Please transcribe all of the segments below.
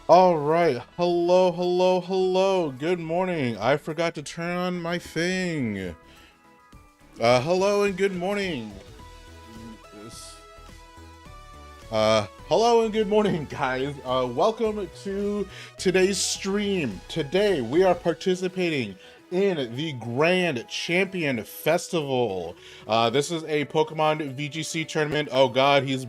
All right. Hello, hello, hello. Good morning. I forgot to turn on my thing. Hello and good morning. Hello and good morning, guys. Welcome to today's stream. Today we are participating in the Grand Champion Festival. This is a Pokemon VGC tournament. Oh God, he's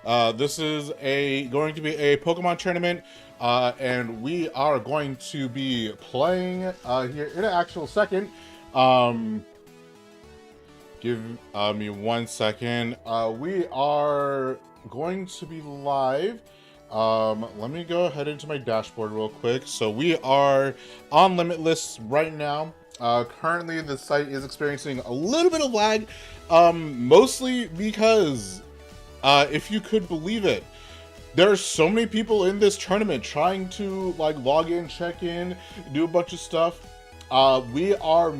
uh, this is a going to be a Pokemon tournament, and we are going to be playing here in an actual second. Um, give me 1 second. We are going to be live. Let me go ahead into my dashboard real quick. So we are on Limitless right now. Currently, the site is experiencing a little bit of lag, mostly because if you could believe it, there are so many people in this tournament trying to like log in, check in, do a bunch of stuff. We are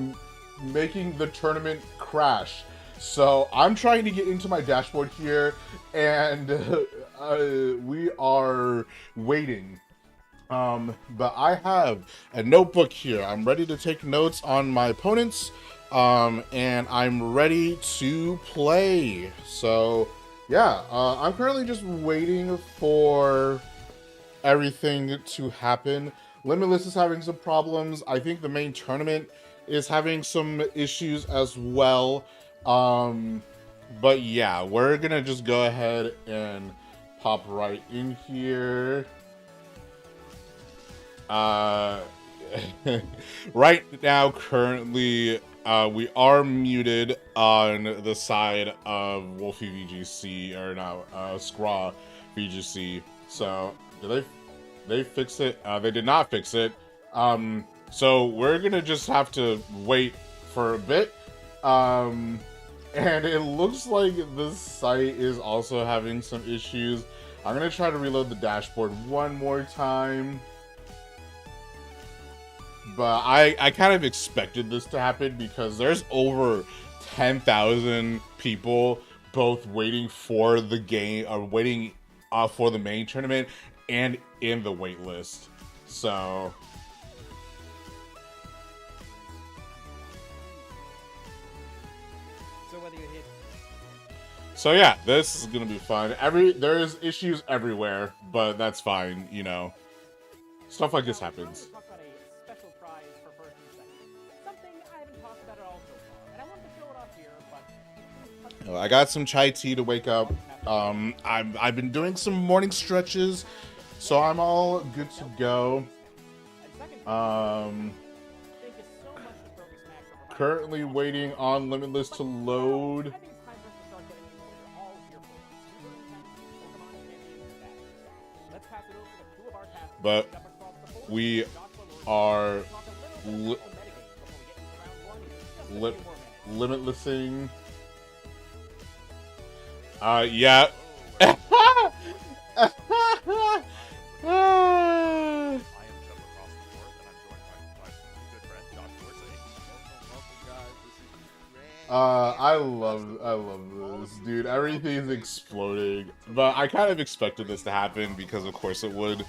making the tournament crash. So I'm trying to get into my dashboard here, and we are waiting. But I have a notebook here. I'm ready to take notes on my opponents, and I'm ready to play. So, yeah, I'm currently just waiting for everything to happen. Limitless is having some problems. I think the main tournament is having some issues as well. Um, but yeah, we're gonna just go ahead and pop right in here. Uh, right now, currently, we are muted on the side of Wolfie VGC, or no, Scraw VGC. So, did they fix it? They did not fix it. So we're gonna just have to wait for a bit. And it looks like this site is also having some issues. I'm gonna try to reload the dashboard one more time. But I kind of expected this to happen because there's over 10,000 people both waiting for the game, or waiting for the main tournament and in the wait list. So so yeah, this is gonna be fun. There's issues everywhere, but that's fine, you know. Stuff like this happens. I got some chai tea to wake up. I've been doing some morning stretches, so I'm all good to go. Um, Currently waiting on Limitless to load. But we are limitlessing. Yeah. I love this, dude. Everything's exploding, but I kind of expected this to happen because, of course, it would.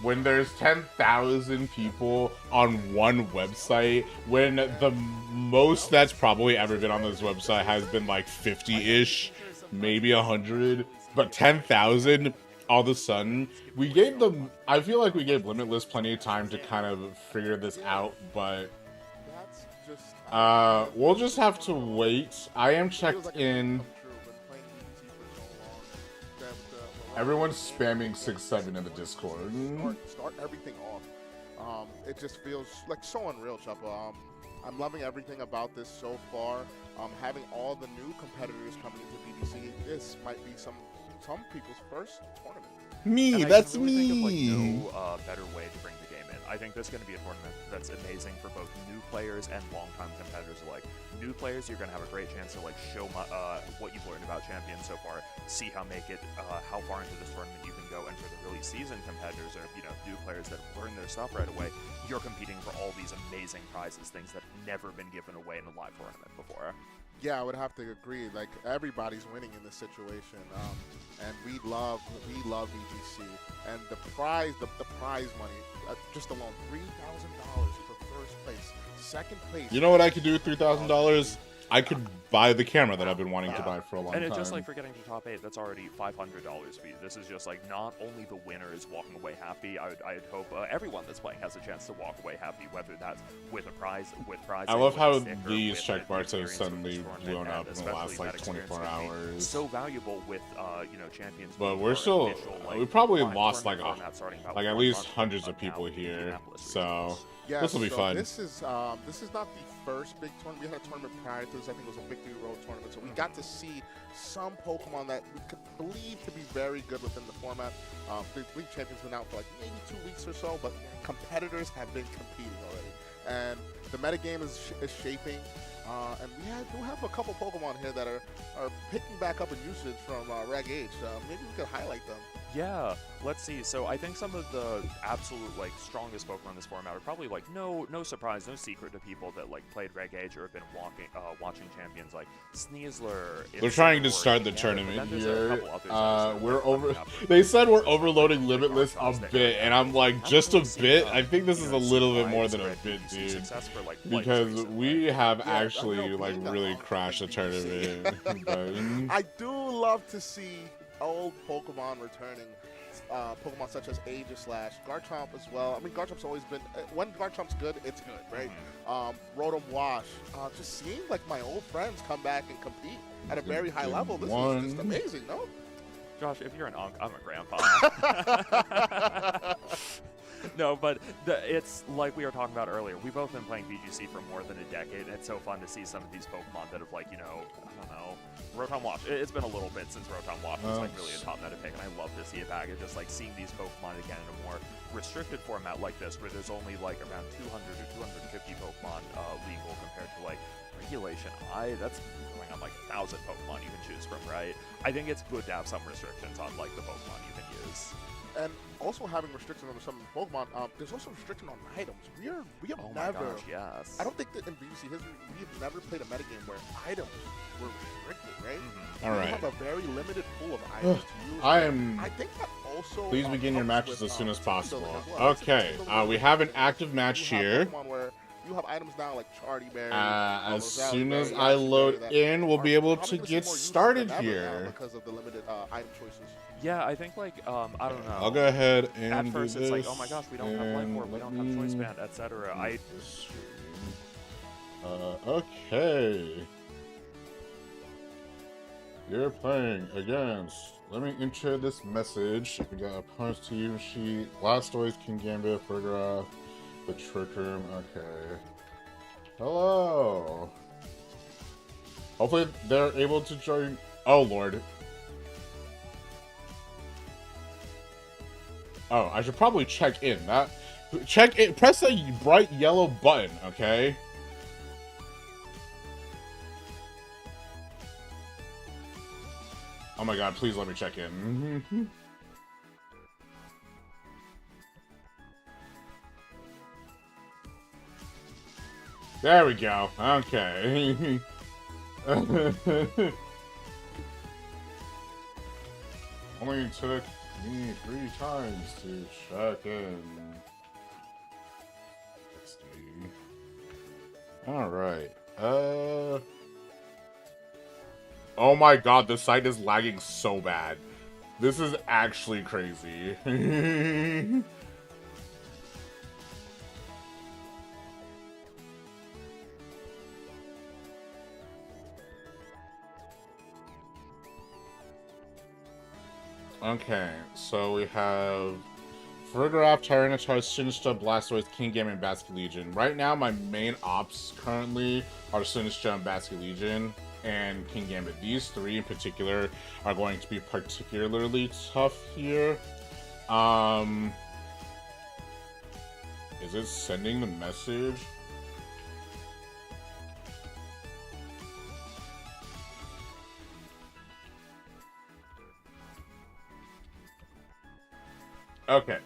When there's 10,000 people on one website, when the most that's probably ever been on this website has been like 50-ish, maybe 100, but 10,000 all of a sudden, we gave them. I feel like we gave Limitless plenty of time to kind of figure this out, but we'll just have to wait. I am checked in. Everyone's spamming 6-7 in the Discord. Start everything off. It just feels like so unreal, Choppa. I'm loving everything about this so far. Having all the new competitors coming into BBC, this might be some people's first tournament. Me, that's me. Think of, like, no better way to bring the game in. I think this is going to be a tournament that's amazing for both new players and long-time competitors alike. New players, you're going to have a great chance to like show what you've learned about Champions so far, see how how far into this tournament you can go. And for the really seasoned competitors, or new players that have learned their stuff right away, you're competing for all these amazing prizes, things that have never been given away in a live tournament before. Yeah, I would have to agree. Like everybody's winning in this situation, and we love VGC, and the prize money, just alone $3,000 for first place, second place. You know what I could do with $3,000? I could buy the camera that I've been wanting to buy for a long time. And it's just like for getting to top 8, that's already $500 for you. This is just like not only the winner is walking away happy. I'd hope everyone that's playing has a chance to walk away happy, whether that's with a prize, I love how these check marks have suddenly blown up in the last like 24 hours. So valuable with you know, champions. But we're still, we probably lost like at least hundreds of people here. So yeah, this will be fun. This is not the first big tournament. We had a tournament prior to this. I think it was a Victory Road tournament. So we got to see some Pokemon that we could believe to be very good within the format. The League Champion's been out for like maybe 2 weeks or so, but competitors have been competing already. And the metagame is shaping. And we do have a couple Pokemon here that are picking back up in usage from Reg Age. Maybe we could highlight them. Yeah, let's see. So I think some of the absolute like strongest Pokemon in this format are probably like no surprise, no secret to people that like played Reg Age or have been watching champions like Sneasler. They're trying to start the tournament here. We're over. They said we're overloading Limitless a bit, and I'm like, just a bit. I think this is a little bit more than a bit, dude. Because we have actually like really crashed the tournament. I do love to see old Pokemon returning, Pokemon such as Aegislash, Garchomp as well. I mean, Garchomp's always been, when Garchomp's good, it's good, right? Rotom Wash, just seeing like my old friends come back and compete at a very high level. This is just amazing, no? Josh, if you're an unc, I'm a grandpa. No, but it's like we were talking about earlier. We've both been playing VGC for more than a decade, and it's so fun to see some of these Pokemon that have, like, you know, I don't know, Rotom Wash. It's been a little bit since Rotom Wash was like really a top meta pick, and I love to see it back. It's just like seeing these Pokemon again in a more restricted format like this, where there's only like around 200 or 250 Pokemon legal compared to like regulation. That's going on like 1,000 Pokemon you can choose from, right? I think it's good to have some restrictions on like the Pokemon you can use. And also having restrictions on some Pokemon, there's also restriction on items. We have never. Gosh, yes. I don't think that in VGC history we have never played a metagame where items were restricted, right? All right. We have a very limited pool of items to use. I think that also. Please begin your matches as soon as possible. Okay. We have an active match here. You have items now like Charty Berry. As soon as I load in, we'll be able to get started here. Because of the limited item choices. Yeah, I think like I don't know. I'll go ahead and at first do it's this, like, oh my gosh, we don't have Life Orb, we don't have Choice Band, etc. Okay. You're playing against. Let me enter this message. We got opponents to you sheet. Blastoise, King Gambit, Fergraph, the Trick Room. Okay. Hello. Hopefully they're able to join. Oh lord. Oh, I should probably check in. Check in. Press the bright yellow button, okay? Oh my god, please let me check in. There we go. Okay. Only took me 3 times to check in. Let's see. Alright. Oh my god, the site is lagging so bad. This is actually crazy. Okay, so we have Fergraph, Tyranitar, Sinistcha, Blastoise, Kingambit, and Basket Legion. Right now, my main ops currently are Sinistcha and Basket Legion and Kingambit. These 3 in particular are going to be particularly tough here. Is it sending the message? Okay.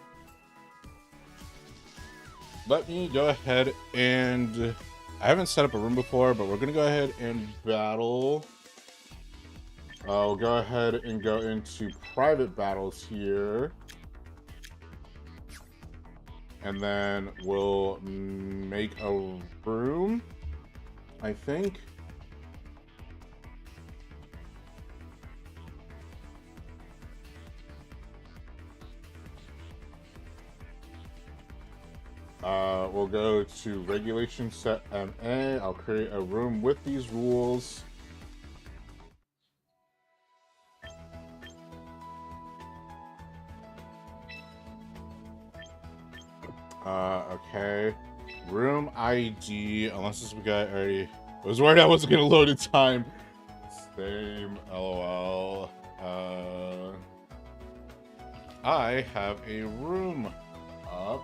Let me go ahead and I haven't set up a room before, but we're gonna go ahead and battle. We'll go ahead and go into private battles here. And then we'll make a room, I think. We'll go to regulation set MA. I'll create a room with these rules. Okay. Room ID, unless this guy already... I was worried I wasn't gonna load in time. Same, LOL. I have a room up.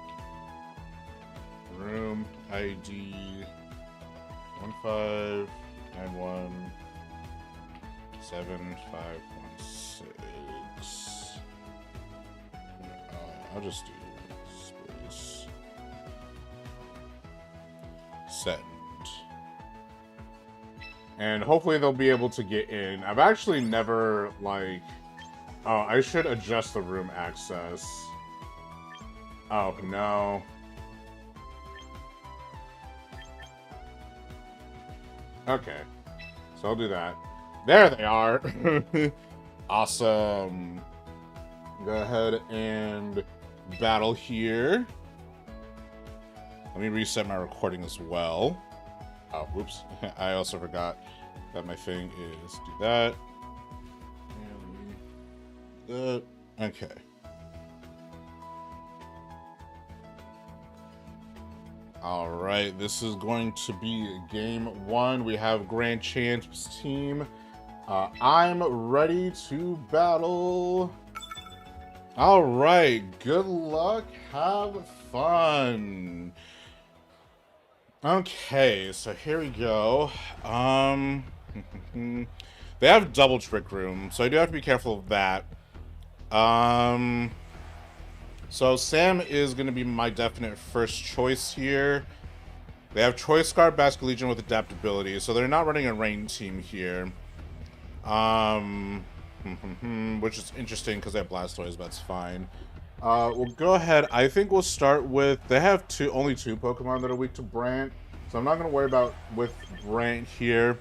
Room ID 159175116. I'll just do space. Send. And hopefully they'll be able to get in. I've actually never, like... Oh, I should adjust the room access. Oh, no. Okay. So I'll do that. There they are! Awesome. Go ahead and battle here. Let me reset my recording as well. Oh, whoops. I also forgot that my thing is do that. And that. Okay. Alright, this is going to be game one. We have Grand Champs team. I'm ready to battle. Alright, good luck. Have fun. Okay, so here we go. They have double trick room, so I do have to be careful of that. So Sam is going to be my definite first choice here. They have Choice Scar, Basque Legion with adaptability, so they're not running a rain team here. Which is interesting because they have Blastoise, but that's fine. We'll go ahead. I think we'll start with... They have only two Pokemon that are weak to Brant, so I'm not going to worry about with Brant here.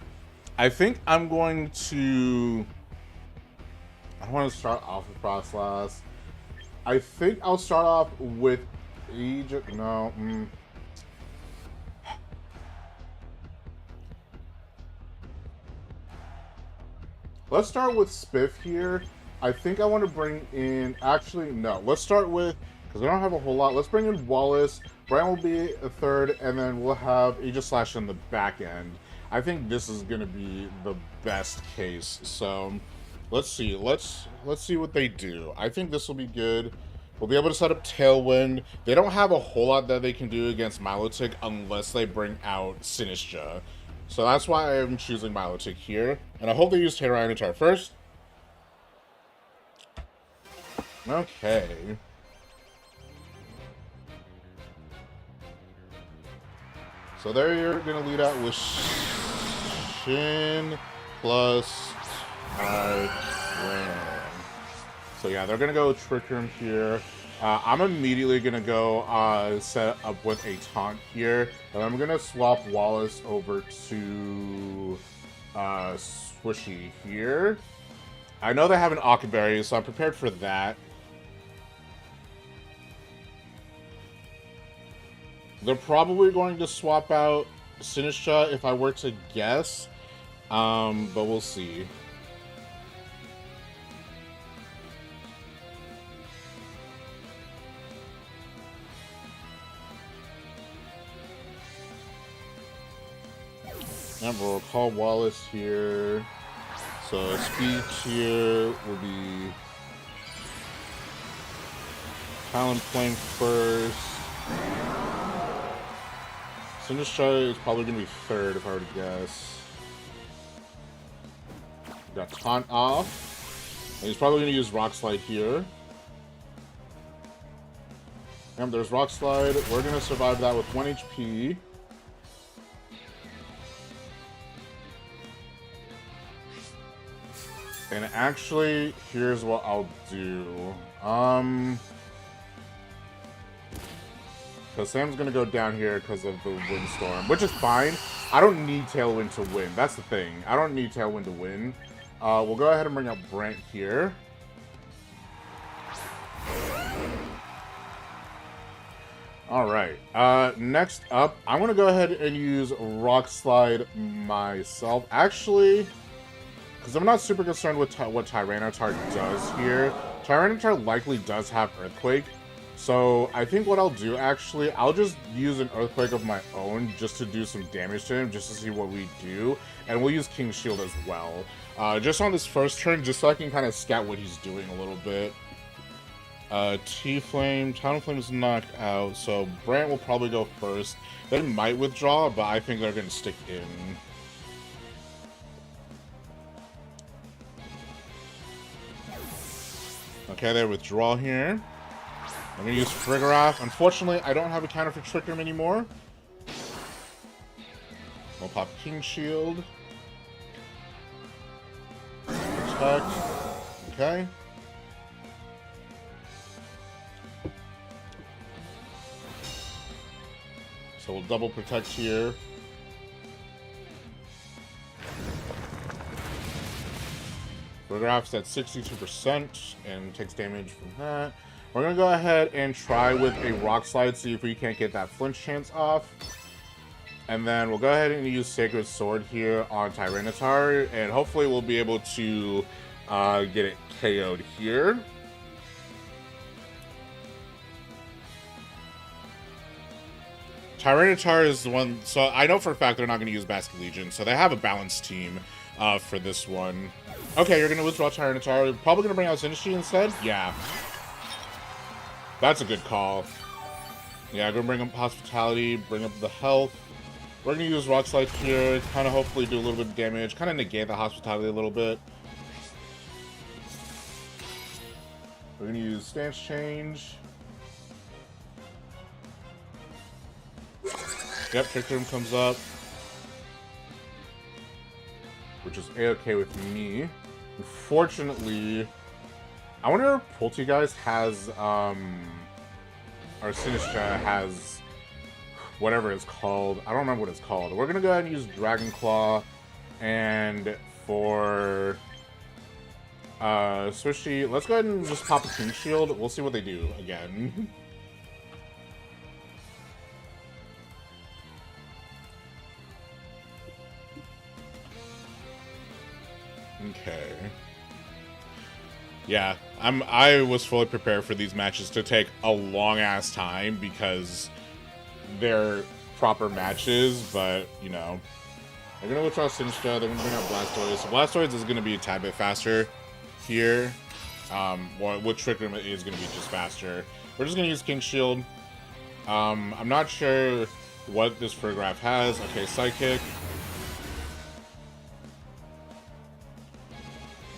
I think I'm going to... I want to start off with Frostlass. I think I'll start off with Egypt. No. Let's start with Spiff here. I think I want to bring in... Actually, no. Let's start with... Because I don't have a whole lot. Let's bring in Wallace. Brian will be a third, and then we'll have Aegislash on the back end. I think this is going to be the best case. So... Let's see. Let's see what they do. I think this will be good. We'll be able to set up Tailwind. They don't have a whole lot that they can do against Milotic unless they bring out Sinistcha. So that's why I am choosing Milotic here. And I hope they use Tyranitar first. Okay. So there you're going to lead out with Shin plus... So yeah, they're gonna go Trick Room here. I'm immediately gonna go set up with a taunt here, and I'm gonna swap Wallace over to Swishy here. I know they have an Ockerberry, so I'm prepared for that. They're probably going to swap out Sinistcha if I were to guess, but we'll see. Remember, we'll call Wallace here. So speech here will be Talonflame first. Sinistcha is probably going to be third if I were to guess. Got Taunt off. And he's probably going to use Rock Slide here. And there's Rock Slide. We're going to survive that with 1 HP. And actually, here's what I'll do. Because Sam's going to go down here because of the windstorm, which is fine. I don't need Tailwind to win. That's the thing. I don't need Tailwind to win. We'll go ahead and bring up Brent here. Alright. Next up, I'm going to go ahead and use Rock Slide myself. Actually, because I'm not super concerned with what Tyranitar does here. Tyranitar likely does have Earthquake. So I think what I'll do, actually, I'll just use an Earthquake of my own just to do some damage to him, just to see what we do. And we'll use King's Shield as well. Just on this first turn, just so I can kind of scout what he's doing a little bit. T-Flame, Talonflame is knocked out, so Brant will probably go first. They might withdraw, but I think they're going to stick in. Okay, they withdraw here. I'm going to use Frigoroth. Unfortunately, I don't have a counter for Trick Room anymore. We'll pop King Shield. Protect. Okay. So we'll double protect here. Frigoroth's at 62% and takes damage from that. We're going to go ahead and try with a Rock Slide, see if we can't get that flinch chance off. And then we'll go ahead and use Sacred Sword here on Tyranitar, and hopefully we'll be able to get it KO'd here. Tyranitar is the one, so I know for a fact they're not going to use Basket Legion, so they have a balanced team for this one. Okay, you're going to withdraw Tyranitar. Probably going to bring out Sinistry instead? Yeah. That's a good call. Yeah, I'm going to bring up Hospitality, bring up the health. We're going to use Rock Slide here, kind of hopefully do a little bit of damage, kind of negate the Hospitality a little bit. We're going to use Stance Change. Yep, Trick Room comes up, which is A-okay with me. Unfortunately, I wonder if Poltergeist has, or Sinistra has whatever it's called. I don't remember what it's called. We're going to go ahead and use Dragon Claw, and for Swishy, let's go ahead and just pop a King Shield. We'll see what they do again. Okay. Yeah, I was fully prepared for these matches to take a long ass time because they're proper matches, but you know, they're gonna withdraw Sinistra, they're gonna bring out Blastoise. Blastoise is gonna be a tad bit faster here. With Trick Room it is gonna be just faster. We're just gonna use King Shield. I'm not sure what this Frigoroth has. Okay, Psychic.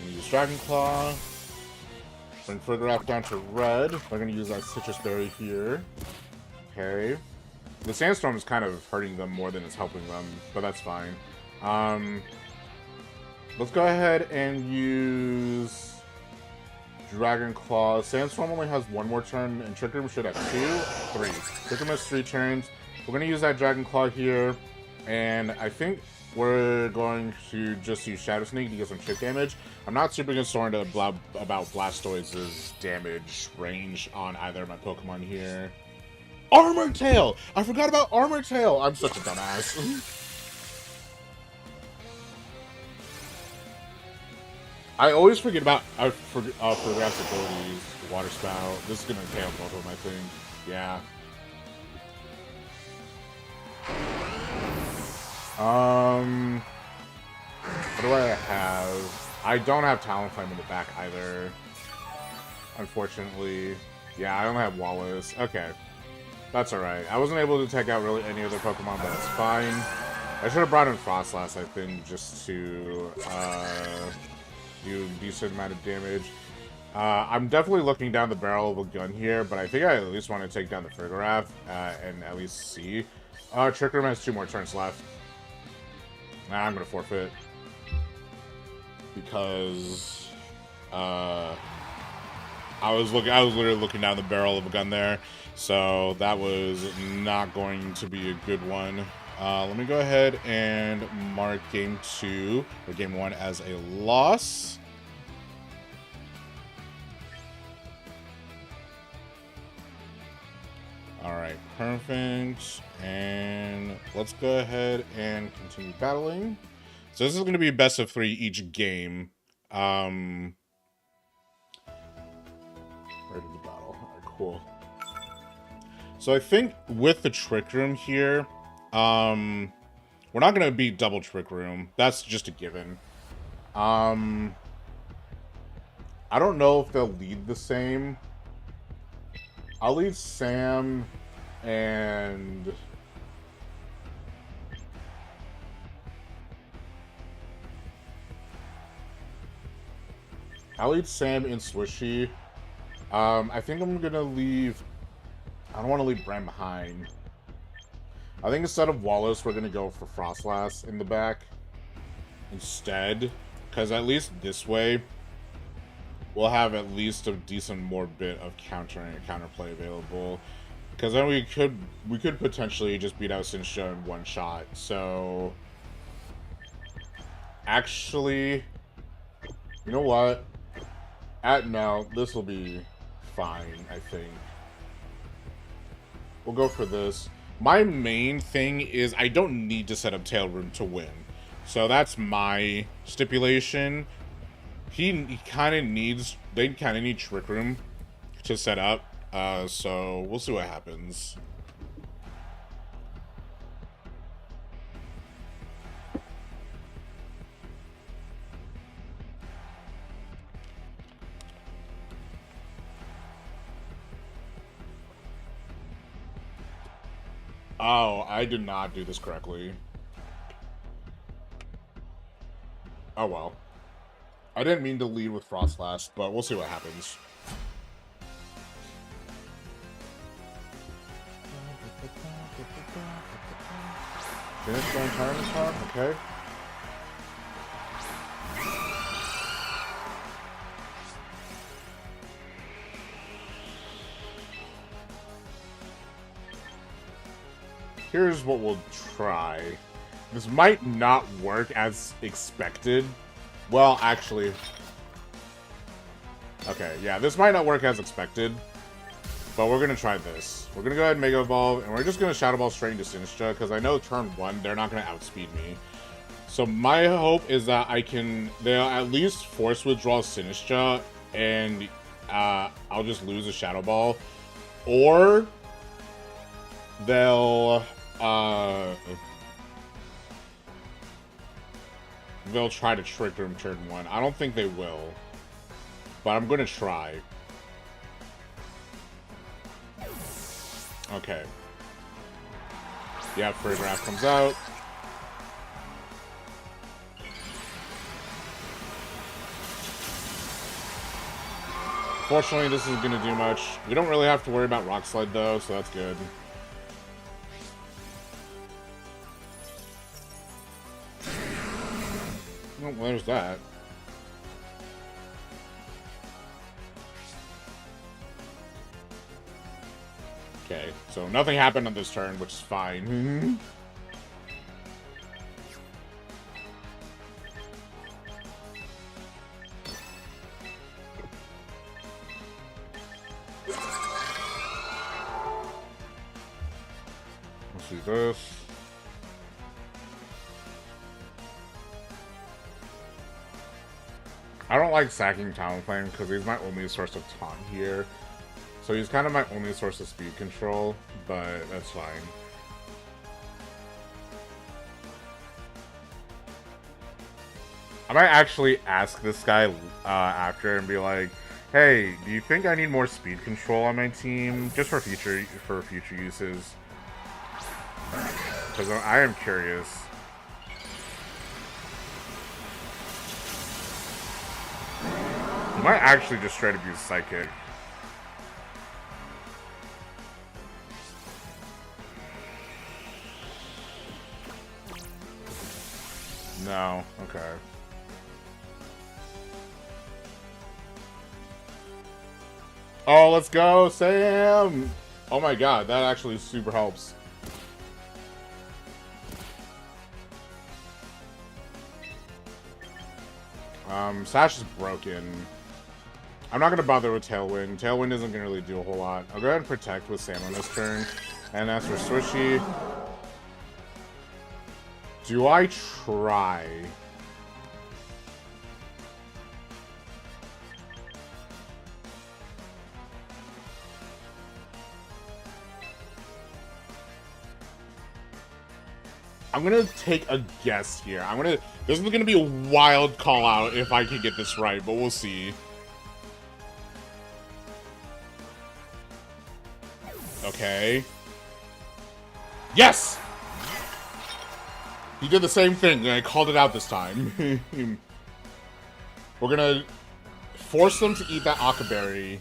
Use Dragon Claw. Bring Frigoroth down to red. We're going to use that Citrus Berry here. Okay. The Sandstorm is kind of hurting them more than it's helping them, but that's fine. Let's go ahead and use Dragon Claw. Sandstorm only has one more turn, and Trick Room should have 3. Trick Room has 3 turns. We're going to use that Dragon Claw here, and I think we're going to just use Shadow Sneak to get some chip damage. I'm not super concerned about Blastoise's damage range on either of my Pokemon here. Armor Tail! I forgot about Armor Tail! I'm such a dumbass. I always forget about Frigoroth's abilities. Water Spout. This is going to KO both of them, I think. Yeah. What do I have? I don't have Talonflame in the back either. Unfortunately. Yeah, I only have Wallace. Okay. That's alright. I wasn't able to take out really any other Pokemon, but it's fine. I should have brought in Frostlass, I think, just to do a decent amount of damage. I'm definitely looking down the barrel of a gun here, but I think I at least want to take down the Frigoroth and at least see. Trick Room has 2 more turns left. Nah, I'm going to forfeit. because I was literally looking down the barrel of a gun there, so that was not going to be a good one. Let me go ahead and mark game 2 or game 1 as a loss. All right, perfect. And let's go ahead and continue battling. So this is going to be best of 3 each game. Ready to battle. All right, cool. So I think with the Trick Room here, we're not going to beat double Trick Room. That's just a given. I don't know if they'll lead the same. I'll lead Sam and... I'll leave Sam and Swishy. I think I'm gonna leave... I don't want to leave Bram behind. I think instead of Wallace, we're gonna go for Frostlass in the back instead, because at least this way we'll have at least a decent more bit of counterplay available. Because then we could potentially just beat out Sincha in one shot. So actually, you know what? No, this will be fine, I think. We'll go for this. My main thing is I don't need to set up Tail Room to win. So that's my stipulation. They kind of need Trick Room to set up. So we'll see what happens. Oh, I did not do this correctly. Oh well. I didn't mean to lead with Frostlass, but we'll see what happens. Finish my turn this time? Okay. Here's what we'll try. This might not work as expected. Well, actually... Okay, yeah, this might not work as expected. But we're going to try this. We're going to go ahead and Mega Evolve, and we're just going to Shadow Ball straight into Sincha, because I know turn 1, they're not going to outspeed me. So my hope is that they'll at least force withdraw Sincha, and I'll just lose a Shadow Ball. Or they'll try to Trick Room turn 1. I don't think they will, but I'm going to try. Okay. Yeah, Free-Graph comes out. Fortunately, this isn't going to do much. We don't really have to worry about Rock Slide, though, so that's good. Oh, well, there's that. Okay, so nothing happened on this turn, which is fine. Let's see this. I don't like sacking Talonflame because he's my only source of taunt here. So he's kind of my only source of speed control, but that's fine. I might actually ask this guy after and be like, hey, do you think I need more speed control on my team? Just for future uses. Because I am curious. I might actually just try to use Psychic. No, okay. Oh, let's go, Sam! Oh my god, that actually super helps. Sash is broken. I'm not gonna bother with Tailwind. Tailwind isn't gonna really do a whole lot. I'll go ahead and protect with Sam on this turn. And as for Swishy, do I try? I'm gonna take a guess here. This is gonna be a wild call out if I can get this right, but we'll see. Okay. Yes! He did the same thing, and I called it out this time. We're gonna force them to eat that Akaberry.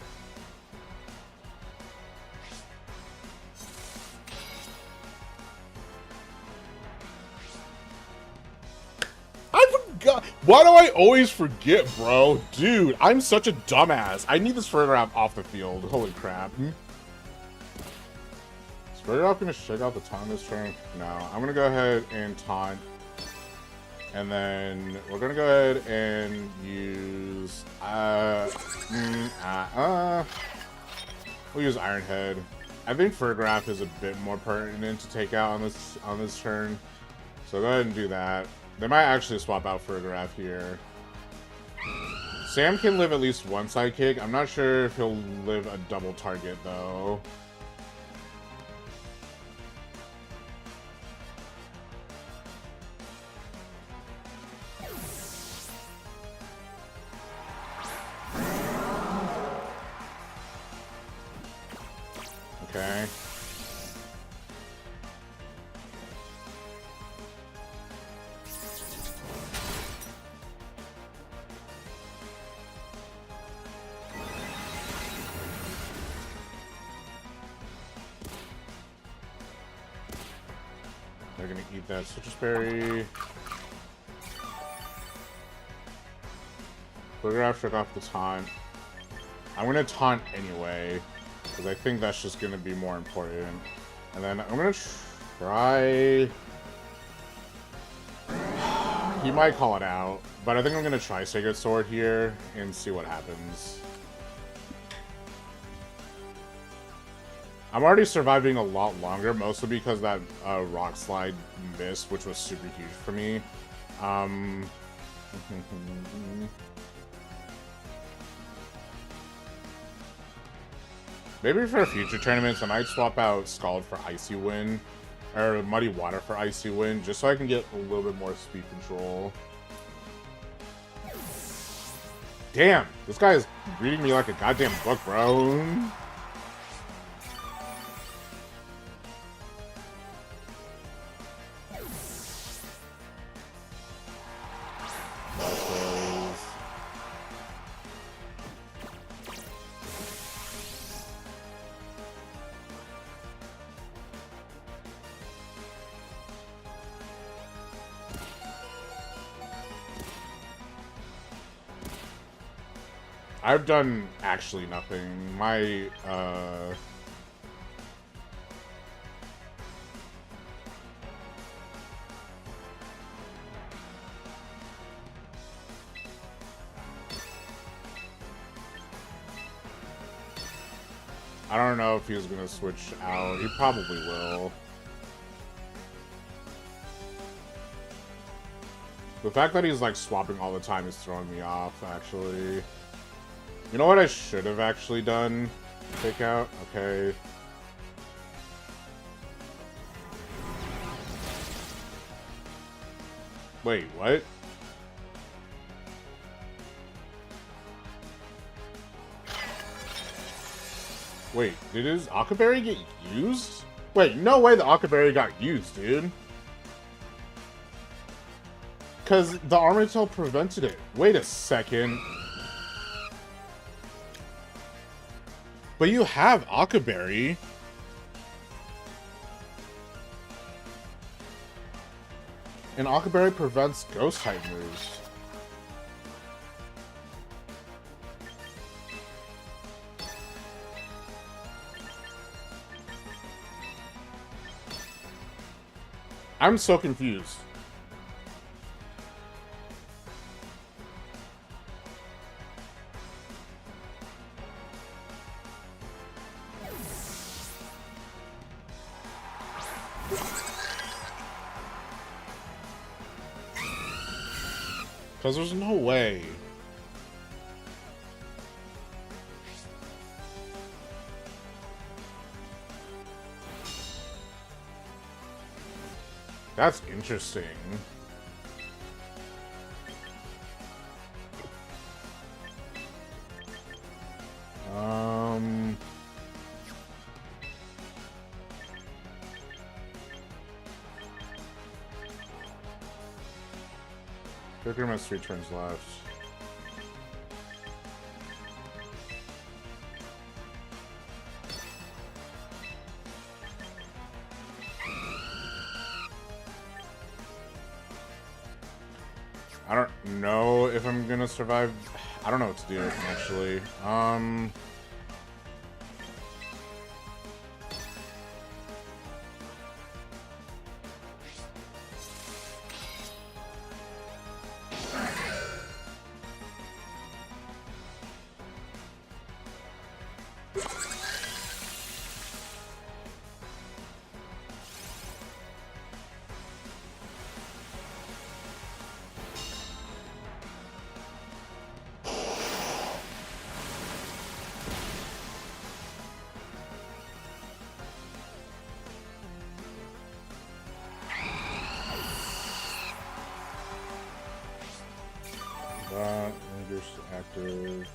Why do I always forget, bro? Dude, I'm such a dumbass. I need this Fergraph off the field. Holy crap. Is Fergraph gonna shake out the taunt this turn? No. I'm gonna go ahead and taunt. And then we're gonna go ahead and use we'll use Iron Head. I think Fergraph is a bit more pertinent to take out on this turn. So go ahead and do that. They might actually swap out Fergraph here. Sam can live at least one sidekick. I'm not sure if he'll live a double target, though. Okay. They're gonna eat that citrus berry. Fergraph shook off the taunt. I'm gonna taunt anyway, because I think that's just gonna be more important. And then I'm gonna try... He might call it out, but I think I'm gonna try Sacred Sword here and see what happens. I'm already surviving a lot longer, mostly because that Rock Slide missed, which was super huge for me. Maybe for future tournaments, I might swap out Scald for Icy Wind, or Muddy Water for Icy Wind, just so I can get a little bit more speed control. Damn, this guy is reading me like a goddamn book, bro. I've done actually nothing. My, I don't know if he's gonna switch out. He probably will. The fact that he's like swapping all the time is throwing me off, actually. You know what I should have actually done? Take out? Okay. Wait, what? Wait, did his Akaberry get used? Wait, no way the Akaberry got used, dude. Because the Armatel prevented it. Wait a second. But you have Akaberry. And Akaberry prevents Ghost-type moves. I'm so confused. Because there's no way. That's interesting. Joker has 3 turns left. I don't know if I'm gonna survive. I don't know what to do, actually. Ranger's active.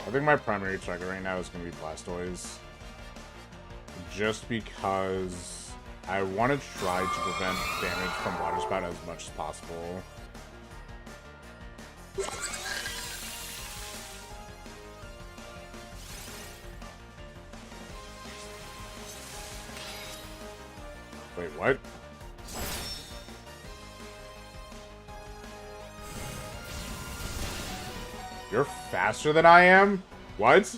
I think my primary target right now is going to be Blastoise. Just because I want to try to prevent damage from Water Spout as much as possible. Wait, what? You're faster than I am? What?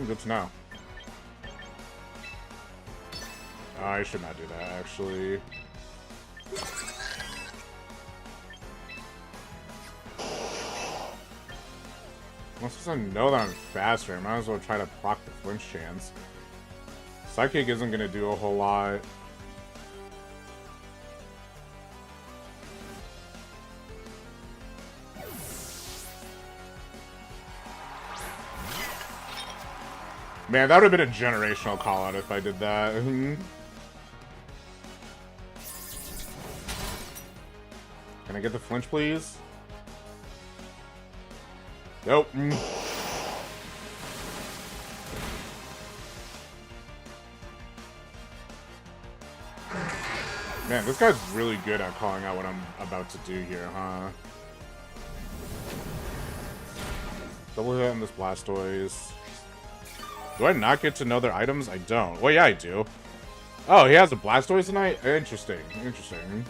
Good to know. I should not do that, actually. Well, since I know that I'm faster, I might as well try to proc the flinch chance. Psychic isn't going to do a whole lot. Man, that would have been a generational call-out if I did that. Can I get the flinch, please? Nope. Man, this guy's really good at calling out what I'm about to do here, huh? Double hit on this Blastoise. Do I not get to know their items? I don't. Well, yeah, I do. Oh, he has a Blastoise tonight? Interesting. Interesting.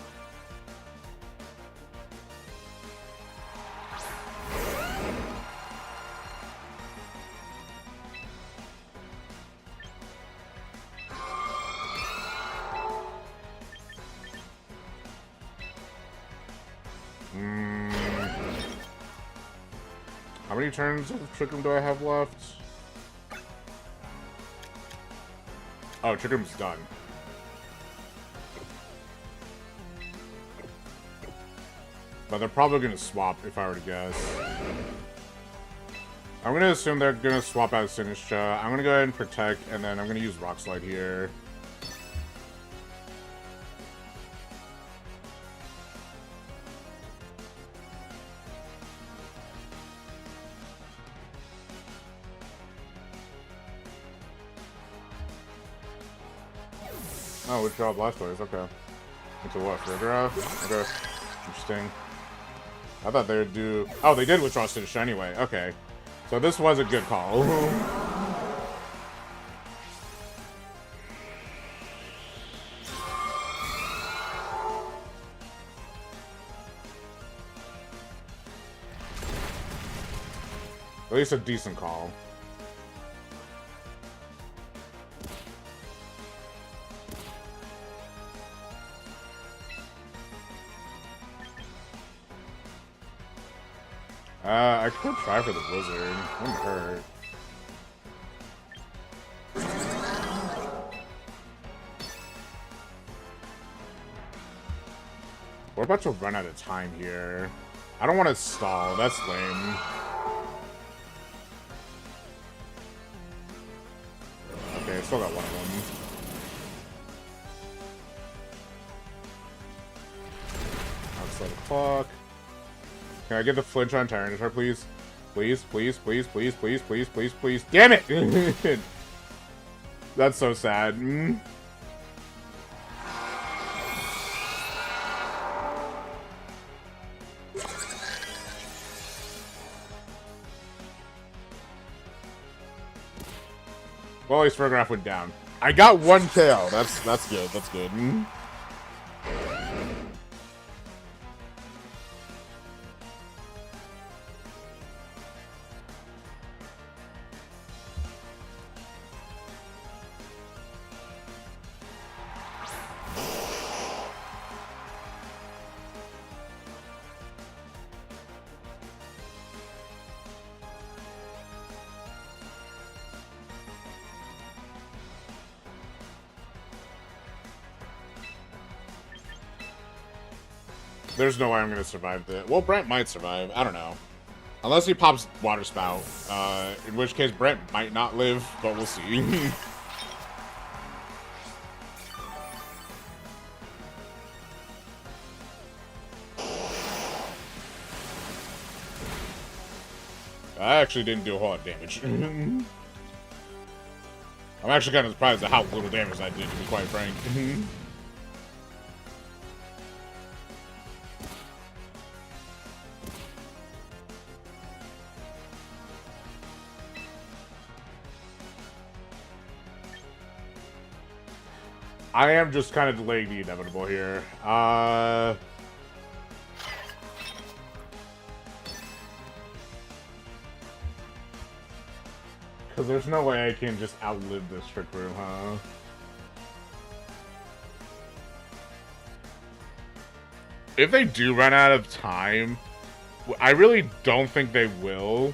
How many turns of Trick Room do I have left? Oh, Trick Room's done. But they're probably going to swap, if I were to guess. I'm going to assume they're going to swap out Sinistcha. I'm going to go ahead and Protect, and then I'm going to use Rock Slide here. Oh, withdraw Blastoise, okay. Into what? Photograph? Okay. Interesting. I thought they would do... Oh, they did withdraw Stitch anyway. Okay. So this was a good call. At least a decent call. I could try for the Blizzard. Wouldn't hurt. We're about to run out of time here. I don't want to stall. That's lame. Okay, I still got one of them. Outside the clock. Can I get the flinch on Tyranitar, please? Please, please, please, please, please, please, please, please. Damn it! That's so sad. Well, at least Photograph went down. I got one KO. That's good. That's good. There's no way I'm gonna survive this. Well, Brent might survive. I don't know. Unless he pops Water Spout. In which case Brent might not live, but we'll see. I actually didn't do a whole lot of damage. I'm actually kind of surprised at how little damage I did, to be quite frank. I am just kind of delaying the inevitable here. Because there's no way I can just outlive this Trick Room, huh? If they do run out of time, I really don't think they will.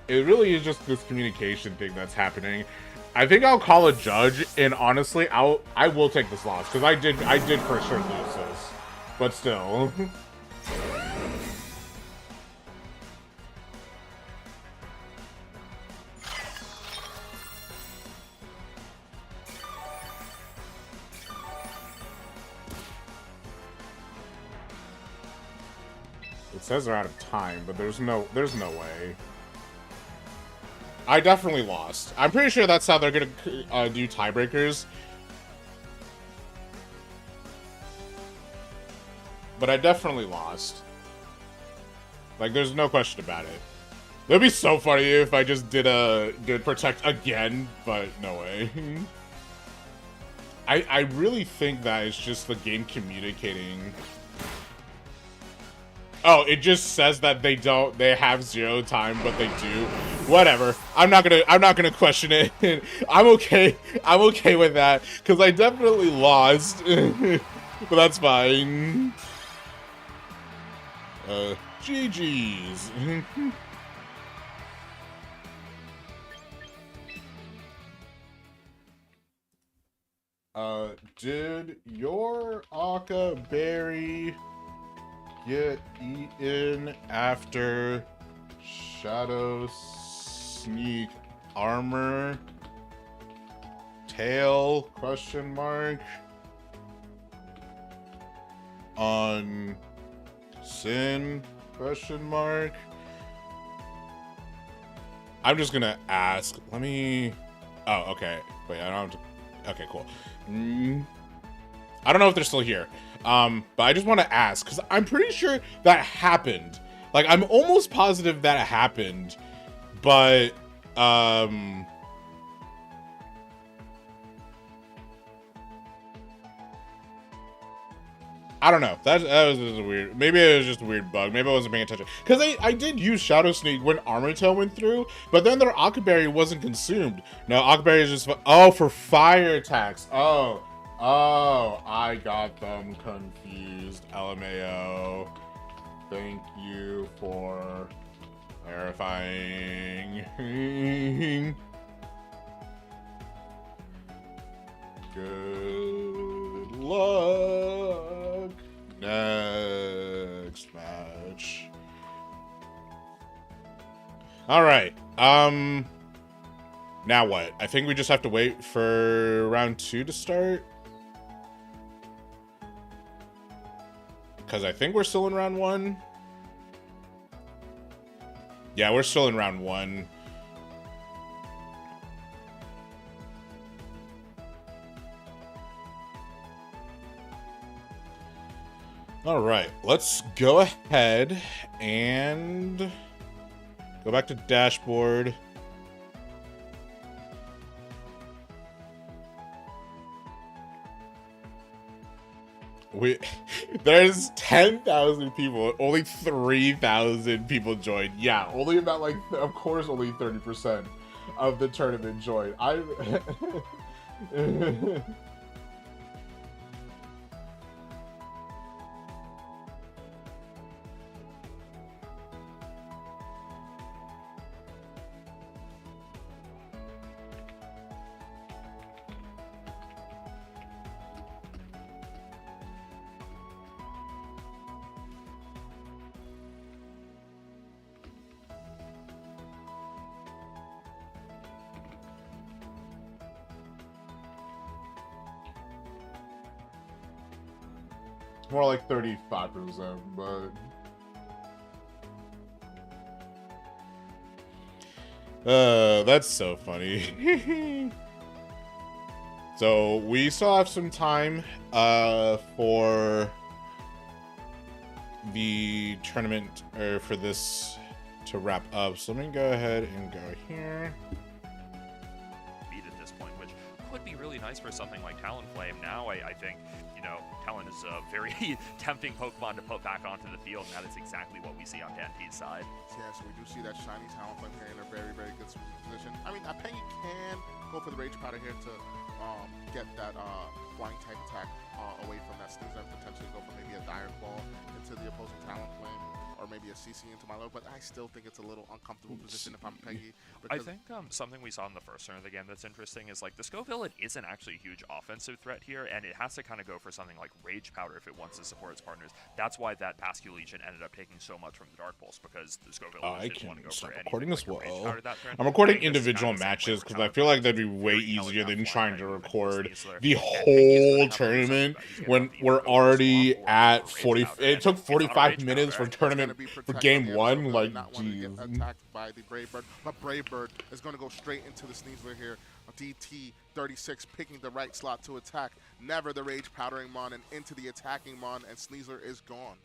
It really is just this communication thing that's happening. I think I'll call a judge, and honestly, I will take this loss because I did for sure lose this, but still. It says they're out of time, but there's no way. I definitely lost. I'm pretty sure that's how they're gonna do tiebreakers. But I definitely lost. Like, there's no question about it. It'd be so funny if I just did Protect again, but no way. I really think that it's just the game communicating. Oh, it just says that they have 0 time, but they do. Whatever. I'm not gonna question it. I'm okay with that, because I definitely lost. But that's fine. GG's. Did your Aka berry get eaten after Shadow Sneak Armor? Tail? Question mark. On Sin? Question mark. I'm just gonna ask. Let me. Oh, okay. Wait, I don't have to. Okay, cool. I don't know if they're still here. But I just want to ask, because I'm pretty sure that happened. Like, I'm almost positive that happened, but, I don't know. That was just a weird. Maybe it was just a weird bug. Maybe I wasn't paying attention. Because I did use Shadow Sneak when Armor Tail went through, but then their Akaberry wasn't consumed. No, Akaberry is just... Oh, for fire attacks. Oh, I got them confused. LMAO. Thank you for clarifying. Good luck. Next match. All right. Now what? I think we just have to wait for round 2 to start. Because I think we're still in round 1. Yeah, we're still in round 1. All right, let's go ahead and go back to dashboard. There's 10,000 people, only 3,000 people joined. Yeah, only about, like, of course, only 30% of the tournament joined. More like 35%, but that's so funny. So we still have some time for the tournament, or for this to wrap up. So let me go ahead and go here. Beat at this point, which could be really nice for something like Talonflame. Now I think, you know, Talon is a very tempting Pokemon to put back onto the field, and that is exactly what we see on Dante's side. Yeah, so we do see that shiny Talonflame here in a very, very good position. I mean, Pengy can go for the Rage Powder here to get that flying type attack away from that Sneasler, and potentially go for maybe a Dire Claw into the opposing Talonflame, or maybe a CC into my low, but I still think it's a little uncomfortable position if I'm Pengy. I think something we saw in the first turn of the game that's interesting is, like, the Scoville isn't actually a huge offensive threat here, and it has to kind of go for something like Rage Powder if it wants to support its partners. That's why that Basculegion ended up taking so much from the Dark Pulse, because the Scoville didn't want to go for anything recording like as a Rage well. Powder that turn. I'm recording individual matches because I feel like that'd be way easier than trying to record the whole tournament when we're already at 40. It took 45 minutes for tournament for game 1. Like, geez. Attacked by the Brave Bird, but Brave Bird is going to go straight into the Sneasler here. DT36 picking the right slot to attack. Never the Rage Powdering Mon, and into the attacking Mon, and Sneasler is gone.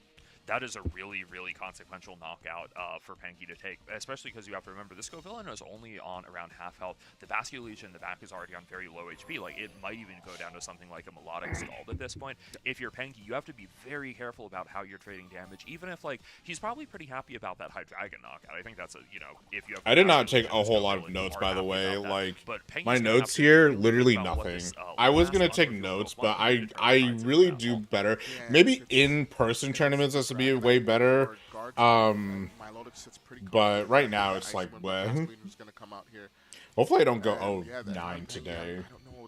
That is a really, really consequential knockout for Pengy to take, especially because you have to remember, the Scoville is only on around half health. The Basculegion in the back is already on very low HP. Like, it might even go down to something like a Melodic Scald at this point. If you're Pengy, you have to be very careful about how you're trading damage, even if, like, he's probably pretty happy about that Hydreigon knockout. I think that's a, you know, if you have... I did not take a whole lot of notes, by the way. Like, my notes here, literally nothing. I was going to take notes, but I really do better. Maybe in-person tournaments, this would be way better. But right now, it's like, well, hopefully I don't go 0-9 today.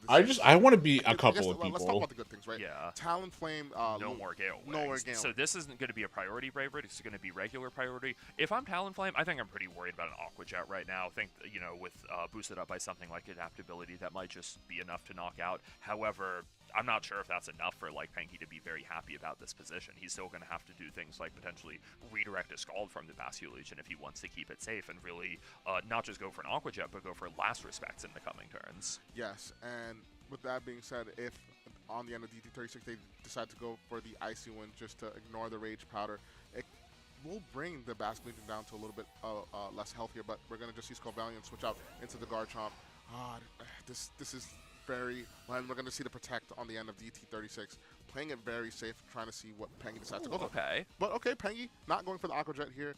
I want to beat a couple of people. Let's talk about the good things, right? Yeah. Talonflame, no more Gale Wings. No more Gale. So this isn't going to be a priority Brave Bird. It's going to be regular priority. If I'm Talonflame, I think I'm pretty worried about an Aqua Jet right now. I think, you know, with boosted up by something like Adaptability, that might just be enough to knock out. However, I'm not sure if that's enough for, like, Pengy to be very happy about this position. He's still going to have to do things like potentially redirect a Scald from the Basculegion if he wants to keep it safe and really not just go for an Aqua Jet, but go for last respects in the coming turns. Yes, and with that being said, if on the end of DT36, they decide to go for the Icy Wind just to ignore the Rage Powder. It will bring the Basque Legion down to a little bit less healthier, but we're going to just see Skovalian switch out into the Garchomp. This is very, and we're going to see the Protect on the end of DT36, playing it very safe, trying to see what Pengy decides to go for. Okay. But okay, Pengy not going for the Aqua Jet here,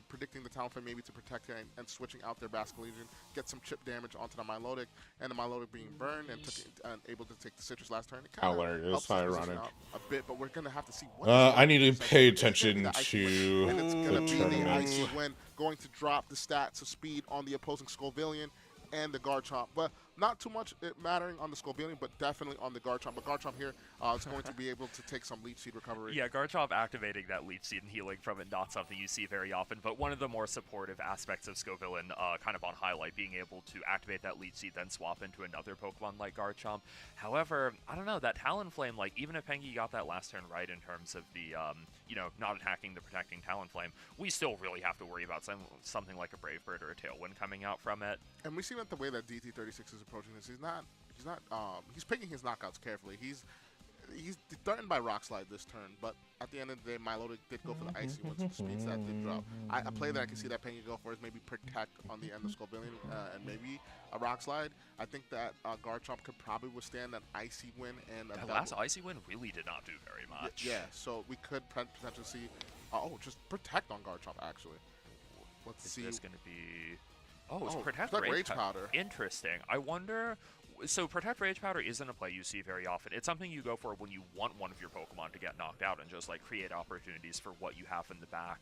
predicting the Talonflame maybe to protect it and switching out their Basque Legion, get some chip damage onto the Milotic, and the Milotic being burned and able to take the Citrus last turn. It Hilarious, ironic. A bit, but we're going to have to see what I need to pay attention to and it's going to be the tournament. Icy Wind going to drop the stats of speed on the opposing Skovalian and the Garchomp. But not too much mattering on the Skovalian, but definitely on the Garchomp. But Garchomp here is going to be able to take some Leech Seed recovery. Yeah, Garchomp activating that Leech Seed and healing from it, not something you see very often, but one of the more supportive aspects of Skovalian, kind of on highlight, being able to activate that Leech Seed, then swap into another Pokemon like Garchomp. However, I don't know, that Talonflame, like, even if Pengy got that last turn right in terms of the, not attacking the protecting Talonflame, we still really have to worry about something like a Brave Bird or a Tailwind coming out from it. And we see that the way that DT36 is approaching this, he's picking his knockouts carefully. He's threatened by Rock Slide this turn, but at the end of the day, Milotic did go for the Icy Wind, so speeds that did drop. A play that I can see that Pengy go for is maybe Protect on the end of Skovalian and maybe a Rock Slide. I think that Garchomp could probably withstand an Icy Wind and That last Icy Wind really did not do very much. Yeah, so we could potentially see, just Protect on Garchomp, actually. Let's see. Is this going to be... Oh, it's Protect Rage Powder. Interesting. I wonder... So Protect Rage Powder isn't a play you see very often. It's something you go for when you want one of your Pokemon to get knocked out and just, like, create opportunities for what you have in the back.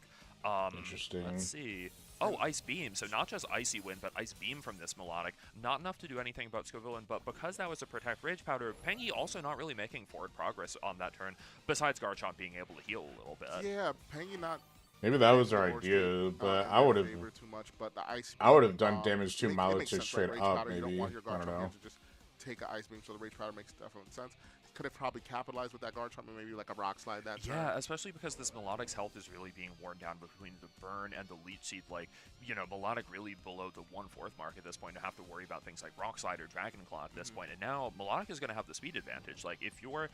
Interesting. Let's see. Oh, Ice Beam. So not just Icy Wind, but Ice Beam from this Melodic. Not enough to do anything about Skovalian, but because that was a Protect Rage Powder, Pengy also not really making forward progress on that turn, besides Garchomp being able to heal a little bit. Yeah, Pengy not... Maybe that was our idea, but I would have. I would have done damage to Milotic straight up. Maybe I don't know. Just take an Ice Beam, so the Rage Powder makes definite sense. Could have probably capitalized with that Garchomp and maybe like a Rock Slide that turn. Yeah, especially because this Melodic's health is really being worn down between the Burn and the Leech Seed. Like, Melodic really below the 1/4 mark at this point to have to worry about things like Rock Slide or Dragon Claw at this point. And now Melodic is going to have the speed advantage. Like, if you're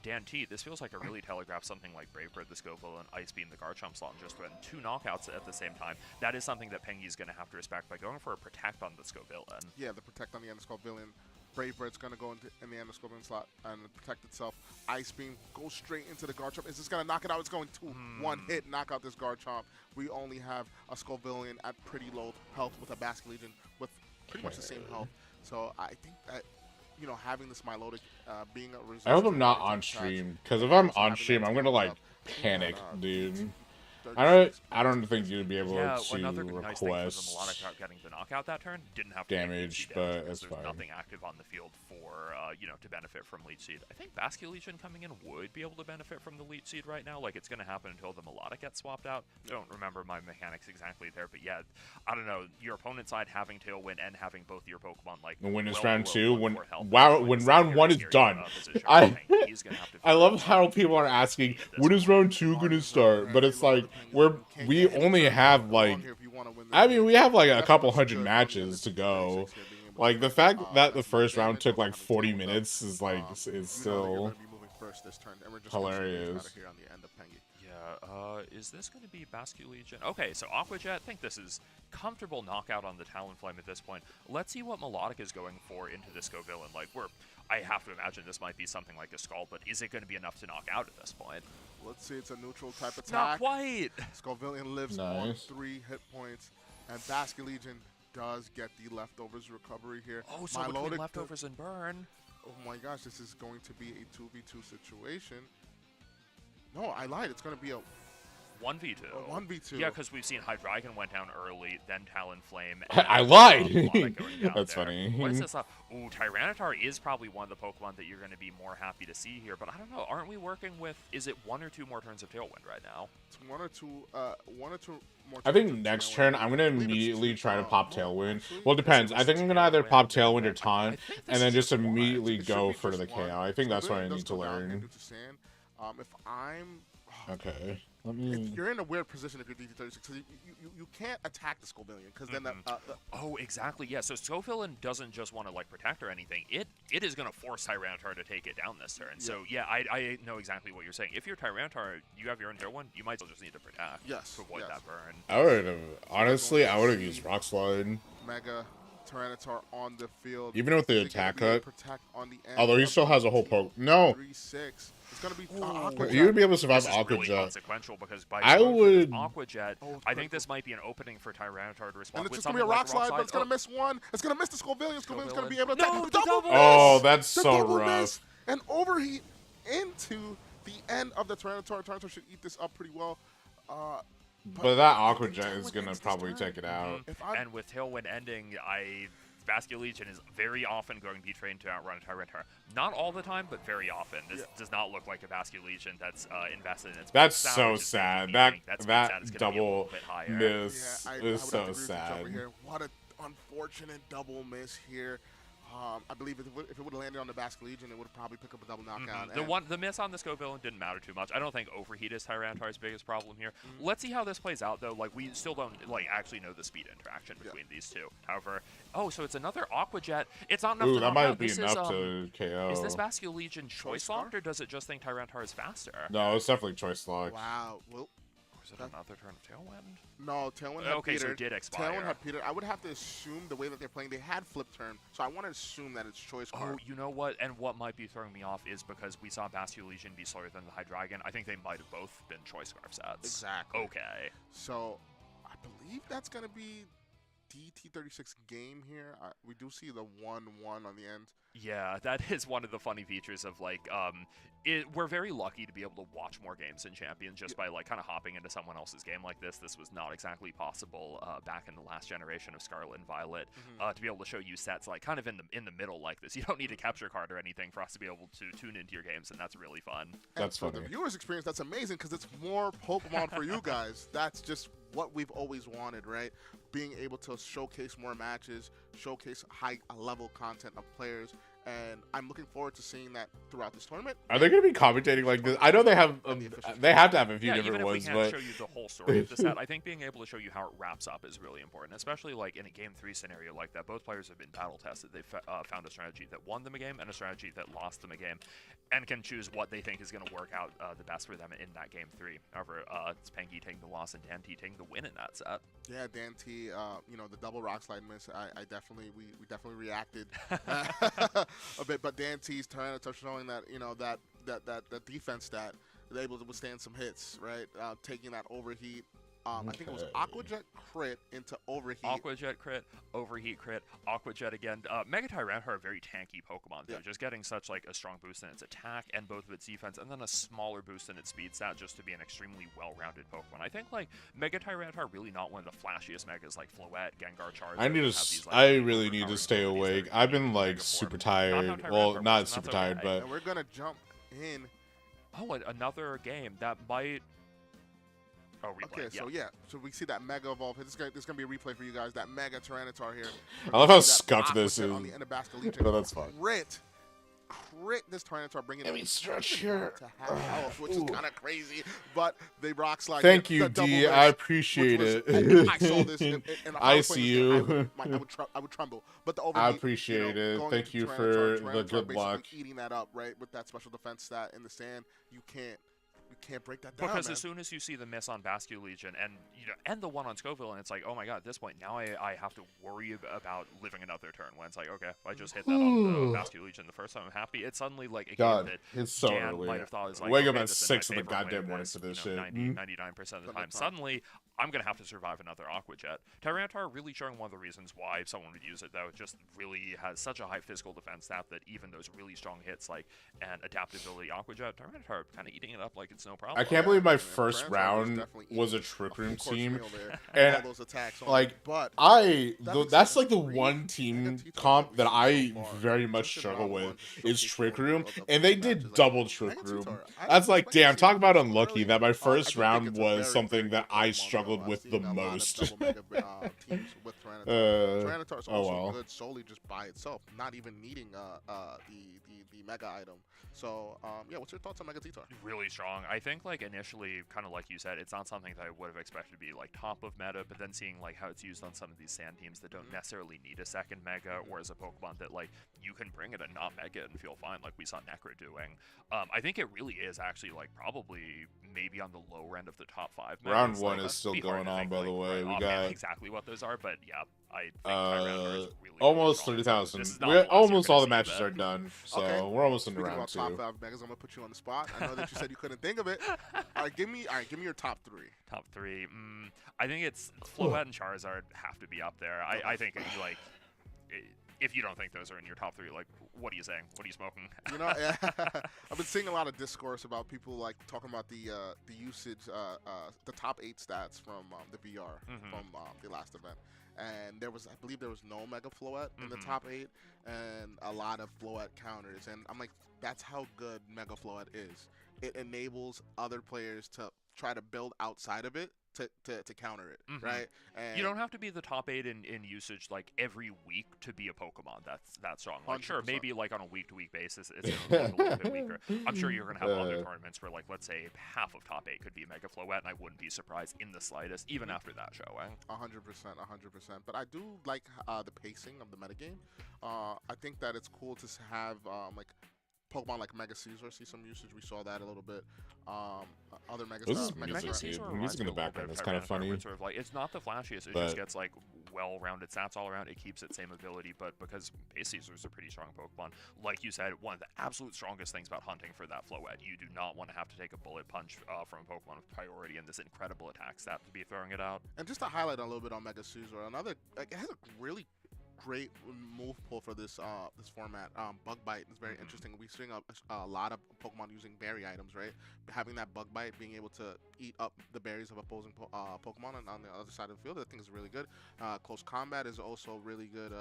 Dan T, this feels like a really telegraph something like Brave Bird, the Scopo, and Ice Beam, the Garchomp slot, and just run 2 knockouts at the same time. That is something that Pengy is going to have to respect by going for a Protect on the Skovalian. Yeah, the Protect on the end of Skovalian. Brave Bird's going to go in the end of Scorpion slot and protect itself. Ice Beam goes straight into the Garchomp. Is this going to knock it out? It's going to one hit, knock out this Garchomp. We only have a Skovalian at pretty low health with a Basque Legion with pretty much the same health. So I think that, having this Milotic being a resistance... I hope I'm not on stream, because if I'm on stream, I'm going to, like, panic, dude. I don't think you'd be able to another nice thing for the Melodic getting the knockout that turn, didn't have to damage, but it's fine. There's nothing active on the field for, to benefit from Leech Seed. I think Basque Legion coming in would be able to benefit from the Leech Seed right now. Like, it's going to happen until the Melodic gets swapped out. Don't remember my mechanics exactly there, but yeah, I don't know. Your opponent's side having Tailwind and having both your Pokemon, like, and when it's round 2, when round 1 is done, I love how people are asking, when is round 2 going to start? But it's like, we only have like, we have like a couple hundred matches to go. Like, the fact that the first round took like 40 minutes is like, is still hilarious. Yeah, is this going to be Basque Legion? Okay, so Aqua Jet, I think this is comfortable knockout on the Talonflame at this point. Let's see what Melodic is going for into this Skovalian. Like, I have to imagine this might be something like a Skull, but is it going to be enough to knock out at this point? Let's see, it's a neutral type attack. Not quite! Skovalian lives on 3 hit points, and Basque Legion does get the leftovers recovery here. Oh, so between leftovers and burn. Oh my gosh, this is going to be a 2v2 situation. No, I lied. It's going to be a 1v2. A 1v2. Yeah, because we've seen Hydreigon went down early, then Talonflame. I lied! That's funny. What is this? Ooh, Tyranitar is probably one of the Pokemon that you're going to be more happy to see here, but I don't know. Aren't we working with, is it 1 or 2 more turns of Tailwind right now? It's 1 or 2 more turns. I think next turn, I'm going to immediately try to pop Tailwind. Well, it depends. I think I'm going to either pop Tailwind or Taunt, and then just immediately go for the KO. I think that's what I need to learn. If I'm... Okay. You're in a weird position if you're DT36 because you can't attack the Scovillian because then Oh, exactly. Yeah. So Scovillian doesn't just want to like protect or anything. It is going to force Tyranitar to take it down this turn. So yeah, I know exactly what you're saying. If you're Tyranitar, you have your own tier 1. You might as well just need to protect. To avoid that burn. I would have honestly. I would have used Rock Slide. Mega Tyranitar on the field. Even with the attack cut. Protect on the end. Although he still has a whole poke. No. 3-6. It's gonna be Aqua You would be able to survive this is Aqua really Jet. consequential because by I would Aqua Jet, I think this might be an opening for Tyranitar to respond. And it's with just gonna be a like Rock Slide, but it's gonna miss one. It's gonna miss the Scovillian. Scovillian's gonna be able to attack the double miss. Oh, that's the so double rough. Miss and overheat into the end of the Tyranitar. Tyranitar should eat this up pretty well. But that Aqua Jet is gonna probably take it out. And with Tailwind ending, Vascular Legion is very often going to be trained to outrun a Tyranitar. Not all the time, but very often. This does not look like a Vascular Legion that's invested in its That's so sad. That double miss I is so agree with you, sad. Jumper here. What an unfortunate double miss here. I believe if it would have landed on the Basque Legion, it would have probably picked up a double knockout. The miss on the Scovillian didn't matter too much. I don't think overheat is Tyranitar's biggest problem here. Let's see how this plays out, though. Like, we still don't actually know the speed interaction between these two. However, so it's another Aqua Jet. It's not enough to that knock might out. be enough to KO. Is this Vascular Legion choice locked, or does it just think Tyranitar is faster? No, it's definitely choice locked. Wow. Well, is it another turn of Tailwind? No, Tailwind had petered. So it did expire. Tailwind had petered. I would have to assume the way that they're playing, they had flip turn, so I want to assume that it's choice card. Oh, you know what? And what might be throwing me off is because we saw Vascular Legion be slower than the Hydreigon. I think they might have both been choice scarf sets. Exactly. Okay. So I believe that's going to be DT36 game here. We do see the 1-1 on the end. Yeah, that is one of the funny features of, like, we're very lucky to be able to watch more games in Champions just by, like, kind of hopping into someone else's game like this. This was not exactly possible back in the last generation of Scarlet and Violet, to be able to show you sets, like, kind of in the middle like this. You don't need a capture card or anything for us to be able to tune into your games, and that's really fun. That's funny. For the viewers' experience, that's amazing because it's more Pokemon for you guys. That's just what we've always wanted, right? Being able to showcase more matches, showcase high-level content of players, and I'm looking forward to seeing that throughout this tournament. Are they going to be commentating like this? I know they have they have to have a few different even ones, if we but can't show you the whole story of the set, I think being able to show you how it wraps up is really important, especially like in a Game 3 scenario like that. Both players have been battle tested. They've found a strategy that won them a game and a strategy that lost them a game, and can choose what they think is going to work out the best for them in that Game 3. However, it's Panky taking the loss and Dan T taking the win in that set. Yeah, Dan T, the double rock slide miss, we definitely reacted a bit, but Dan T's Tyranitar showing that, that defense stat is able to withstand some hits, right? Taking that overheat. I think it was Aqua Jet crit into overheat. Aqua Jet crit, overheat crit, Aqua Jet again. Mega Tyranitar are a very tanky Pokemon, though. Just getting such like a strong boost in its attack and both of its defense, and then a smaller boost in its speed stat just to be an extremely well-rounded Pokemon. I think like Mega Tyranitar are really not one of the flashiest Megas like Floette, Gengar, Charizard. I really need to stay awake. I've been like super tired. Well, not super tired, but and we're gonna jump in. Oh, another game that might. Oh, replay. Okay, so we see that Mega Evolve. This is gonna be a replay for you guys. That Mega Tyranitar here. I love how scuffed this is. On the end of Basque Legion. No, that's fine. Crit this Tyranitar, bringing Let me stretch here. To half health, which is kind of crazy, but they rock slide. Thank you, D. I appreciate it. I saw this. I see you. I would tremble. But the overheat, I appreciate it. Thank you for the good luck. Eating that up, right, with that special defense stat in the sand, you can't break that down. Because as soon as you see the miss on Vascular Legion and the one on Scoville, and it's like, oh my god, at this point now I have to worry about living another turn. When it's like, okay, if I just hit that on the Vascular Legion the first time, I'm happy. It's suddenly like a game that it's so Dan early. might have thought is like, wake okay, up at this is 6 my in the favorite goddamn way morning to for this 99% of the time. Suddenly, I'm gonna have to survive another Aqua Jet. Tyranitar really showing one of the reasons why someone would use it, though. It just really has such a high physical defense stat that even those really strong hits like and adaptability Aqua Jet, Tyranitar kind of eating it up like it's no problem. I can't believe my first round was a Trick Room team, and all those attacks like, but that's like the one team comp that I very much struggle with is Trick Room, and they did double Trick Room. That's like, damn, talk about unlucky that my first round was something that I struggled with the most. Tyranitar Tyranitar is Oh, also wow. good solely just by itself, not even needing the Mega item. So yeah, what's your thoughts on Mega T-Tar? Really strong. I think like initially, kind of like you said, it's not something that I would have expected to be like top of meta, but then seeing like how it's used on some of these sand teams that don't necessarily need a second Mega, or as a Pokemon that like you can bring it and not Mega and feel fine, like we saw Necro doing. I think it really is actually like probably maybe on the lower end of the top 5 Megas. Round 1 like, is still be hard going to on, think, by the like, way. right We offhand got exactly what those are, but yeah, I think Tyranitar is really almost really 30,000. This is not the last Almost you're all the gonna see matches of are it. done, so Okay. we're almost into Speaking round about top 2. 5 Megas, I'm gonna put you on the spot. I know that you said you couldn't think of it. All right, give me your top 3. Top 3. I think it's Floette and Charizard have to be up there. I think you like. If you don't think those are in your top 3, like, what are you saying? What are you smoking? You know, I've been seeing a lot of discourse about people like talking about the usage, the top 8 stats from the VR from the last event, and I believe there was no Mega Floette in the top 8, and a lot of Floette counters, and I'm like, that's how good Mega Floette is. It enables other players to try to build outside of it to counter it, right? And you don't have to be the top 8 in usage like every week to be a Pokemon that's strong. Like, sure, 100%. maybe like on a week-to-week basis it's gonna look a little bit weaker. I'm sure you're gonna have other tournaments where, like, let's say half of top 8 could be Mega Floette, and I wouldn't be surprised in the slightest, even after that showing. 100%, 100%. But I do like the pacing of the metagame. I think that it's cool to have like Pokemon like Mega Caesar see some usage. We saw that a little bit. Other Mega This is Mega music, Caesar. dude. Music in the background is kind of funny. Sort of like, it's not the flashiest. It but just gets like well-rounded stats all around. It keeps its same ability, but because base Caesar is a pretty strong Pokemon, like you said, one of the absolute strongest things about hunting for that Floette, you do not want to have to take a bullet punch from a Pokemon with priority and this incredible attack stat to be throwing it out. And just to highlight a little bit on Mega Caesar, another like, it has a really great move pull for this this format. Bug Bite is very interesting. We're seeing a lot of Pokemon using berry items, right? Having that Bug Bite, being able to eat up the berries of opposing Pokemon on the other side of the field, I think is really good. Close Combat is also really good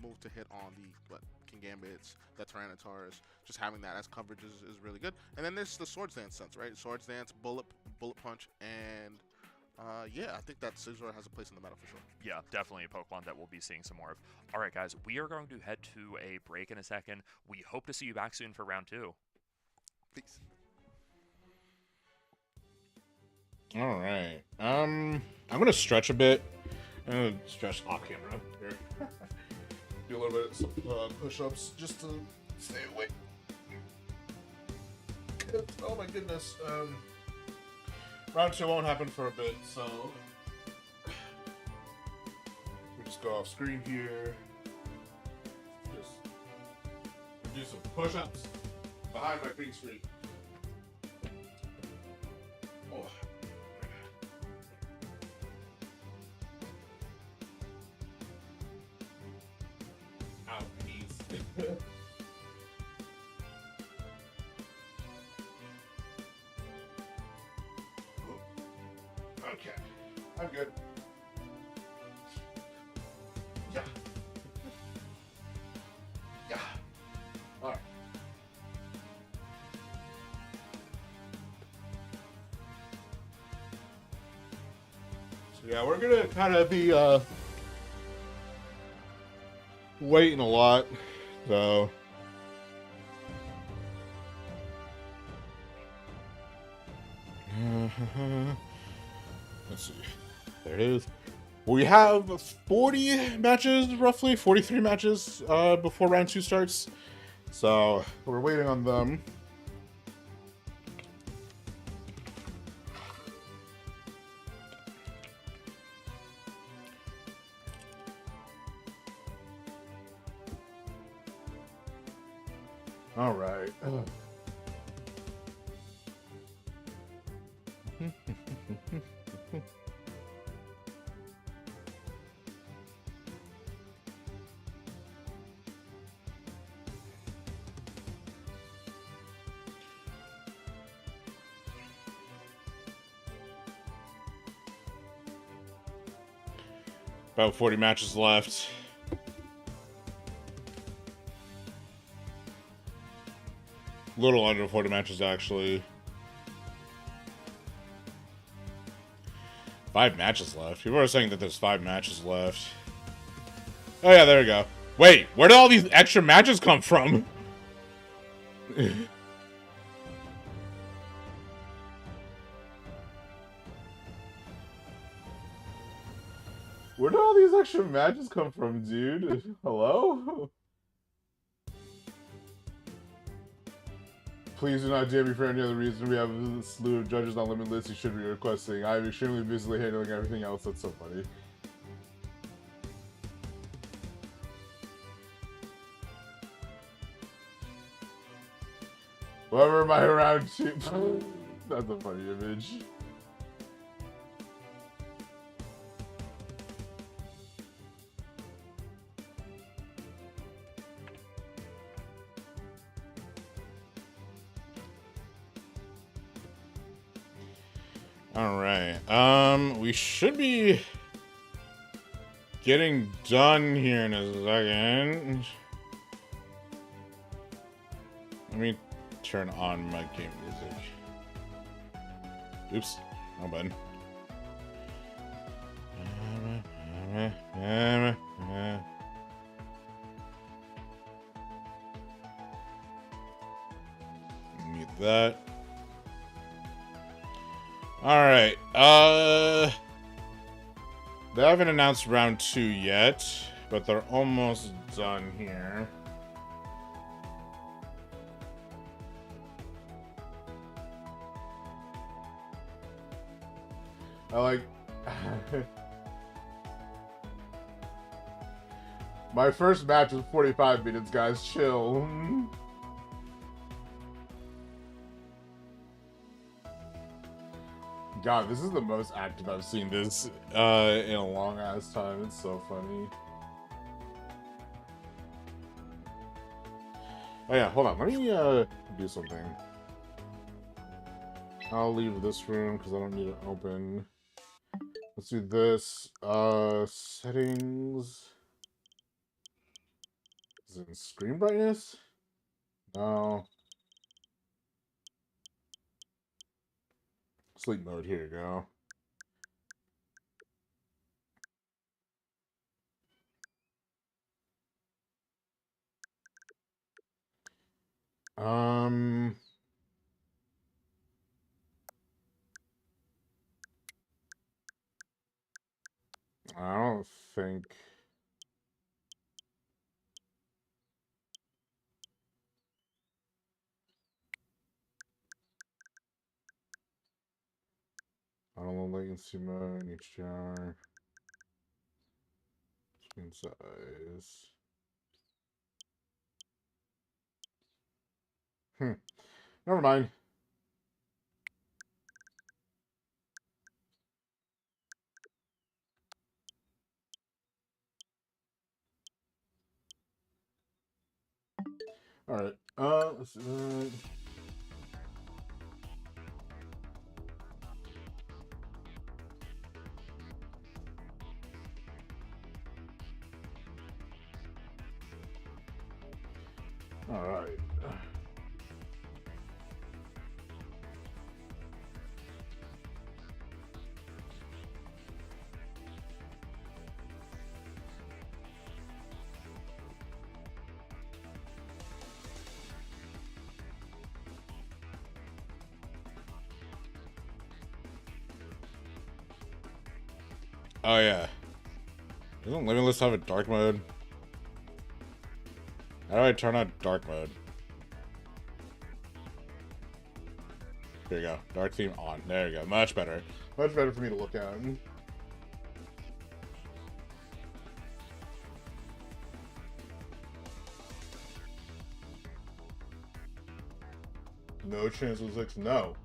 move to hit on the Kingambits, the Tyranitars. Just having that as coverage is really good. And then there's the Swords Dance sense, right? Swords Dance, Bullet Punch, and yeah, I think that Scizor has a place in the meta for sure. Yeah, definitely a Pokemon that we'll be seeing some more of. All right, guys, we are going to head to a break in a second. We hope to see you back soon for round 2. Peace. All right. I'm gonna stretch a bit. I'm gonna stretch off camera here. Do a little bit of some push-ups just to stay awake. Oh my goodness. Round 2 won't happen for a bit, so we just go off screen here. Just do some push-ups behind my green screen. Oh. Ow, knees. Okay, I'm good. Yeah. Yeah. All right. So yeah, we're gonna kind of be waiting a lot, so. Let's see. There it is. We have 40 matches, roughly 43 matches before round 2 starts. So we're waiting on them. All right. About 40 matches left. A little under 40 matches, actually. 5 matches left. People are saying that there's 5 matches left. Oh yeah, there we go. Wait, where did all these extra matches come from? Where did all these extra matches come from, dude? Hello? Please do not jam me for any other reason. We have a slew of judges on Limitless you should be requesting. I am extremely busily handling everything else. That's so funny. Whoever am I around to? That's a funny image. Alright, we should be getting done here in a second. Let me turn on my game music. Oops, wrong button. Need that. Alright, they haven't announced round 2 yet, but they're almost done here. I like... My first match was 45 minutes, guys. Chill. God, this is the most active I've seen this in a long-ass time. It's so funny. Oh yeah, hold on. Let me do something. I'll leave this room because I don't need it open. Let's do this. Settings. Is it in screen brightness? No. Sleep mode, here you go. I don't think... Auto latency mode, HDR, screen size. Never mind. All right. Let's do that. All right. Oh yeah. Doesn't Limitless have a dark mode? How do I turn on dark mode? Here you go. Dark theme on. There you go. Much better. Much better for me to look at. No chance with 6. No.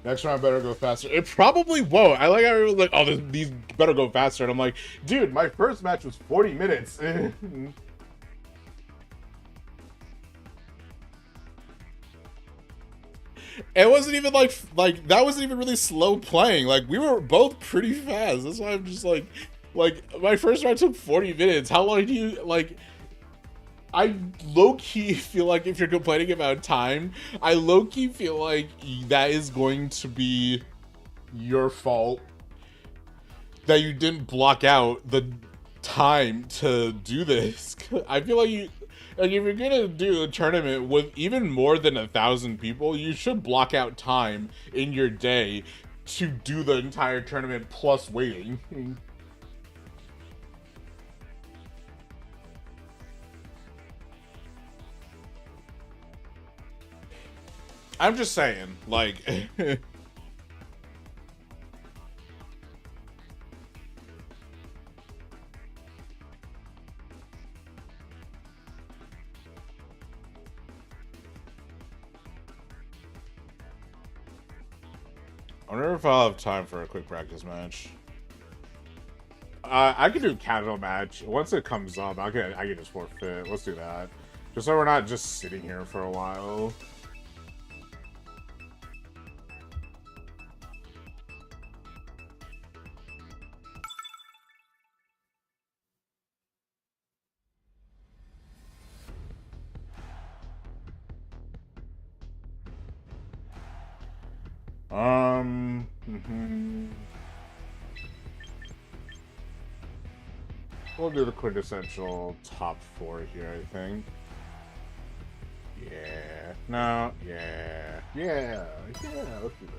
Next round better go faster. It probably won't. I like how everyone's like, oh, these better go faster. And I'm like, dude, my first match was 40 minutes. it wasn't even like that wasn't even really slow playing. Like we were both pretty fast. That's why I'm just like my first round took 40 minutes. How long do you like? I low-key feel like if you're complaining about time, I low-key feel like that is going to be your fault that you didn't block out the time to do this. I feel like if you're gonna do a tournament with even more than 1,000 people, you should block out time in your day to do the entire tournament plus waiting. I'm just saying, like... I wonder if I'll have time for a quick practice match. I could do a casual match. Once it comes up, I can just forfeit. Let's do that. Just so we're not just sitting here for a while. We'll do the quintessential top 4 here, I think. Yeah. No. Yeah. Yeah. Yeah. Let's do that.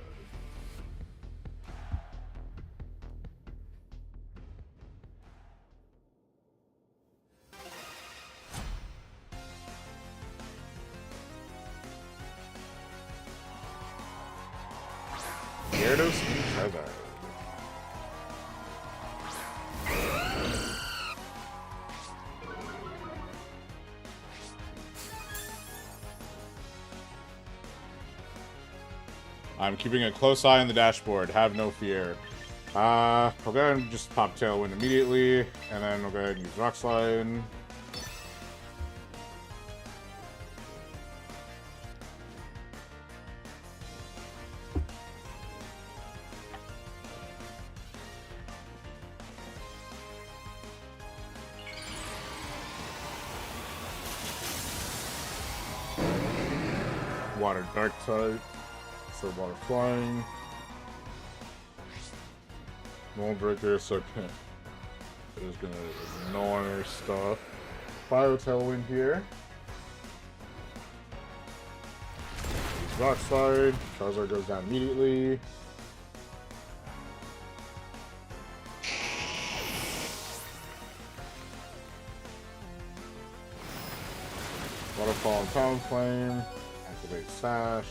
Gyarados and Charizard. I'm keeping a close eye on the dashboard. Have no fear. We'll go ahead and just pop Tailwind immediately, and then we'll go ahead and use Rock Slide. Water Dark type. So water flying. Mold breaker, so it's gonna ignore stuff. Bio Tailwind here. Use Rock Slide. Charizard goes down immediately. Waterfall and Talon Flame. Activate Sash.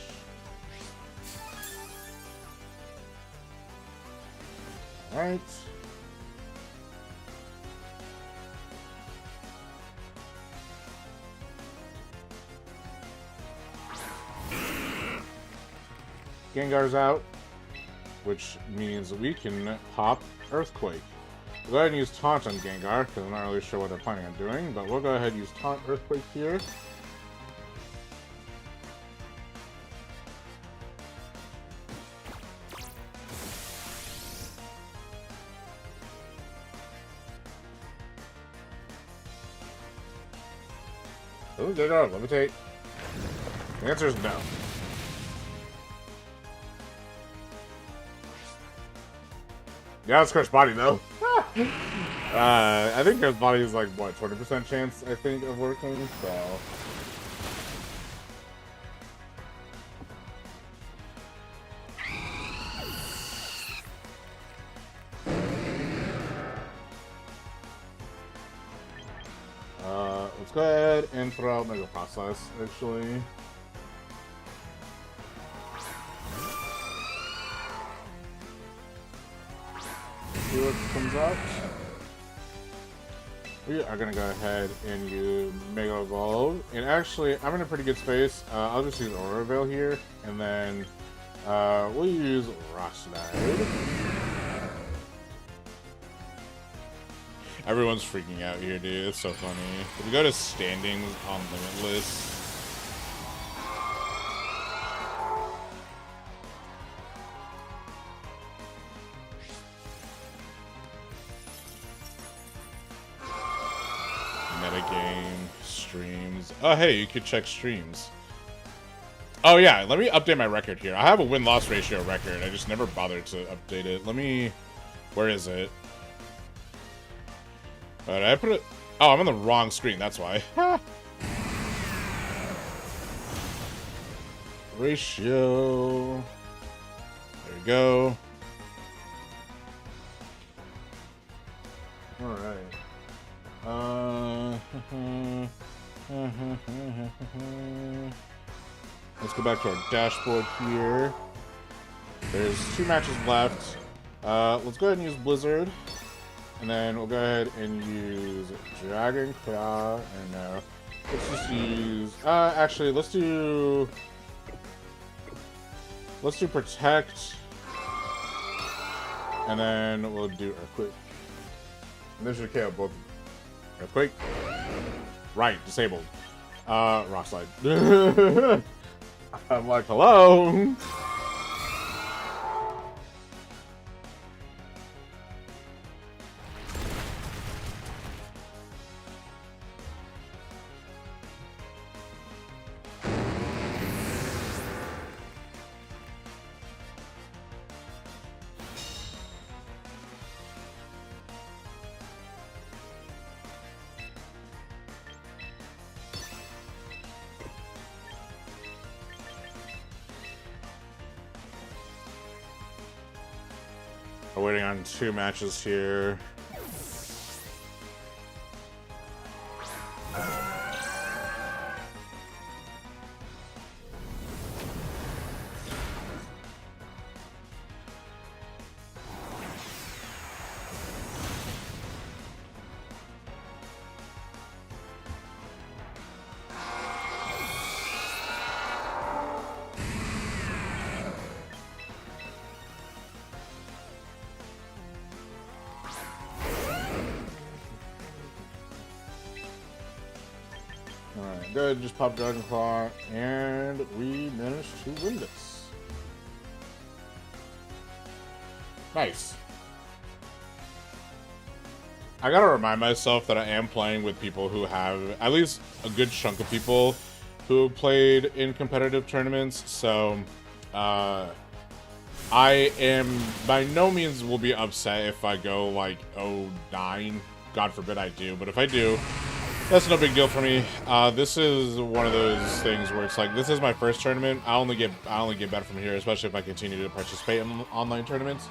Alright. Gengar's out, which means we can pop Earthquake. We'll go ahead and use Taunt on Gengar, because I'm not really sure what they're planning on doing, but we'll go ahead and use Taunt Earthquake here. Oh, Gengar, levitate. The answer is no. Yeah, it's Crush Body though. I think Crush Body is like what, 20% chance I think of working, so. Let's go ahead and throw out Mega Process, actually. See what comes up. We are gonna go ahead and use Mega Evolve. And actually, I'm in a pretty good space. I'll just use Aura Veil here, and then we'll use Rock Slide. Everyone's freaking out here, dude. It's so funny. If we go to standings on Limitless. streams. Oh, hey, you could check streams. Oh, yeah, let me update my record here. I have a win-loss ratio record. I just never bothered to update it. Let me... Where is it? Did I put it... Oh, I'm on the wrong screen. That's why. Ratio. There we go. All right. Let's go back to our dashboard here. There's 2 matches left. Let's go ahead and use Blizzard. And then we'll go ahead and use Dragon Claw. And let's just use... actually, let's do Protect. And then we'll do Earthquake. And this should KO both. Earthquake. Right, disabled. Rock Slide. I'm like, hello? We're waiting on 2 matches here. Alright, good. Just pop Dragon Claw, and we managed to win this. Nice. I gotta remind myself that I am playing with people who have, at least a good chunk of people who have played in competitive tournaments, so I am by no means will be upset if I go like 0-9. God forbid I do, but if I do, that's no big deal for me. This is one of those things where it's like, this is my first tournament. I only get better from here, especially if I continue to participate in online tournaments.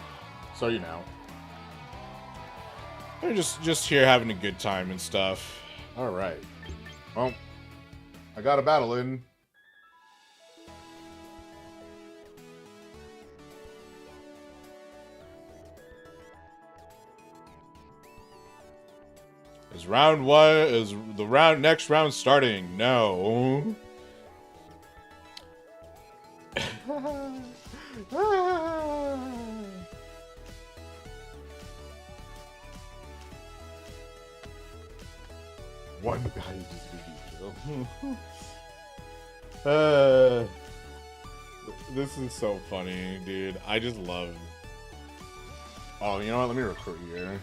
So, you know, we're just here having a good time and stuff. All right. Well, I got a battle in. Is round 1, is the next round starting? No. One guy just beat kill. This is so funny, dude. I just love... Oh, you know what? Let me recruit here.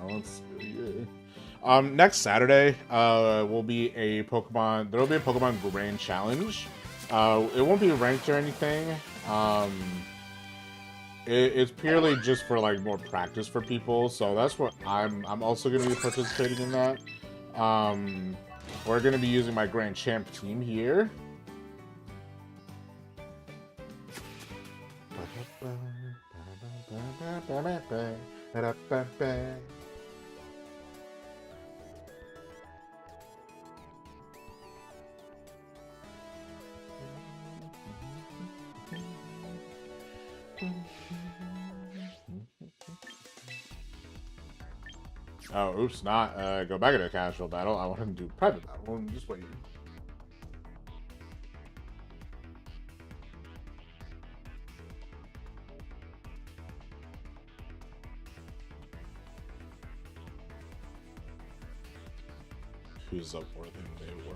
Let's see. Next Saturday, will be a Pokemon. There'll be a Pokemon Grand Challenge. It won't be ranked or anything. It's purely just for like more practice for people. So that's what I'm also going to be participating in that. We're going to be using my Grand Champ team here. Oh, oops, not go back into casual battle. I want him to do private battle. Just wait. Who's up more than they were?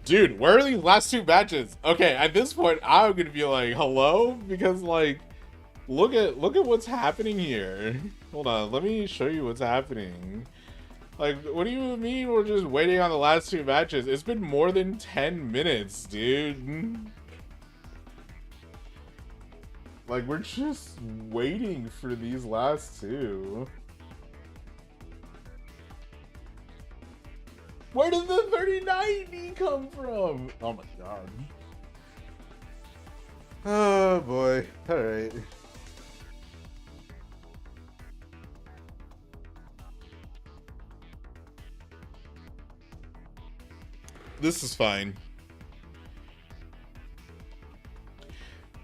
Dude, where are these last 2 matches? Okay, at this point, I'm gonna be like, hello? Because like, look at what's happening here. Hold on, let me show you what's happening. Like, what do you mean we're just waiting on the last two matches? It's been more than 10 minutes, dude. Like, we're just waiting for these last two. Where did the 3090 come from? Oh my god. Oh boy. Alright. This is fine.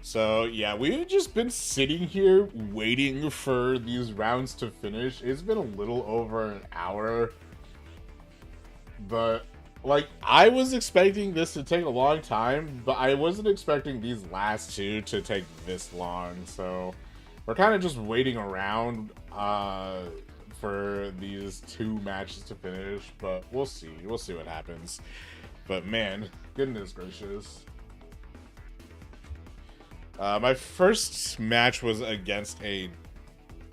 So yeah, we've just been sitting here waiting for these rounds to finish. It's been a little over an hour. But like, I was expecting this to take a long time, but I wasn't expecting these last two to take this long. So we're kind of just waiting around for these two matches to finish, but we'll see. We'll see what happens. But man, goodness gracious. My first match was against a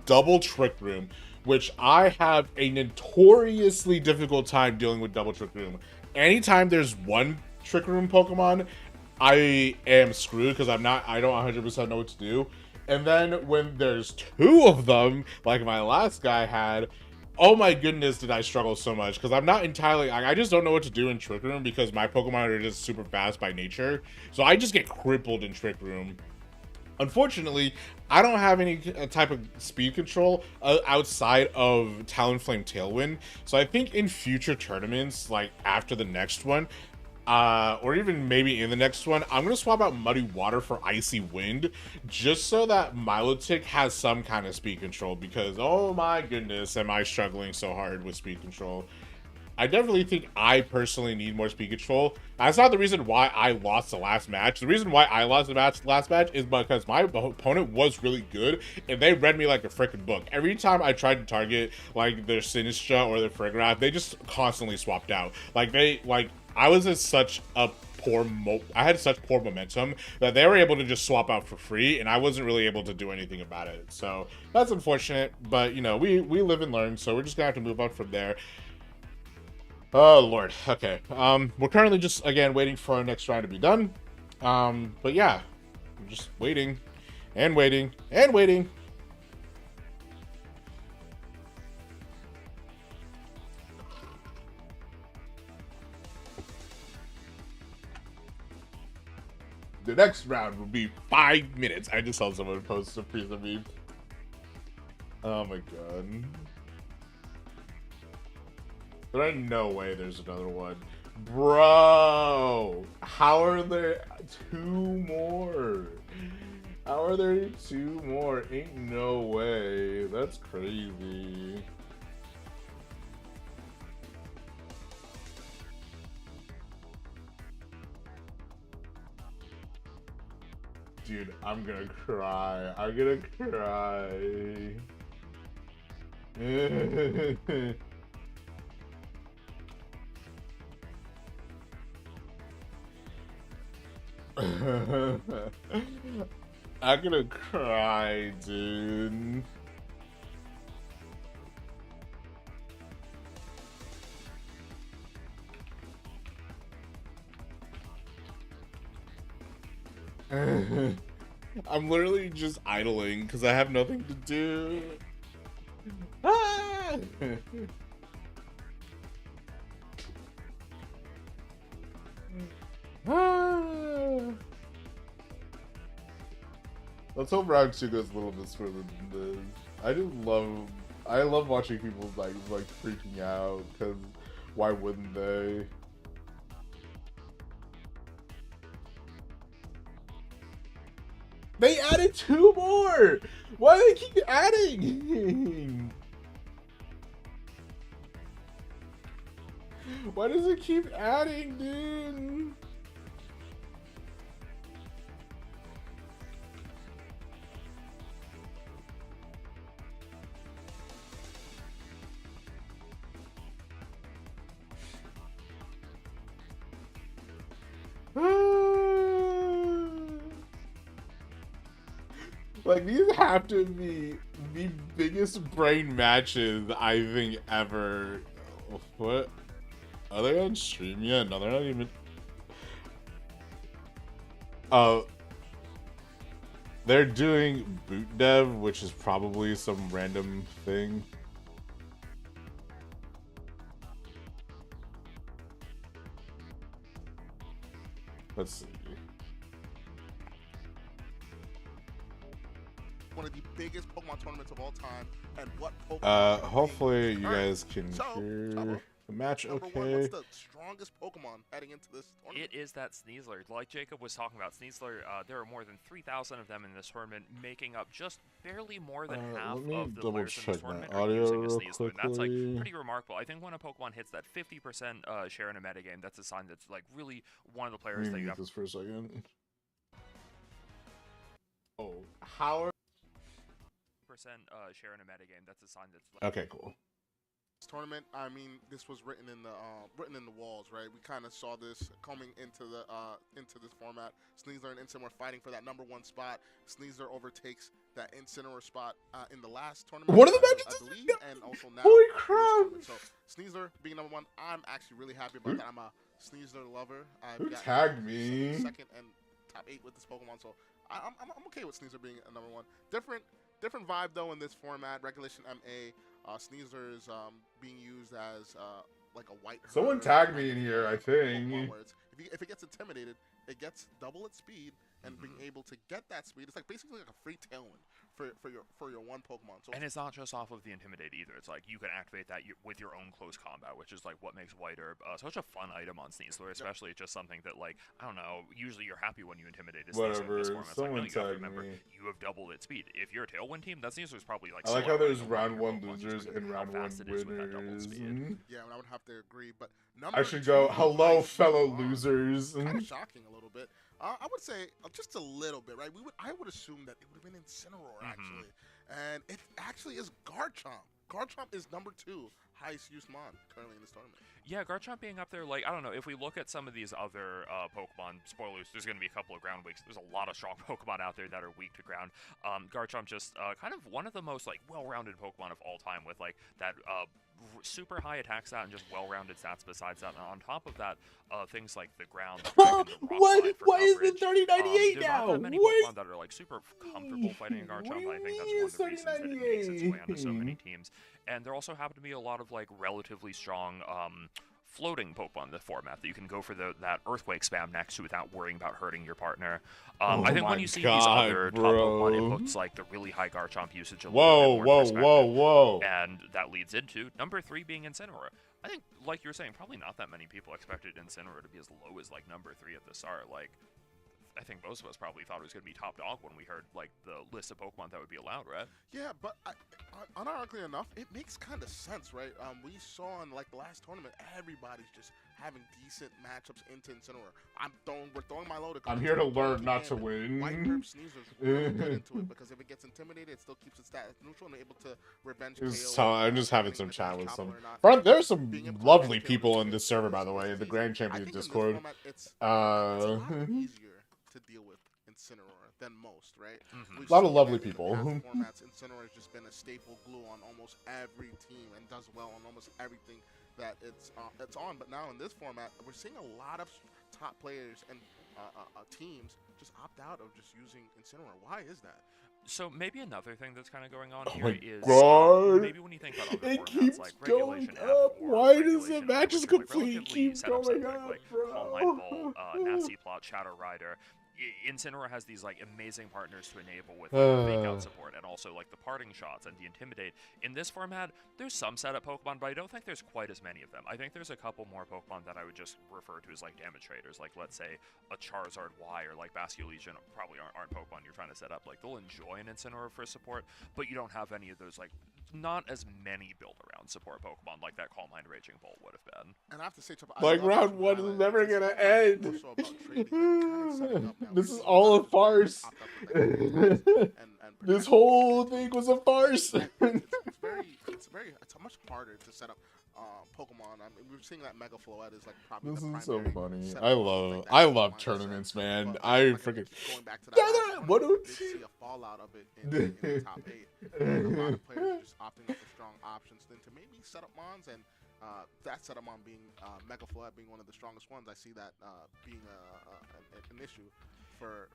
double Trick Room, which I have a notoriously difficult time dealing with double Trick Room. Anytime there's one Trick Room Pokemon, I am screwed because I don't 100% know what to do. And then when there's two of them, like my last guy had, oh my goodness, did I struggle so much, because I'm not entirely, I just don't know what to do in Trick Room because my Pokemon are just super fast by nature. So I just get crippled in Trick Room. Unfortunately, I don't have any type of speed control outside of Talonflame Tailwind. So I think in future tournaments, like after the next one, or even maybe in the next one, I'm going to swap out Muddy Water for Icy Wind, just so that Milotic has some kind of speed control, because oh my goodness, am I struggling so hard with speed control. I definitely think I personally need more speed control. That's not the reason why I lost the last match. The reason why I lost the last match is because my opponent was really good, and they read me like a freaking book. Every time I tried to target like their Sinistra or their Frigoraph, they just constantly swapped out. I was in such a I had such poor momentum that they were able to just swap out for free, and I wasn't really able to do anything about it. So that's unfortunate, but you know, we live and learn, so we're just gonna have to move on from there. Oh lord. Okay. We're currently just again waiting for our next round to be done. But yeah, I'm just waiting and waiting and waiting. The next round will be 5 minutes. I just saw someone post a piece of me. Oh my god. There ain't no way there's another one. Bro! How are there two more? How are there two more? Ain't no way. That's crazy. Dude, I'm gonna cry. I'm gonna cry. I'm gonna cry, dude. I'm literally just idling because I have nothing to do. Ah! Let's hope round 2 goes a little bit further than this. I love watching people like freaking out, because why wouldn't they? They added 2 more! Why do they keep adding? Why does it keep adding, dude? Like, these have to be the biggest brain matches I think ever. What? Are they on stream yet? No, they're not even. They're doing boot dev, which is probably some random thing. Let's see. One of the biggest Pokemon tournaments of all time, and what Pokemon hopefully you guys can hear the match Number okay. one, what's the strongest Pokemon heading into this tournament? It is that Sneasler. Like Jacob was talking about, Sneasler, there are more than 3,000 of them in this tournament, making up just barely more than half of the players in this tournament are using a Sneasler. And that's like pretty remarkable. I think when a Pokemon hits that 50% share in a metagame, that's a sign that's like really one of the players that you have. This for a second. Oh, how? Share in a metagame, that's a sign that's like, okay, cool. This tournament, I mean, this was written in the walls, right? We kind of saw this coming into this format. Sneasler and Incineroar fighting for that #1 spot. Sneasler overtakes that Incineroar spot in the last tournament. One of the matches, I believe, and also now. Holy crap! So Sneasler being #1, I'm actually really happy about that. I'm a Sneasler lover. Who tagged me? Second and top 8 with this Pokemon, so I'm okay with Sneasler being a #1. Different vibe though in this format. Regulation MA. Sneasler is being used as like a white. Someone tagged me in here, I think. If it gets intimidated, it gets double its speed, and being able to get that speed, it's like basically like a free tailwind for your one Pokemon. So and it's not just off of the Intimidate either. It's like you can activate that with your own close combat, which is like what makes White Herb such a fun item on Sneasler, especially just something that, like, I don't know, usually you're happy when you Intimidate a Sneasler in this format. Someone like, no, you have to tagged remember, me. you have doubled its speed. If you're a Tailwind team, that Sneasler's probably like. I like how there's round 1 losers and round 1 winners. Yeah, I would have to agree, but I should go, hello, fellow losers. Kind of shocking a little bit. I would say just a little bit, right? I would assume that it would have been Incineroar actually, and it actually is Garchomp. Garchomp is #2 highest used mon currently in this tournament. Yeah, Garchomp being up there, like, I don't know, if we look at some of these other Pokemon, spoilers, there's going to be a couple of ground weaks. There's a lot of strong Pokemon out there that are weak to ground. Garchomp just kind of one of the most, like, well-rounded Pokemon of all time with, like, that super high attack stat and just well-rounded stats besides that. And on top of that, things like the ground. Why is it 3098 now? There's not that many Pokemon that are, like, super comfortable fighting a Garchomp. I think that's one of the reasons that it makes its way onto so many teams. And there also happen to be a lot of, like, relatively strong floating Pokemon in the format that you can go for that Earthquake spam next to without worrying about hurting your partner. I think when you see these other top Pokemon, it looks like the really high Garchomp usage a little bit more whoa. And that leads into #3 being Incineroar. I think, like you were saying, probably not that many people expected Incineroar to be as low as, like, #3 at the start. Like, I think most of us probably thought it was going to be top dog when we heard, like, the list of Pokemon that would be allowed, right? Yeah, but unironically enough, it makes kind of sense, right? We saw in, like, the last tournament, everybody's just having decent matchups into Incineroar. We're throwing my load. I'm here to learn, not to win. White Herb Sneasler's really good into it because if it gets intimidated, it still keeps its stats neutral and able to revenge KO. I'm just having some chat with some. There's some lovely people in this server, by the way, in the Grand Champion Discord. It's a lot easier to deal with Incineroar than most, right? A lot of lovely people. Formats, Incineroar has just been a staple glue on almost every team and does well on almost everything that it's on. But now in this format, we're seeing a lot of top players and teams just opt out of just using Incineroar. Why is that? So maybe another thing that's kind of going on here is maybe when you think about other it formats, keeps like going Regulation up. F Why does the matches complete keep going up, like bro? Calm Mind Bolt, Nasty Plot, Shadow Rider. Incineroar has these, like, amazing partners to enable with, like, fake out support and also, like, the parting shots and the Intimidate. In this format, there's some setup Pokemon, but I don't think there's quite as many of them. I think there's a couple more Pokemon that I would just refer to as, like, damage traders. Like, let's say a Charizard Y or, like, Basculegion probably aren't Pokemon you're trying to set up. Like, they'll enjoy an Incineroar for support, but you don't have any of those, like, not as many build-around support Pokemon like that Calm Mind Raging Bolt would have been. And I have to say, like, round 1 is never gonna end. This is all a farce. This whole thing was a farce. It's much harder to set up Pokemon. I mean, we're seeing that Mega Floette is like probably This the is so primary funny. set I of moves, like love that I yellow love mindset. tournaments, man. But I like freaking going back to that yeah, last that tournament, we did 102. see a fallout of it in the top 8. A lot of players are just opting up for strong options, then to maybe set up Mons, and that setup Mon being Mega Floette being one of the strongest ones. I see that being an issue for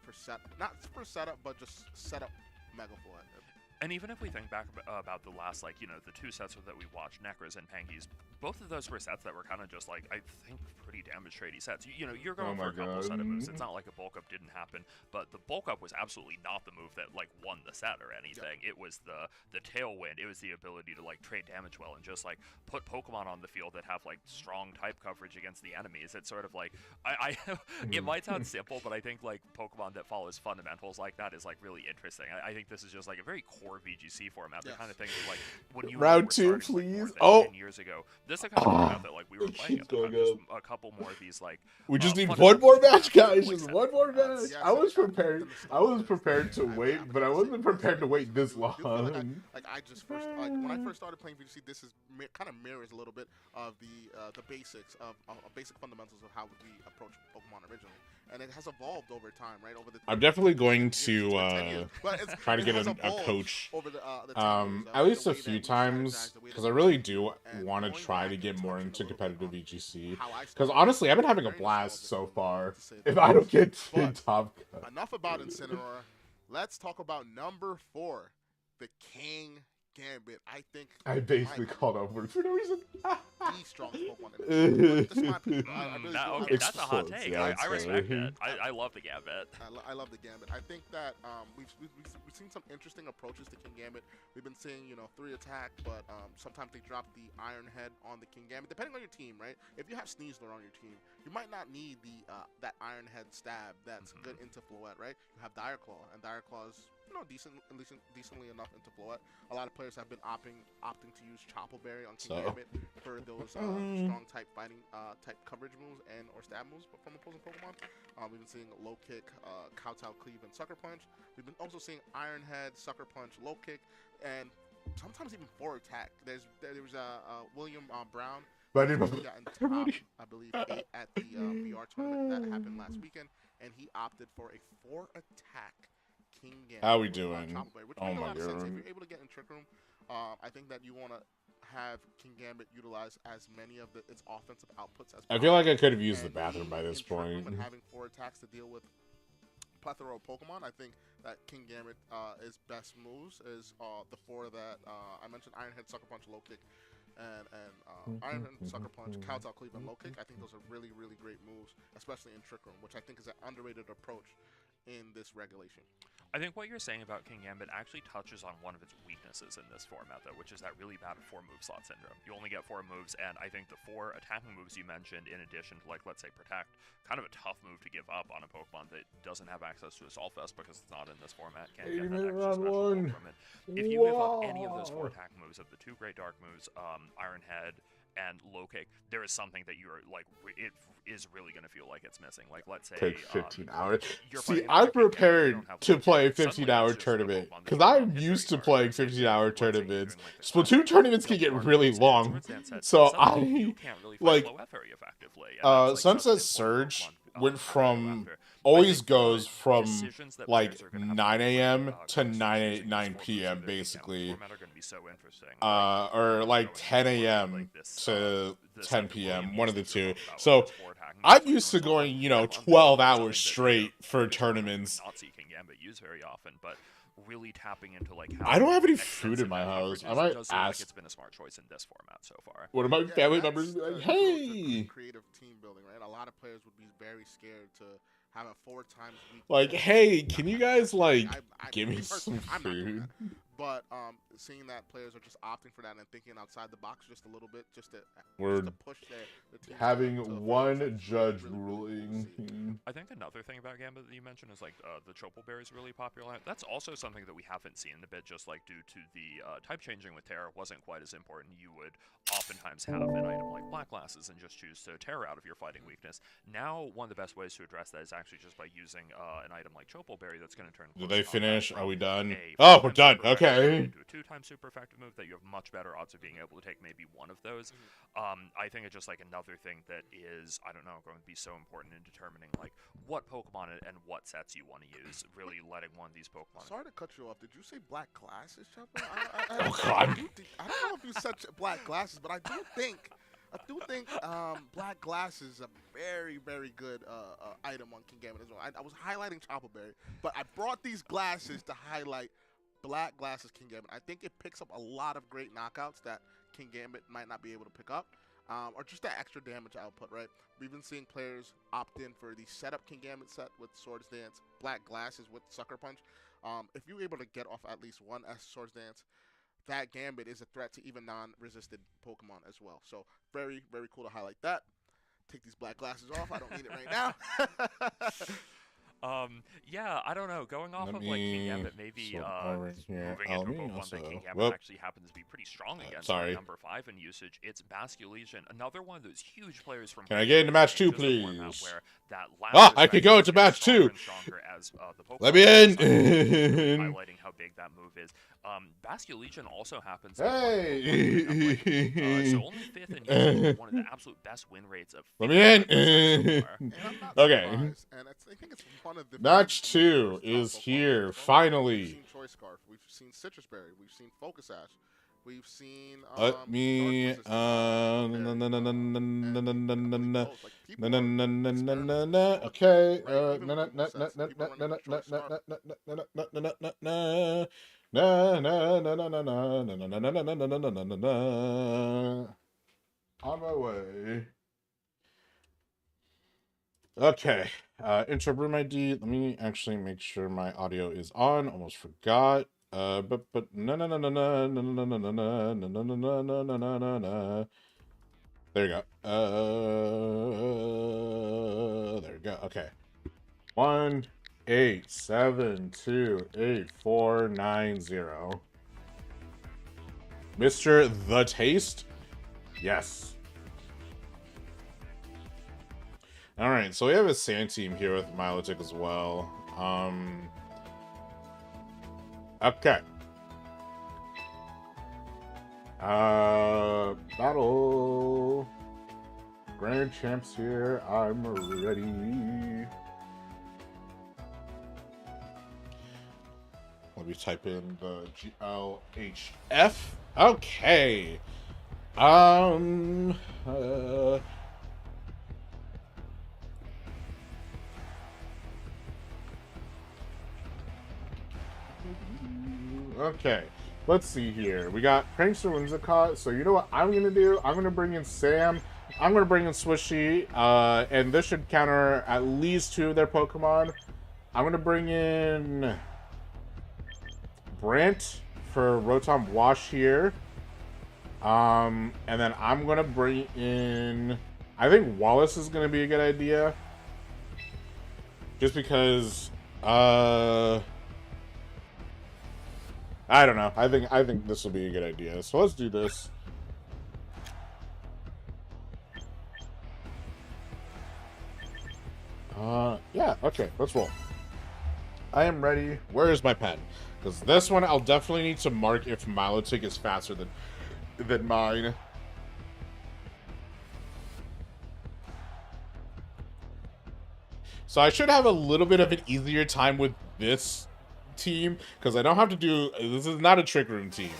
not for setup, but just setup Mega Floette. And even if we think back about the last, like, the 2 sets that we watched, Necros and Pangies, both of those were sets that were kind of just, like, I think pretty damage tradey sets. You're going for a couple set of moves. It's not like a bulk up didn't happen, but the bulk up was absolutely not the move that, like, won the set or anything. It was the tailwind. It was the ability to, like, trade damage well and just, like, put Pokemon on the field that have, like, strong type coverage against the enemies. It's sort of like, it might sound simple, but I think, like, Pokemon that follows fundamentals like that is, like, really interesting. I think this is just, like, a very core VGC format, the kind of thing that, like, when you round were 2, starting, please. Like, more than 10 years ago, this is the kind of format that, like, we were playing at the time. Just a couple more of these, like, we just need one more match, guys. Like, Just one more match. Yes, I was prepared. I was prepared to wait, but I wasn't prepared to wait this long. I just first when I first started playing VGC, this is kind of mirrors a little bit of the basics of basic fundamentals of how we approach Pokemon originally, and it has evolved over time, right? Over the I'm definitely going to try to get a coach over the at least a few times, because I really do want to try to get more into competitive VGC. Because honestly, I've been having a blast so far. If I don't get to top cut. Enough about Incineroar. Let's talk about number 4, the King Gambit. I think I basically called over for no reason. The strongest Pokemon in the That's my opinion. Okay, that's a hot take. Yeah, I respect it. I love the Gambit. I love the Gambit. I think that we've seen some interesting approaches to King Gambit. We've been seeing 3 attack, but sometimes they drop the Iron Head on the King Gambit, depending on your team, right? If you have Sneasler on your team, you might not need the that Iron Head stab that's good into Floette, right? You have Dire Claw, and Dire Claw is decently enough into Floette. A lot of players have been opting to use Chople Berry on King Gambit for those strong type fighting type coverage moves and or stab moves, but from opposing Pokemon. We've been seeing Low Kick, Kowtow Cleave, and Sucker Punch. We've been also seeing Iron Head, Sucker Punch, Low Kick, and sometimes even 4 attack. There was William Brown. He got in top, I believe, 8 at the VR tournament that happened last weekend, and he opted for a 4 attack King Gambit. How we doing? Oh my god! If you're able to get in Trick Room, I think that you want to have King Gambit utilize as many of its offensive outputs as possible. I feel like I could have used the bathroom by this point. And having 4 attacks to deal with plethora of Pokemon, I think that King Gambit is best moves is the 4 that I mentioned: Iron Head, Sucker Punch, Low Kick, and Iron Head, Sucker Punch, Kowtow Cleave, and Low Kick. I think those are really, really great moves, especially in Trick Room, which I think is an underrated approach in this regulation. I think what you're saying about King Gambit actually touches on one of its weaknesses in this format, though, which is that really bad 4-move slot syndrome. You only get 4 moves, and I think the 4 attacking moves you mentioned, in addition to, like, let's say, Protect, kind of a tough move to give up on a Pokemon that doesn't have access to Assault Vest because it's not in this format, can't get that extra special from it. If you give up any of those 4 attack moves, of the 2 Great Dark moves, Iron Head and Low Kick, there is something that you're, like, it is really going to feel like it's missing. Like, let's say... Take 15 hours. See, I'm prepared to play a 15-hour tournament, because I'm used to playing 15-hour tournaments. Splatoon tournaments can get really long, so I... like, Sunset Surge went from... always goes from, like, 9 a.m. to 9 p.m., basically. Or, like, 10 a.m. to 10 p.m., one of the two. So, I'm used to going, 12 hours straight for tournaments. Not see King Gambit use very often, but really tapping into, like, how I don't have any food in my house. I might ask. Like it's been a smart choice in this format so far. One of my family members be like, hey! Creative team building, right? A lot of players would be very scared to have a 4 times week. Like, hey, can you guys, like, give me some food? But seeing that players are just opting for that and thinking outside the box just a little bit, just to push their team having one judge ruling. I think another thing about Gambit that you mentioned is like the Chople Berry is really popular. That's also something that we haven't seen in a bit, just like due to the type changing with Terra wasn't quite as important. You would oftentimes have an item like Black Glasses and just choose to Terra out of your fighting weakness. Now, one of the best ways to address that is actually just by using an item like Chople Berry that's going to turn. Did they finish? Are we done? A Oh, we're 4-time done. super effective Okay. move into a 2-time super effective move that you have much better odds of being able to take maybe one of those. I think it's just like another thing that is, I don't know, going to be so important in determining like what Pokemon and what sets you want to use. Really letting one of these Pokemon. Sorry to cut you off. Did you say Black Glasses, Chopper? Oh, God. I don't know if you said Black Glasses, but I do think Black Glasses is a very, very good item on King Gambit as well. I was highlighting Choppleberry, but I brought these glasses to highlight Black Glasses King Gambit. I think it picks up a lot of great knockouts that King Gambit might not be able to pick up, or just that extra damage output, right? We've been seeing players opt in for the setup King Gambit set with Swords Dance, Black Glasses with Sucker Punch. If you're able to get off at least one Swords Dance, that Gambit is a threat to even non-resisted Pokemon as well. So very, very cool to highlight that. Take these Black Glasses off. I don't need it right now. Yeah, I don't know. Going off of like King Gambit, maybe moving into a Pokemon that King Gambit actually happens to be pretty strong against. Number 5 in usage, it's Basculegion, another one of those huge players from. Can I get into match 2, please? Where that I could go into match 2. As, the Let me in. Highlighting how big that move is. Basculegion also happens. Hey. So only 5th in usage, one of the absolute best win rates of. Let me in. Okay. And I think it's one of the match 2 is here We've finally. seen Choice Scarf. We've seen Citrus Berry. We've seen Focus Ash. We've seen. Let me. Okay. On my way. Okay. Intro room ID. Let me actually make sure my audio is on. Almost forgot. But no. There you go. There we go. Okay. 1872849. Mr. The Taste? Yes. Alright, so we have a sand team here with Milotic as well. Okay. Battle. Grand Champs here. I'm ready. Let me type in the GLHF. Okay. Okay, let's see here. We got Prankster Whimsicott, so you know what I'm going to do? I'm going to bring in Sam, I'm going to bring in Swishy, and this should counter at least 2 of their Pokemon. I'm going to bring in Brant for Rotom Wash here. And then I'm going to bring in... I think Wallace is going to be a good idea. Just because... I don't know. I think this will be a good idea. So let's do this. Yeah, okay, let's roll. I am ready. Where is my pen? Because this one I'll definitely need to mark if Milotic is faster than mine. So I should have a little bit of an easier time with this team, because I don't have to do... This is not a Trick Room team.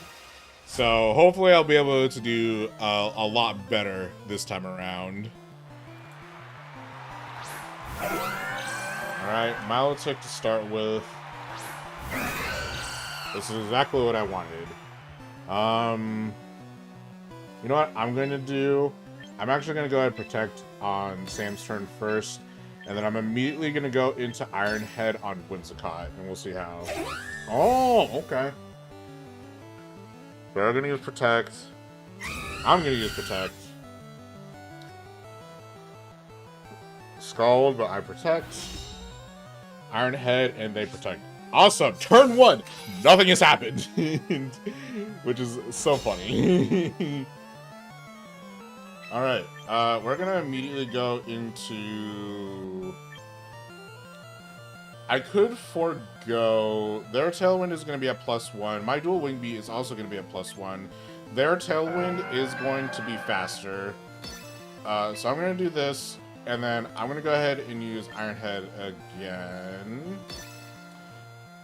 So hopefully I'll be able to do a lot better this time around. Alright, Milotic to start with. This is exactly what I wanted. You know what I'm going to do? I'm actually going to go ahead and protect on Sam's turn first. And then I'm immediately going to go into Iron Head on Whimsicott. And we'll see how. Oh, okay. They're going to use Protect. I'm going to use Protect. Scald, but I Protect. Iron Head, and they protect. Awesome! Turn 1! Nothing has happened! Which is so funny. Alright, we're gonna immediately go into... I could forego... Their Tailwind is gonna be at +1. My Dual Wing Beat is also gonna be at +1. Their Tailwind is going to be faster. So I'm gonna do this, and then I'm gonna go ahead and use Iron Head again.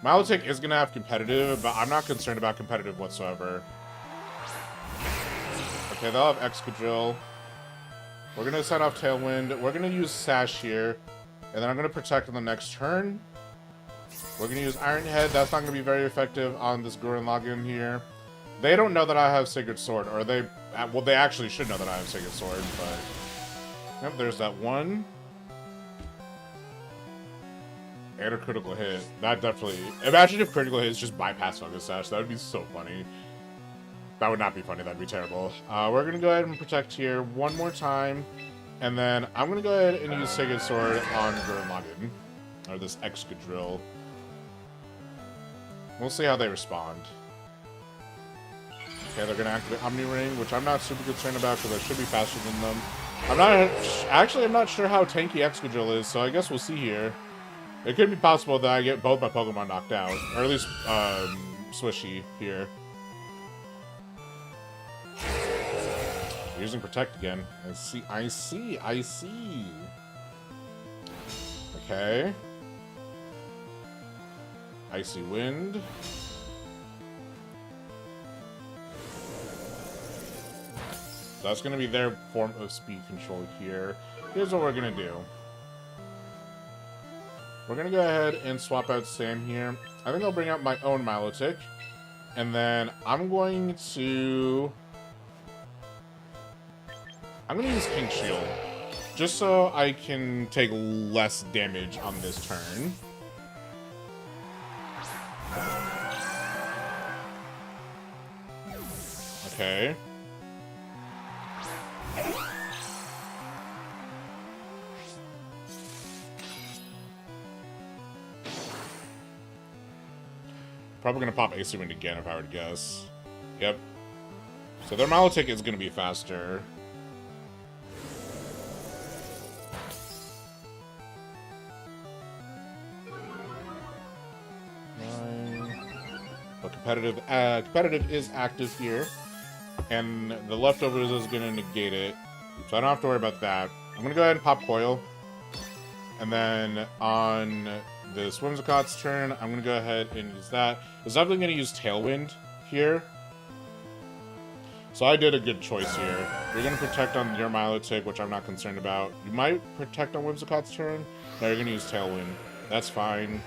Milotic is gonna have competitive, but I'm not concerned about competitive whatsoever. Okay, they'll have Excadrill. We're gonna set off Tailwind. We're gonna use Sash here, and then I'm gonna protect on the next turn. We're gonna use Iron Head. That's not gonna be very effective on this Gurren Lagann here. They don't know that I have Sacred Sword, or they... Well, they actually should know that I have Sacred Sword, but... Yep, there's that one. And a critical hit. That definitely... Imagine if critical hits just bypass Focus Sash. That would be so funny. That would not be funny. That'd be terrible. We're going to go ahead and protect here one more time. And then I'm going to go ahead and use Sacred Sword on Gurren Lagann. Or this Excadrill. We'll see how they respond. Okay, they're going to activate Omni Ring, which I'm not super concerned about because I should be faster than them. I'm not sure how tanky Excadrill is, so I guess we'll see here. It could be possible that I get both my Pokemon knocked out, or at least Swishy here. Using Protect again. I see. Okay. Icy Wind. That's going to be their form of speed control here. Here's what we're going to do. We're going to go ahead and swap out Sam here. I think I'll bring out my own Milotic. And then I'm going to use King Shield. Just so I can take less damage on this turn. Okay. Probably gonna pop AC Wind again if I were to guess. Yep. So their Milotic is gonna be faster. But competitive is active here. And the leftovers is gonna negate it. So I don't have to worry about that. I'm gonna go ahead and pop Coil. And then on this Whimsicott's turn, I'm going to go ahead and use that. I was definitely going to use Tailwind here. So I did a good choice here. You're going to protect on your Milotic, which I'm not concerned about. You might protect on Whimsicott's turn. No, you're going to use Tailwind. That's fine.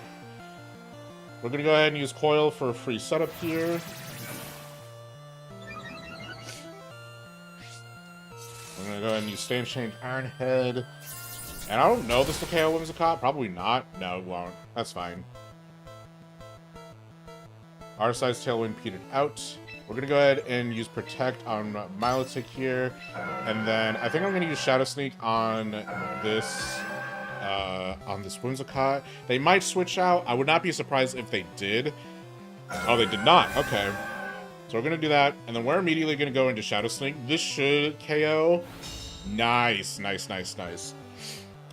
We're going to go ahead and use Coil for a free setup here. I'm going to go ahead and use Stance Change Iron Head. And I don't know this will KO Whimsicott. Probably not. No, it won't. That's fine. R-Size Tailwind petered out. We're going to go ahead and use Protect on Milotic here. And then I think I'm going to use Shadow Sneak on this Whimsicott. They might switch out. I would not be surprised if they did. Oh, they did not. Okay. So we're going to do that. And then we're immediately going to go into Shadow Sneak. This should KO. Nice.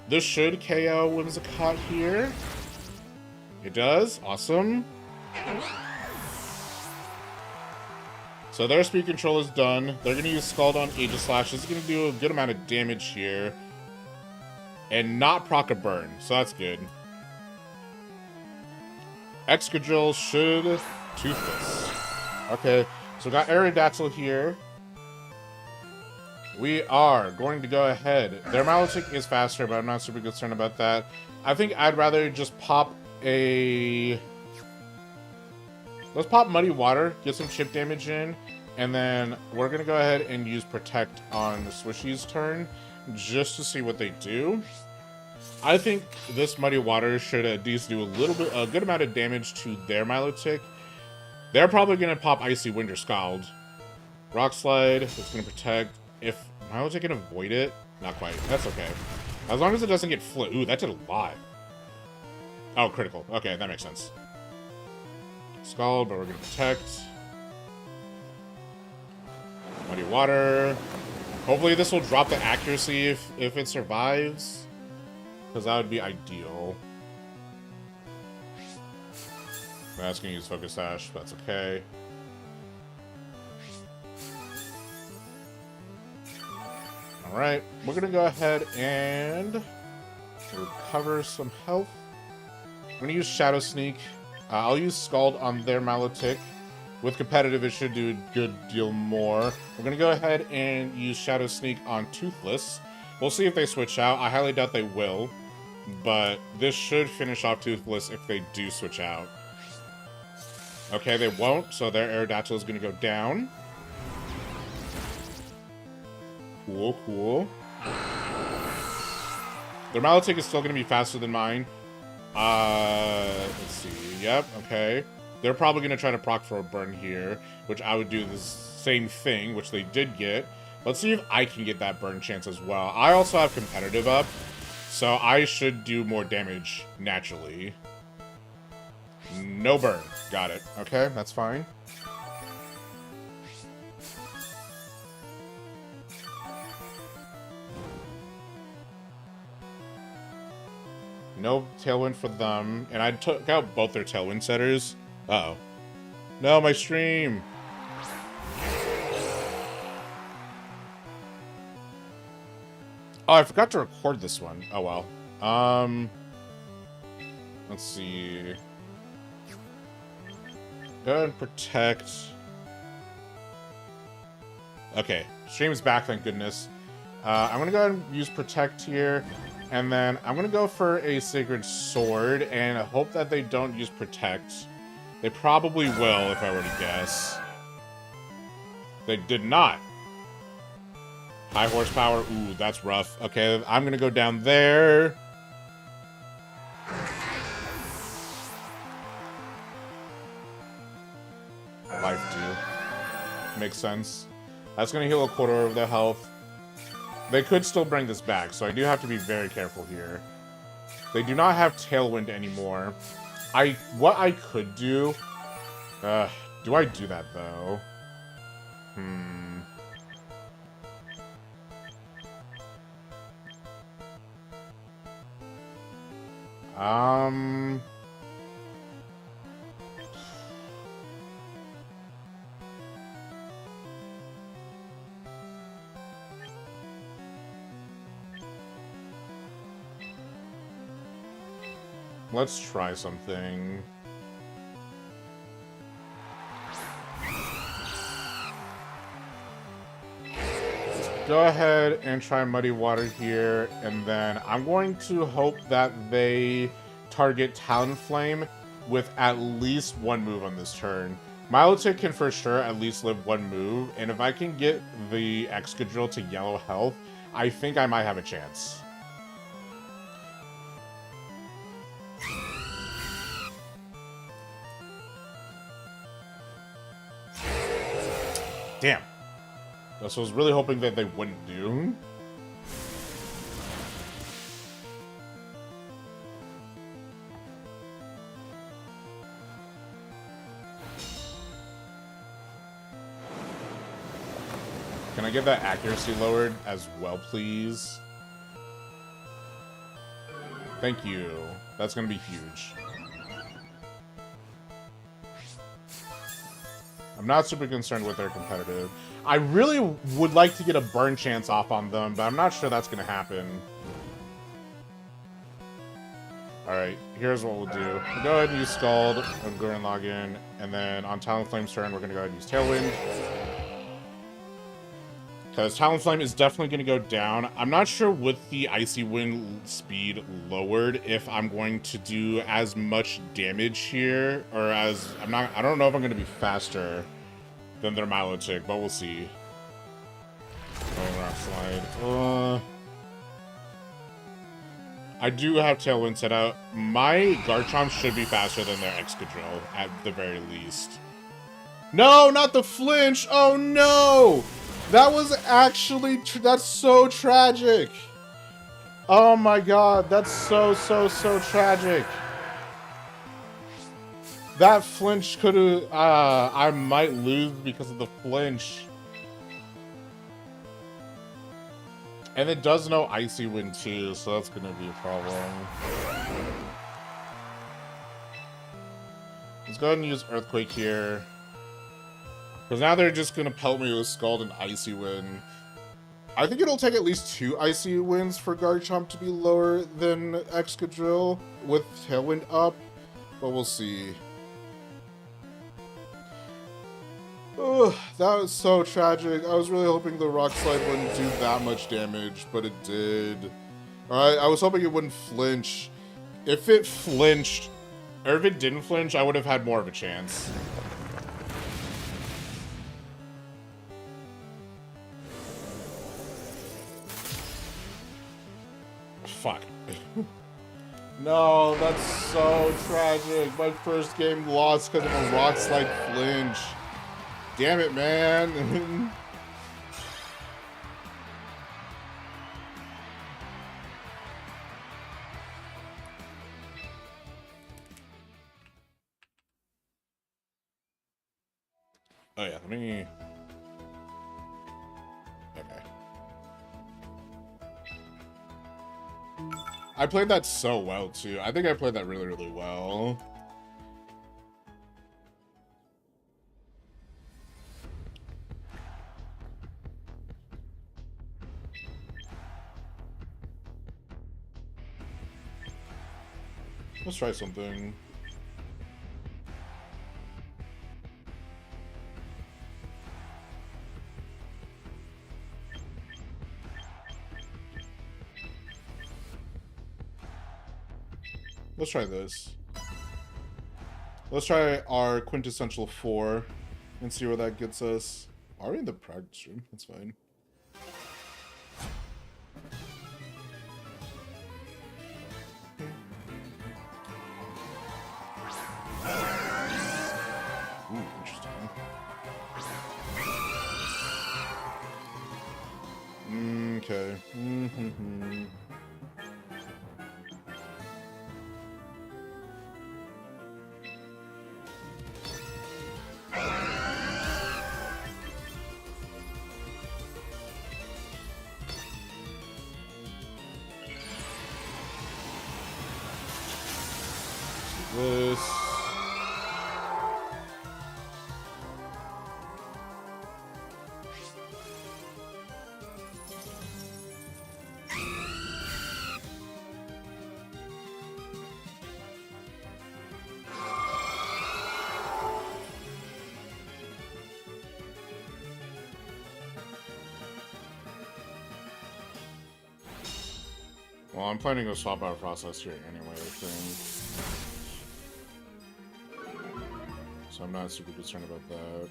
This should KO Whimsicott here. It does. Awesome. So their speed control is done. They're going to use Scald on Aegislash. This is going to do a good amount of damage here. And not proc a burn. So that's good. Excadrill should Toothless. Okay. So we got Aerodactyl here. We are going to go ahead. Their Milotic is faster, but I'm not super concerned about that. I think I'd rather just pop a... Let's pop Muddy Water, get some chip damage in, and then we're going to go ahead and use Protect on Swishy's turn, just to see what they do. I think this Muddy Water should at least do a good amount of damage to their Milotic. They're probably going to pop Icy Wind or Scald. Rock Slide, it's going to protect. If Milotic can avoid it, not quite. That's okay. As long as it doesn't get flipped. Ooh, that did a lot. Oh, critical. Okay, that makes sense. Scald, but we're gonna protect. Muddy water. Hopefully this will drop the accuracy if it survives. Because that would be ideal. That's gonna use Focus Sash, but that's okay. Alright, we're gonna go ahead and recover some health. I'm gonna use Shadow Sneak. I'll use Scald on their Milotic. With competitive, it should do a good deal more. We're gonna go ahead and use Shadow Sneak on Toothless. We'll see if they switch out. I highly doubt they will, but this should finish off Toothless if they do switch out. Okay, they won't, so their Aerodactyl is gonna go down. Cool, cool. Their Milotic is still gonna be faster than mine. Let's see. Yep, okay. They're probably going to try to proc for a burn here, which I would do the same thing, which they did get. Let's see if I can get that burn chance as well. I also have competitive up, so I should do more damage naturally. No burn. Got it. Okay, that's fine. No Tailwind for them. And I took out both their Tailwind setters. Uh-oh. No, my stream! Oh, I forgot to record this one. Oh, well. Let's see. Go ahead and protect. Okay, stream's back, thank goodness. I'm gonna go ahead and use protect here. And then I'm gonna go for a Sacred Sword, and I hope that they don't use protect. They probably will, if I were to guess. They did not. High horsepower. Ooh, that's rough. Okay, I'm gonna go down there. Life do. Makes sense. That's gonna heal a quarter of their health. They could still bring this back, so I do have to be very careful here. They do not have Tailwind anymore. What I could do... do I do that, though? Let's try something. Go ahead and try Muddy Water here, and then I'm going to hope that they target Talonflame with at least one move on this turn. Milotic can for sure at least live one move, and if I can get the Excadrill to yellow health, I think I might have a chance. Damn. So I was really hoping that they wouldn't do. Can I get that accuracy lowered as well, please? Thank you. That's gonna be huge. I'm not super concerned with their competitive. I really would like to get a burn chance off on them, but I'm not sure that's going to happen. Alright, here's what we'll do. We'll go ahead and use Scald and Gurren Login, and then on Talonflame's turn, we're going to go ahead and use Tailwind. Because Talonflame is definitely going to go down. I'm not sure with the Icy Wind speed lowered if I'm going to do as much damage here, or as... I don't know if I'm going to be faster than their Milotic, but we'll see. Oh, Rock Slide. I do have Tailwind set out. My Garchomp should be faster than their Excadrill, at the very least. No, not the flinch! Oh no! That was actually, that's so tragic. Oh my god, that's so tragic. That flinch could have, I might lose because of the flinch. And it does know Icy Wind too, so that's gonna be a problem. Let's go ahead and use Earthquake here. Because now they're just gonna pelt me with Scald and Icy Wind. I think it'll take at least 2 Icy Winds for Garchomp to be lower than Excadrill with Tailwind up, but we'll see. Ugh, that was so tragic. I was really hoping the Rock Slide wouldn't do that much damage, but it did. Alright, I was hoping it wouldn't flinch. If it flinched, or if it didn't flinch, I would have had more of a chance. Fuck. No, that's so tragic. My first game lost because of a Rock Slide flinch. Damn it, man. Oh yeah, let me... Okay. I played that so well, too. I think I played that really, really well. Let's try something. Let's try this. Let's try our quintessential 4 and see where that gets us. Are we in the practice room? That's fine. Ooh, interesting. Okay. This. Well, I'm planning to swap out Process here anyway, I think. So I'm not super concerned about that.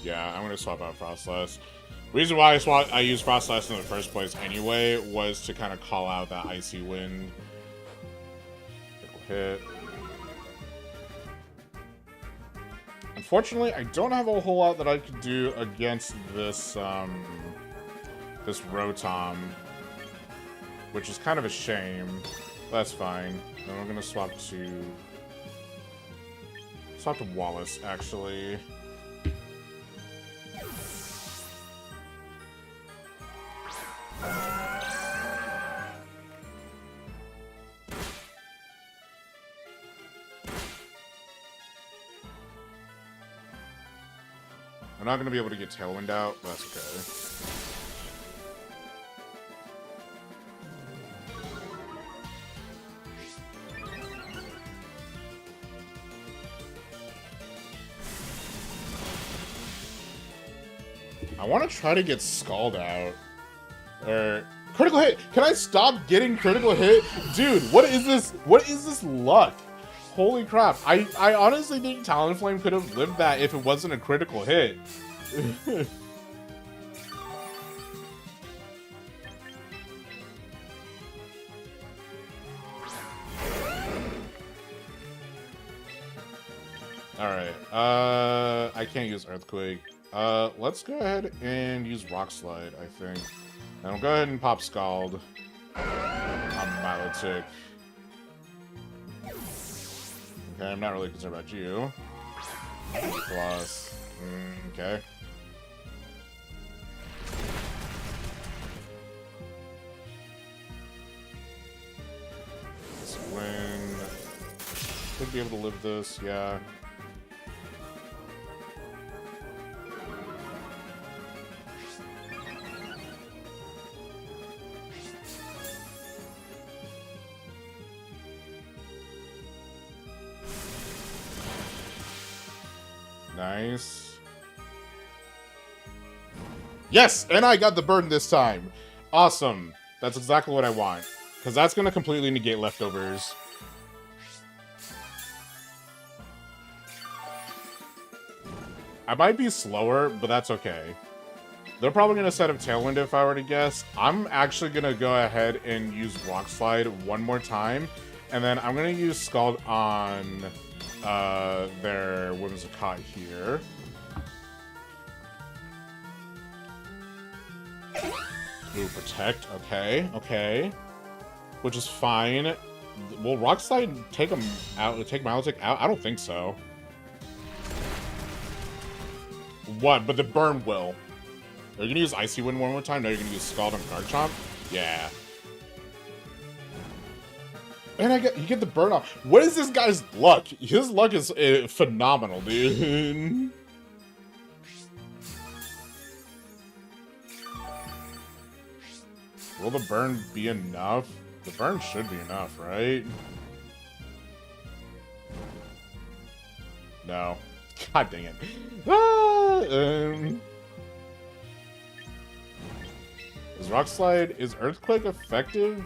Yeah, I'm gonna swap out Frostlass. Reason why I used Frostlass in the first place anyway was to kind of call out that Icy Wind. Hit. Unfortunately, I don't have a whole lot that I could do against this this Rotom, which is kind of a shame. That's fine. Then we're gonna swap to Wallace, actually. I'm not gonna be able to get Tailwind out, but that's okay. I want to try to get Scald out. Or... Critical hit! Can I stop getting critical hit? Dude, what is this? What is this luck? Holy crap. I honestly think Talonflame could have lived that if it wasn't a critical hit. Alright, I can't use Earthquake. Let's go ahead and use Rock Slide, I think. And we'll go ahead and pop Scald on Milotic. Okay, I'm not really concerned about you. Plus, okay. Swing. Should be able to live this, yeah. Nice. Yes! And I got the burn this time! Awesome. That's exactly what I want. Because that's going to completely negate leftovers. I might be slower, but that's okay. They're probably going to set up Tailwind if I were to guess. I'm actually going to go ahead and use Rock Slide one more time. And then I'm going to use Scald on their Whimsicott here. Ooh, Protect. Okay, okay. Which is fine. Will Rock Slide take him out? Take Milotic out? I don't think so. What? But the burn will. Are you gonna use Icy Wind one more time? No, you're gonna use Scald on Garchomp? Yeah. And you get the burn off. What is this guy's luck? His luck is phenomenal, dude. Will the burn be enough? The burn should be enough, right? No. God dang it. Is Rock Slide... Is Earthquake effective?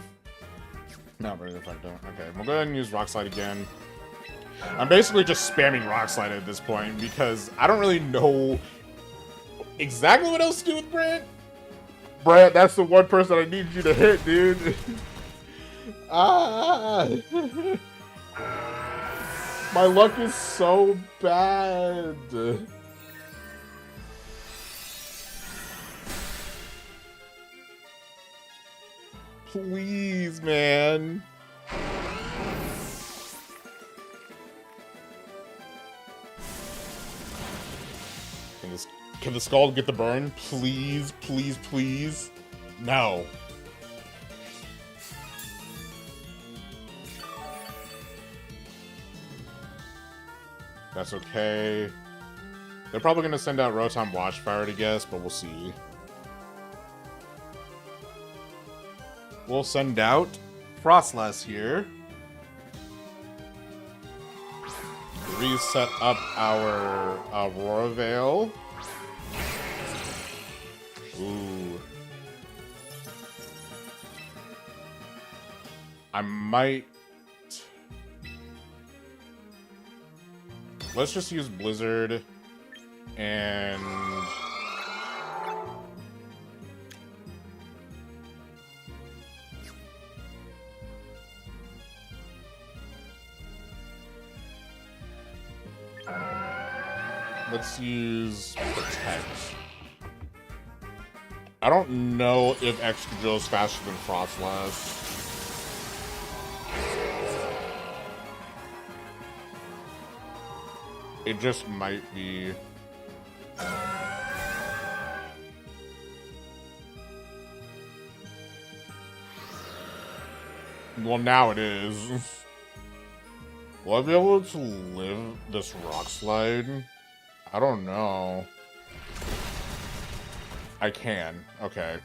Not very effective. Okay, we'll go ahead and use Rock Slide again. I'm basically just spamming Rock Slide at this point because I don't really know exactly what else to do with Brant. Brant, that's the one person I need you to hit, dude. My luck is so bad. Please, man. Can the Scald get the burn? Please, please, please. No. That's okay. They're probably going to send out Rotom Watchfire to guess, but we'll see. We'll send out Frostlass here. Reset up our Aurora Veil. Ooh. I might... Let's just use Blizzard and... Let's use Protect. I don't know if Excadrill is faster than Frostlass. It just might be. Well, now it is. Will I be able to live this Rock Slide? I don't know. I can. Okay.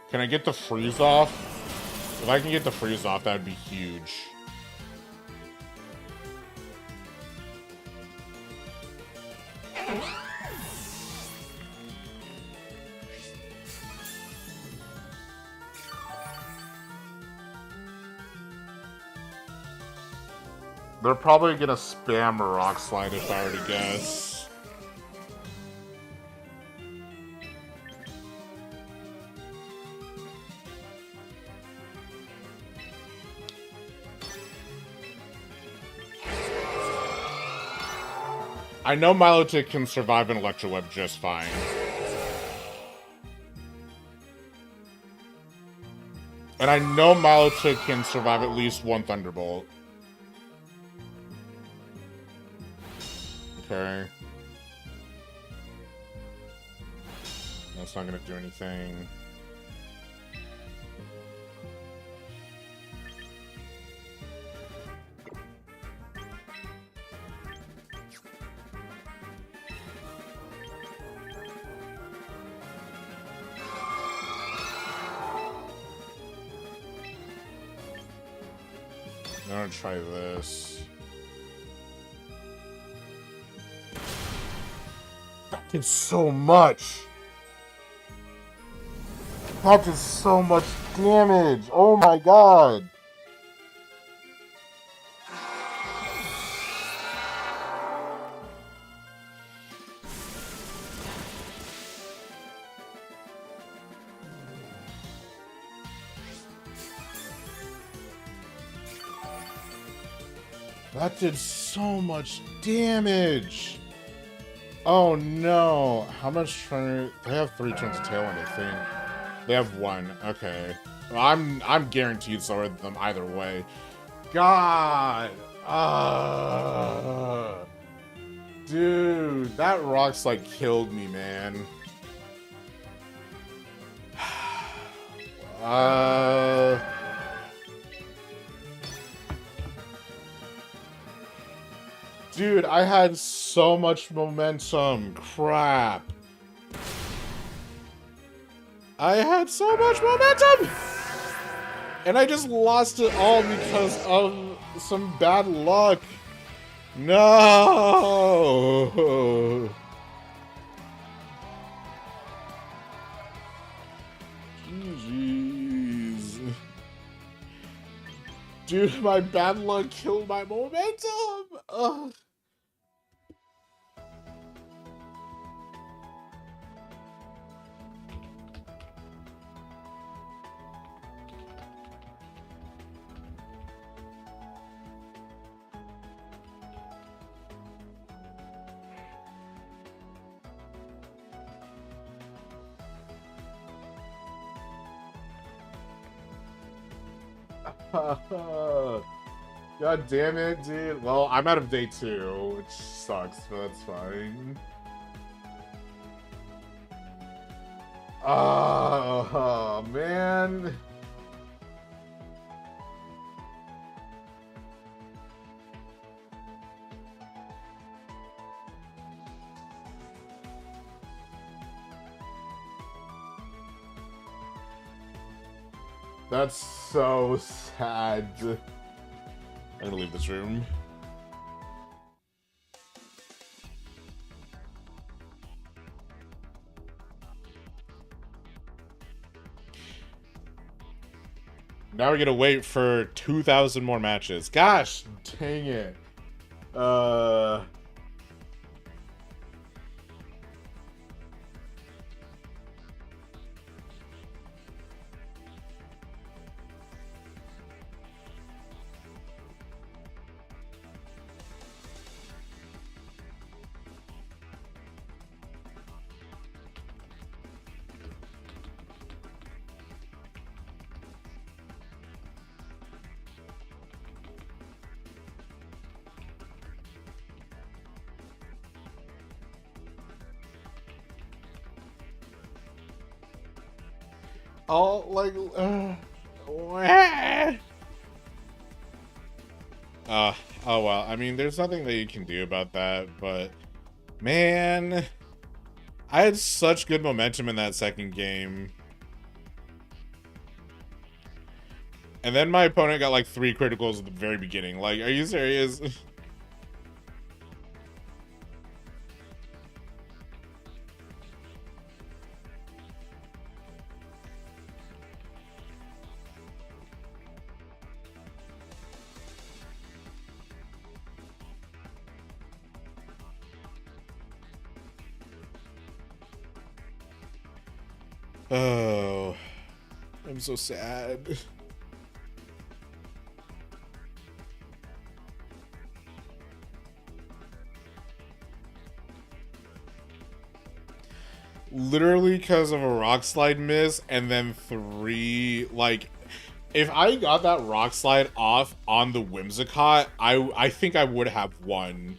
Can I get the freeze off? If I can get the freeze off, that would be huge. They're probably gonna spam a Rock Slide if I were to guess. I know Milotic can survive an Electro Web just fine. And I know Milotic can survive at least one Thunderbolt. Okay. That's not gonna do anything. I'm gonna try this. That did so much! That did so much damage! Oh my god! That did so much damage! Oh no! How much turn? They have 3 turns of Tailwind, I think. They have 1. Okay. Well, I'm guaranteed slower than them either way. God! Dude, that rock slide killed me, man. Dude, I had so much momentum. Crap. I had so much momentum! And I just lost it all because of some bad luck. No! Jeez. Dude, my bad luck killed my momentum! Ugh. God damn it, dude. Well, I'm out of day 2, which sucks, but that's fine. Oh, man. That's so sad. I'm gonna leave this room. Now we're gonna wait for 2,000 more matches. Gosh, dang it. Oh, like, oh well, I mean, there's nothing that you can do about that, but, man, I had such good momentum in that second game. And then my opponent got like 3 criticals at the very beginning. Like, are you serious? Oh, I'm so sad. Literally because of a rock slide miss and then 3, like, If I got that rock slide off on the Whimsicott, I think I would have won.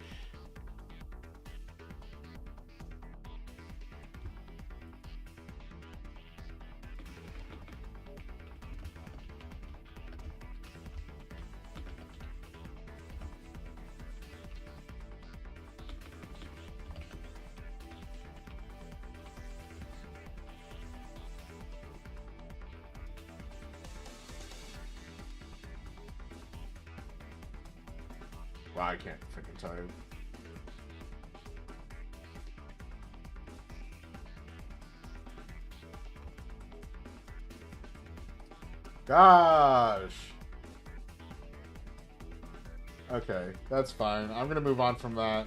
Wow, I can't freaking type. Gosh. Okay, that's fine. I'm gonna move on from that.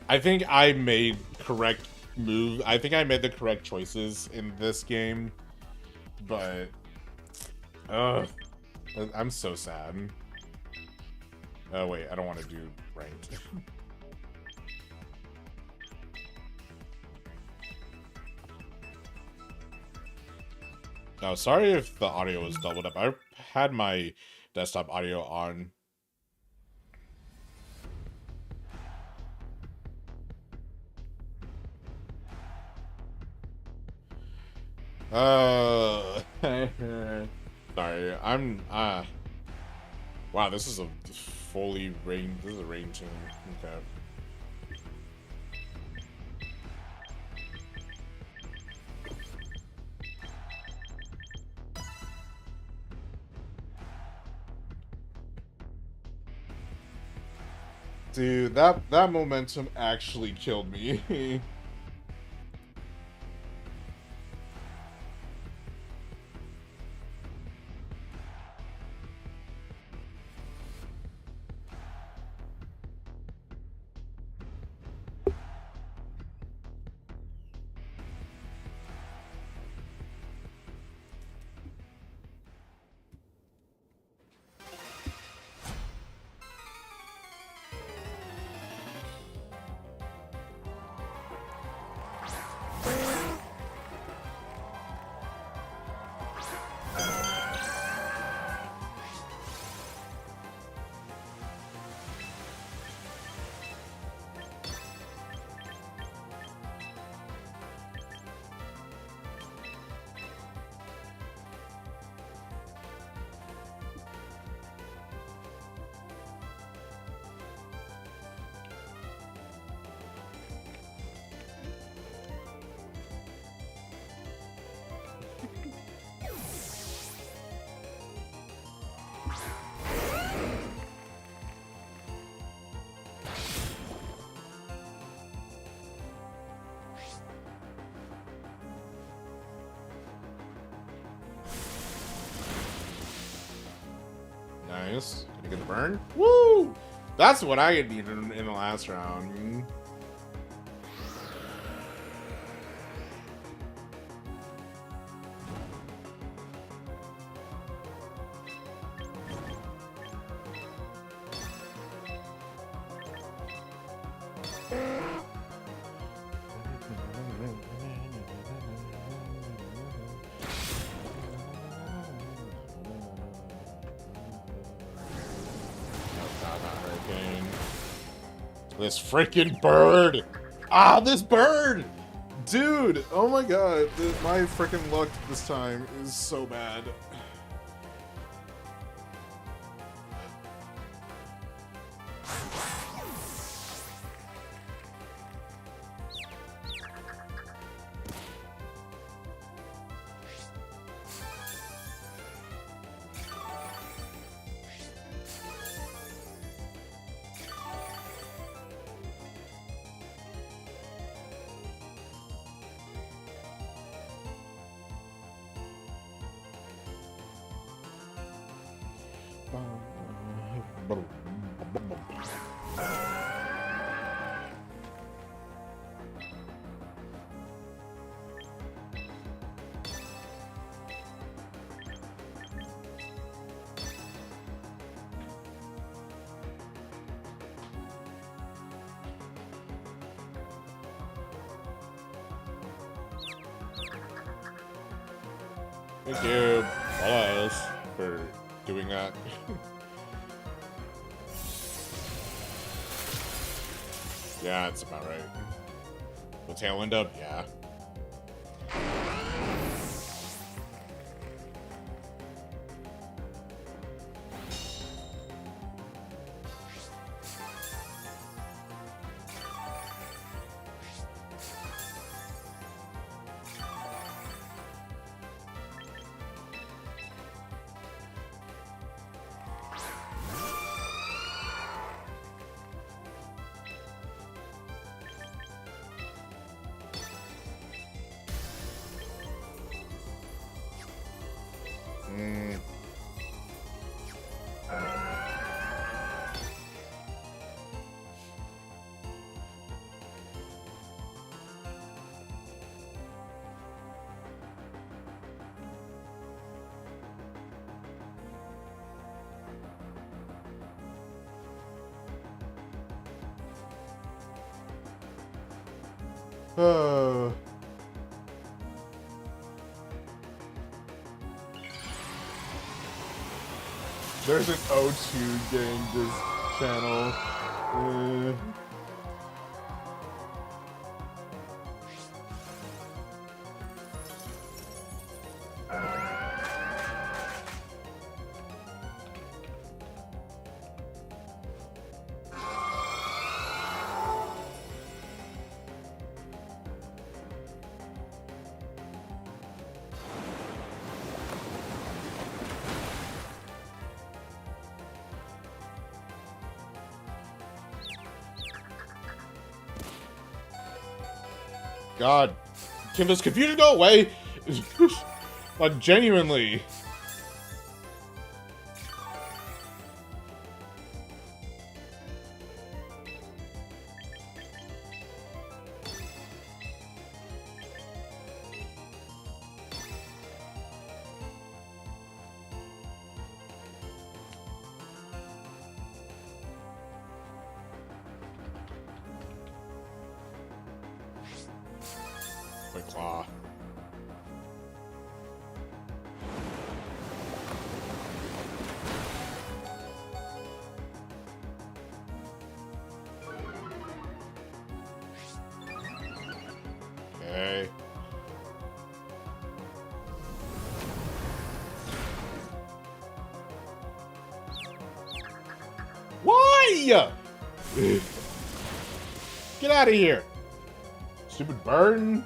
I think I made correct move. I think I made the correct choices in this game, but I'm so sad. Oh wait, I don't want to do ranked. Oh, sorry if the audio was doubled up. I had my desktop audio on. Sorry, I'm wow, this is a fully rain. This is a rain tune. Okay. Dude, that momentum actually killed me. Nice. Gonna get the burn. Woo! That's what I needed in the last round. This freaking bird! Ah, this bird! Dude, oh my god, my freaking luck this time is so bad. Thank you, Buzz, for doing that. Yeah, that's about right. The tail end up, yeah. There's an O2 gang this channel. God, can this confusion go away? Like, genuinely. My claw. Okay. Why? Get out of here. Stupid burn.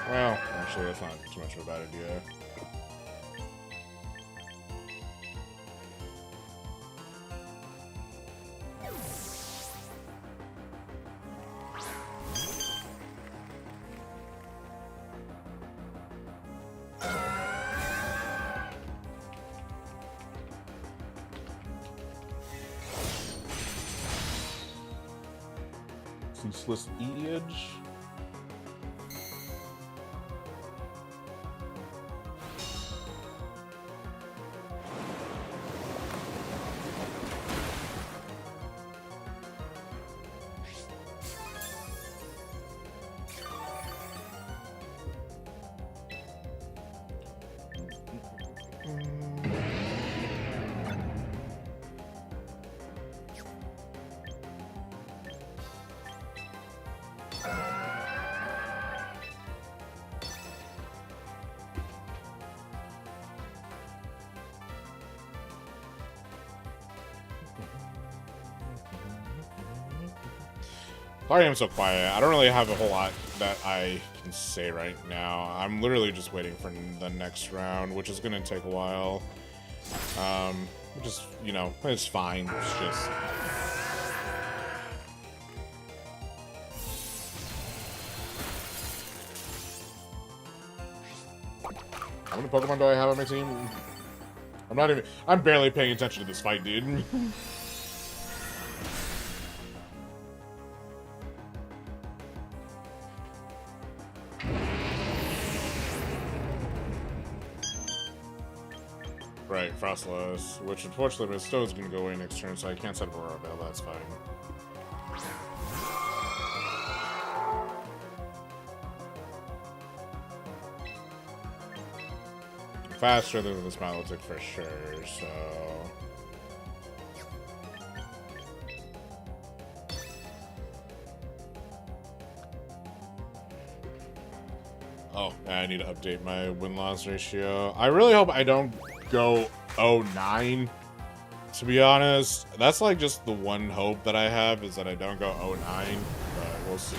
Well, actually, that's not too much of a bad idea. Ceaseless Ediage. Sorry I'm so quiet. I don't really have a whole lot that I can say right now. I'm literally just waiting for the next round, which is going to take a while. Which is, you know, it's fine. It's just... How many Pokemon do I have on my team? I'm barely paying attention to this fight, dude. Right, Frostlass, which unfortunately my Stone's gonna go away next turn, so I can't set up Aurora Bell, that's fine. Faster than this Milotic for sure, so... Oh, I need to update my win-loss ratio. I really hope I don't go 0-9, to be honest. That's like just the one hope that I have, is that I don't go 0-9, but we'll see.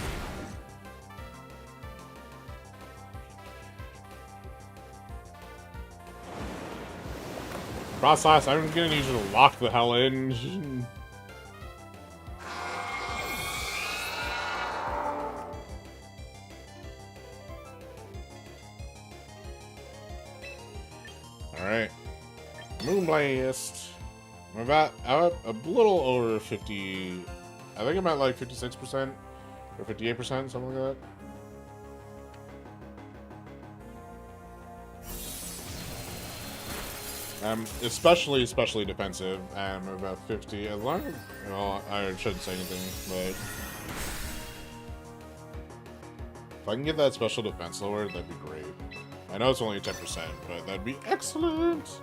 Frostlass, I'm gonna need you to lock the hell in. Alright. Moonblast. I'm a little over 50. I think I'm at like 56% or 58%, something like that. Especially defensive. I'm about 50. As long as, well, I shouldn't say anything, but if I can get that special defense lower, that'd be great. I know it's only 10%, but that'd be excellent.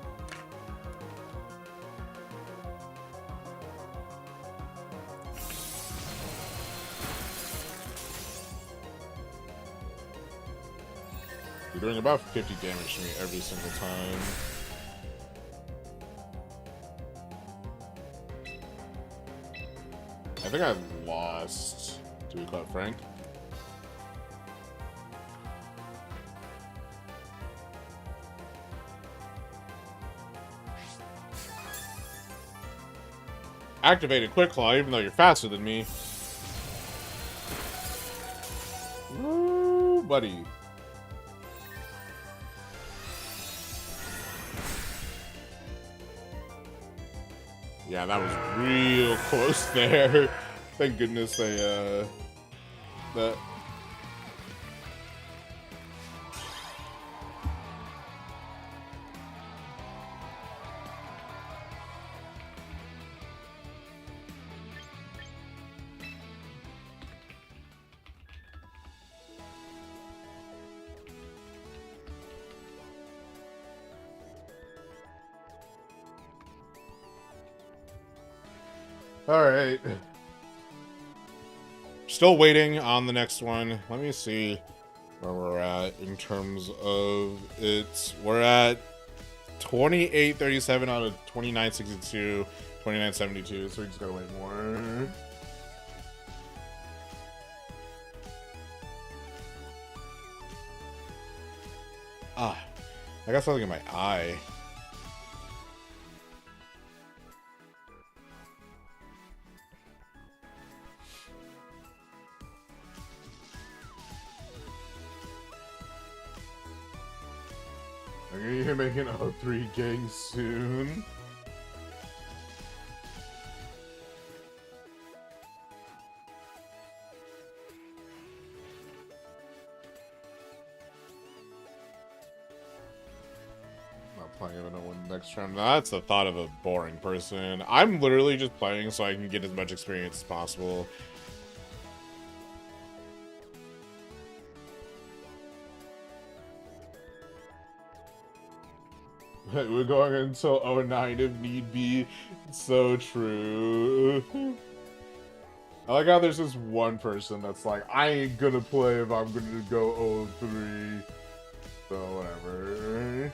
You're doing about 50 damage to me every single time. I think I lost, to be quite frank. Activated Quick Claw, even though you're faster than me. Woo, buddy. Yeah, that was real close there. Thank goodness they, that... Alright. Still waiting on the next one. Let me see where we're at in terms of it. We're at 2837 out of 2962, 2972, so we just gotta wait more. Ah, I got something in my eye. I'm gonna be making O3 gang soon. Not playing even one next turn. That's the thought of a boring person. I'm literally just playing so I can get as much experience as possible. We're going until 09 if need be. So true. I like how there's this one person that's like, I ain't gonna play if I'm gonna go 03. So whatever.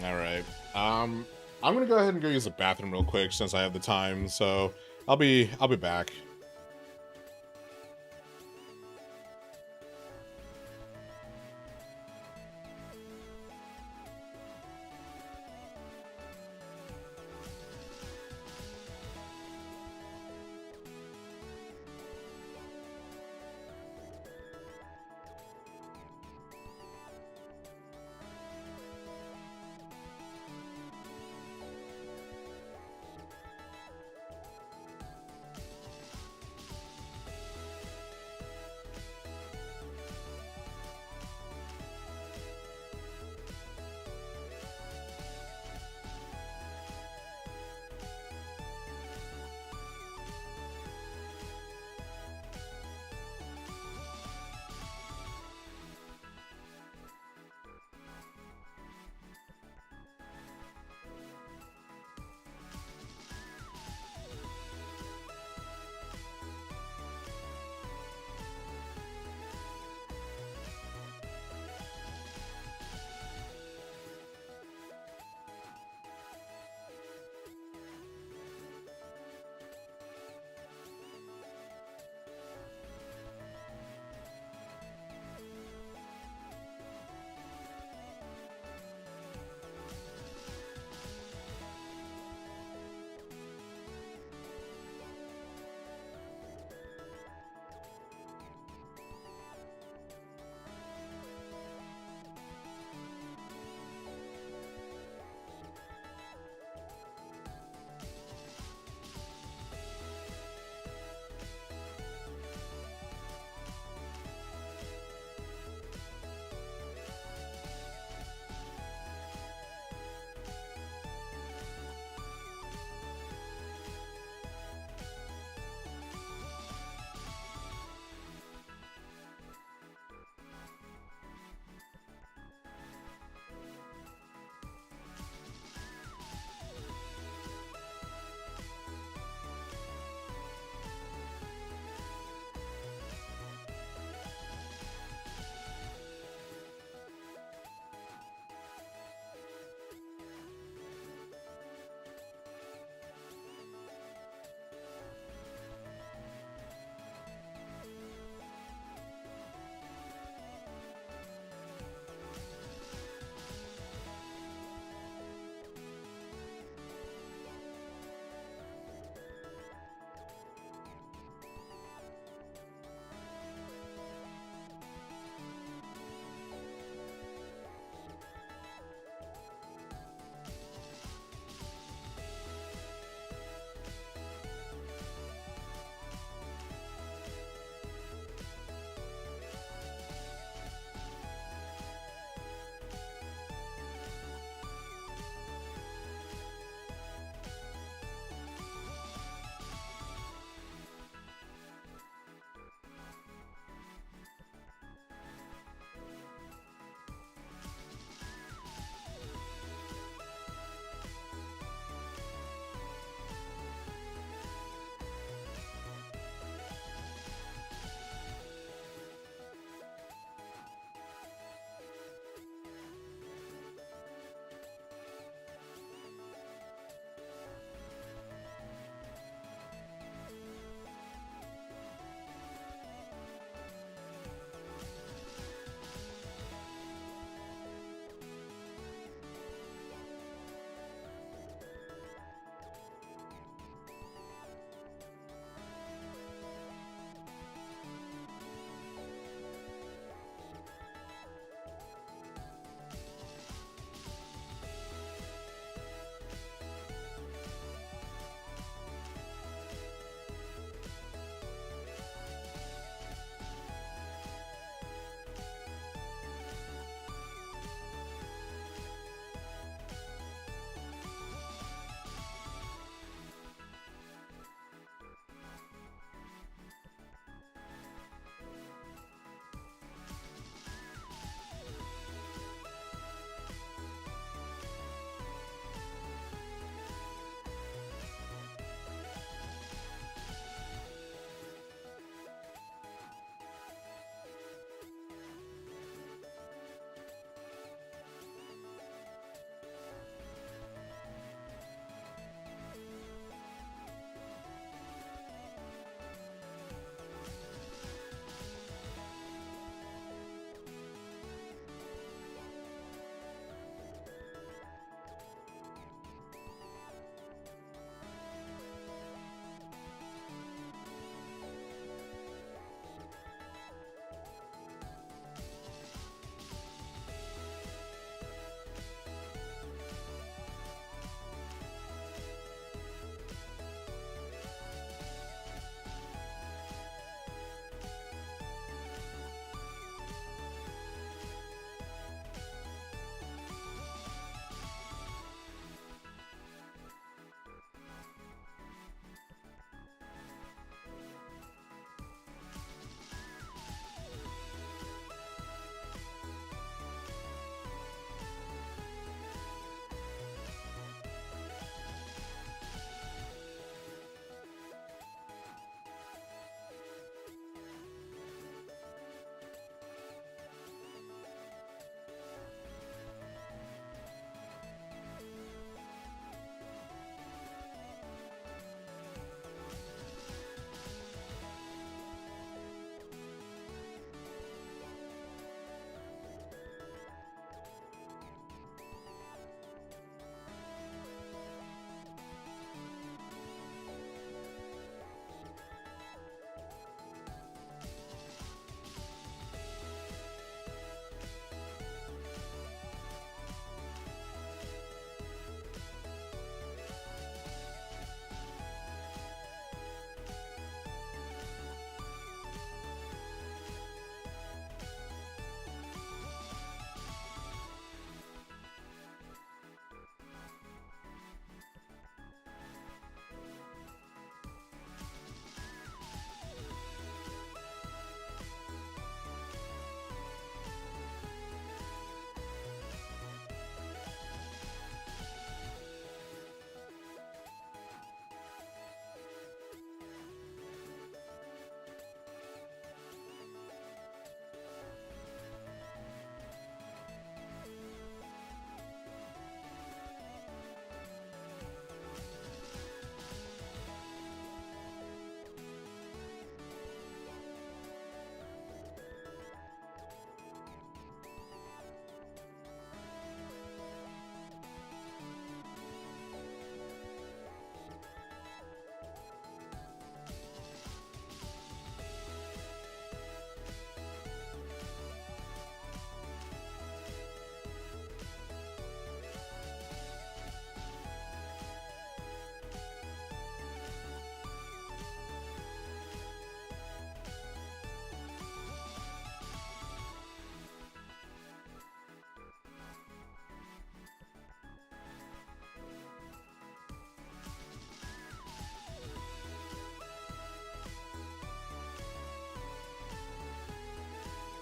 All right. I'm gonna go ahead and go use the bathroom real quick since I have the time. So I'll be back.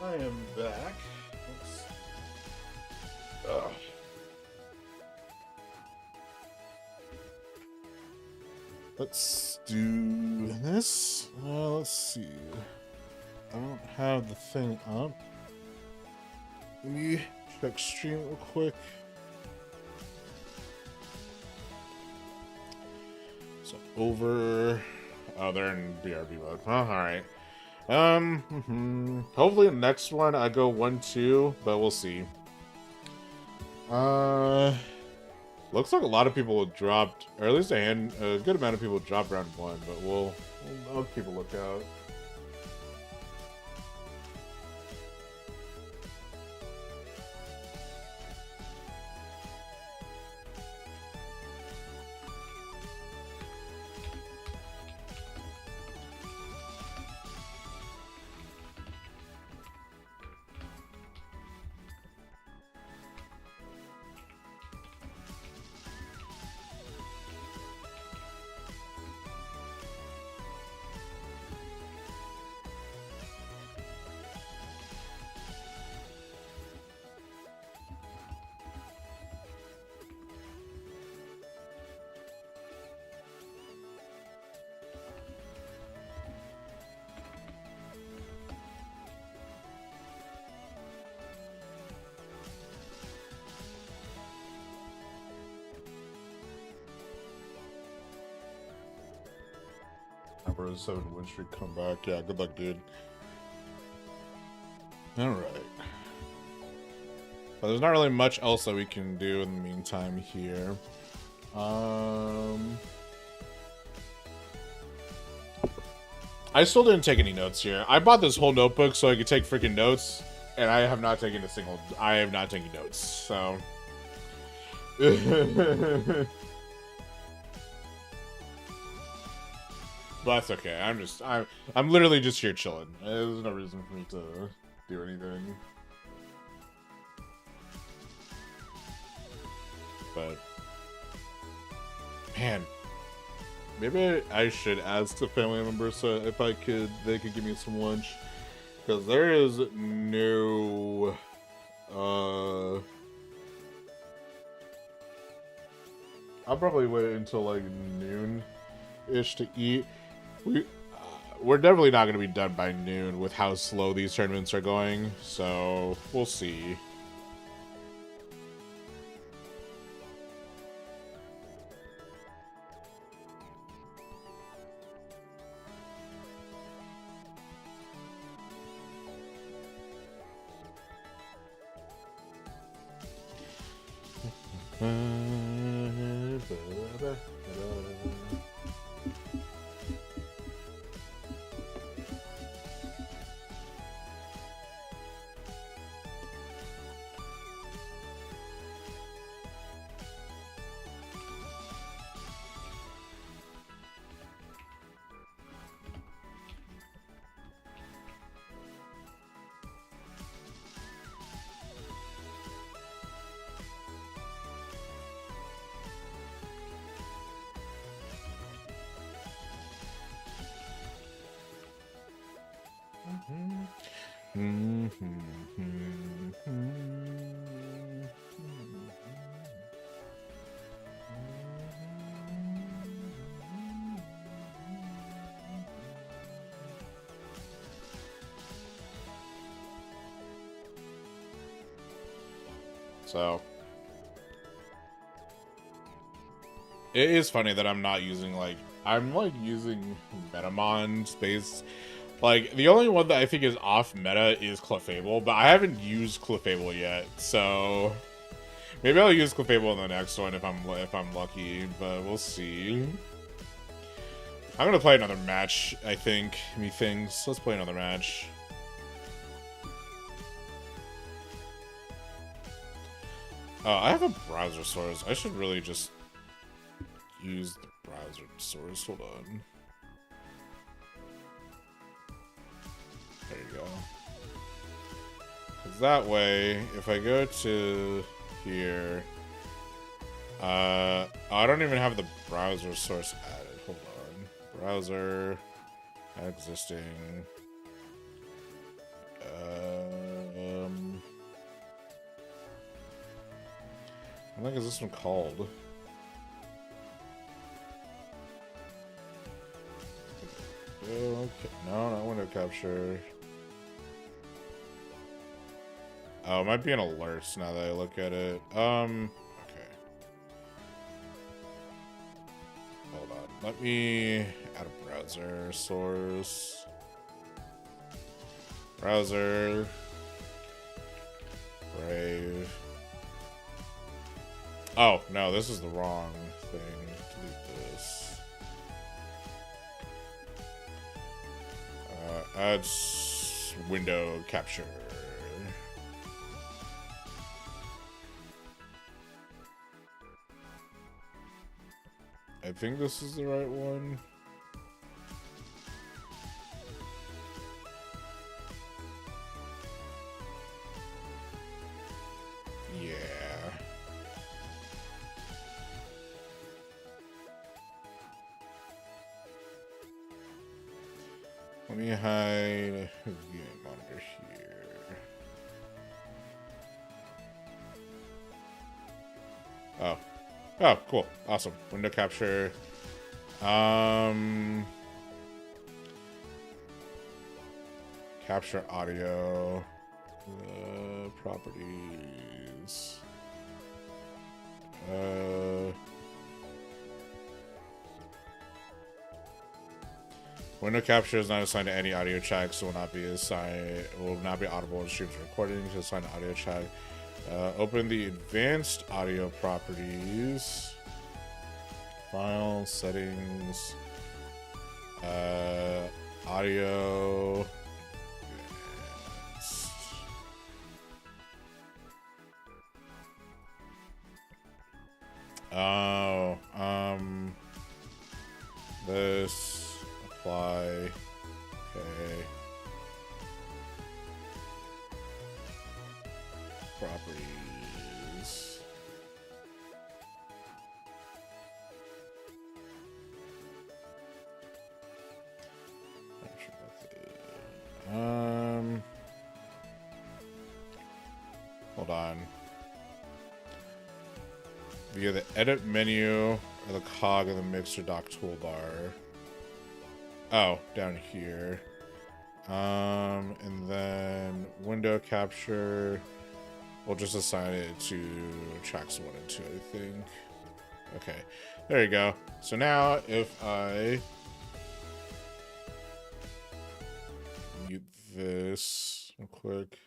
I am back. Ugh. Let's do this. Let's see. I don't have the thing up. Let me check stream real quick. So over. Oh, they're in BRB mode. Oh, alright. Hopefully the next one I go 1-2, but we'll see. Looks like a lot of people dropped, or at least a good amount of people dropped round 1, but I'll keep a lookout. Number 7 win streak come back. Yeah, good luck, dude. Alright. But there's not really much else that we can do in the meantime here. I still didn't take any notes here. I bought this whole notebook so I could take freaking notes, and I have not taken I have not taken notes, so... But that's okay. I'm literally just here chilling. There's no reason for me to do anything. But man, maybe I should ask the family members so if they could give me some lunch, because there is no I'll probably wait until like noon-ish to eat. We're definitely not going to be done by noon with how slow these tournaments are going, so we'll see. So it is funny that I'm not using I'm using Metamon space. Like, the only one that I think is off meta is Clefable, but I haven't used Clefable yet, so maybe I'll use Clefable in the next one if I'm lucky, but we'll see. I'm gonna play another match, I think. Methinks. Let's play another match. I have a browser source. I should really just use the browser source. Hold on. There you go. Because that way, if I go to here, I don't even have the browser source added. Hold on. Browser, existing. What the heck is this one called? Okay. No, not window capture. Oh, it might be an alerts now that I look at it. Okay. Hold on. Let me add a browser source. Browser. Brave. Oh, no, this is the wrong thing. Delete this. Add window capture. I think this is the right one. Yeah. Let me hide viewing monitor here. Oh. Oh, cool. Awesome. Window capture. Capture audio. Properties. Window capture is not assigned to any audio track, so will not be audible in streams or recordings. Assigned to audio track. Open the advanced audio properties. File settings. Audio. Oh, this apply. Okay. Properties. Not sure that's it. Hold on. Via the edit menu or the cog of the mixer dock toolbar. Oh, down here. And then window capture. We'll just assign it to tracks 1 and 2, I think. Okay, there you go. So now if I mute this real quick.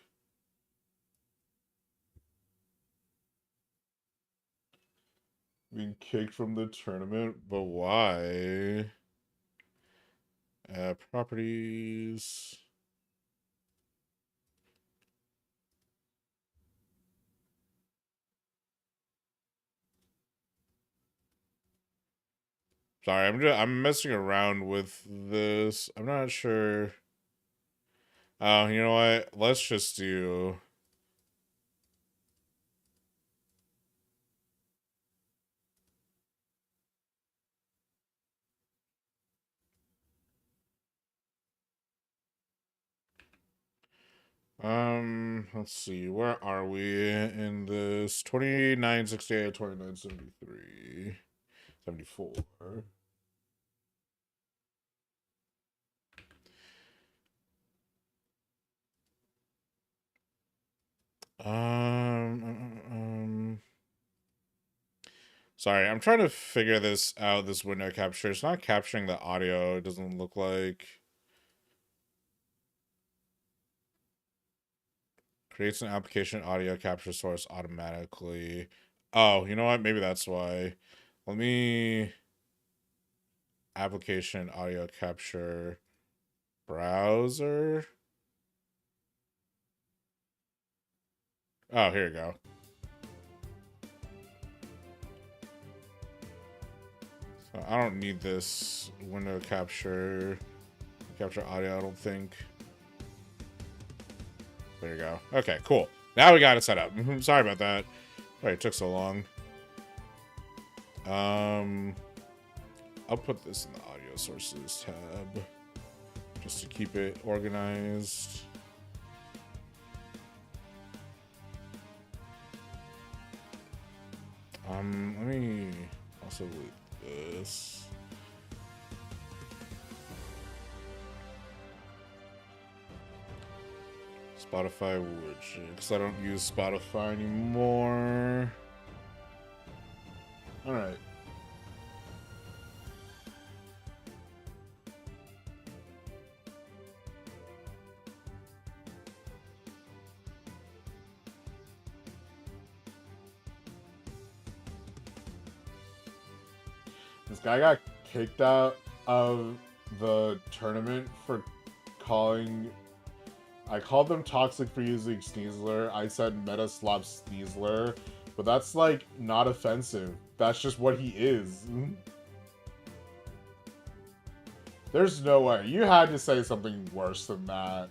Being kicked from the tournament, but why? Properties. Sorry, I'm messing around with this. I'm not sure. Oh, you know what? Let's just do. Let's see. Where are we in this? 2968, 2973, 74. Sorry, I'm trying to figure this out, this window capture. It's not capturing the audio, it doesn't look like. Creates an application audio capture source automatically. Oh, you know what? Maybe that's why. Let me... Application audio capture browser. Oh, here you go. So I don't need this window capture audio, I don't think. There you go. Okay, cool. Now we got it set up. Sorry about that. Sorry, it took so long. I'll put this in the audio sources tab just to keep it organized. Let me also delete this. Spotify widget, because I don't use Spotify anymore. All right. This guy got kicked out of the tournament for calling... I called them toxic for using Sneasler. I said Metaslop Sneasler. But that's, like, not offensive. That's just what he is. There's no way. You had to say something worse than that.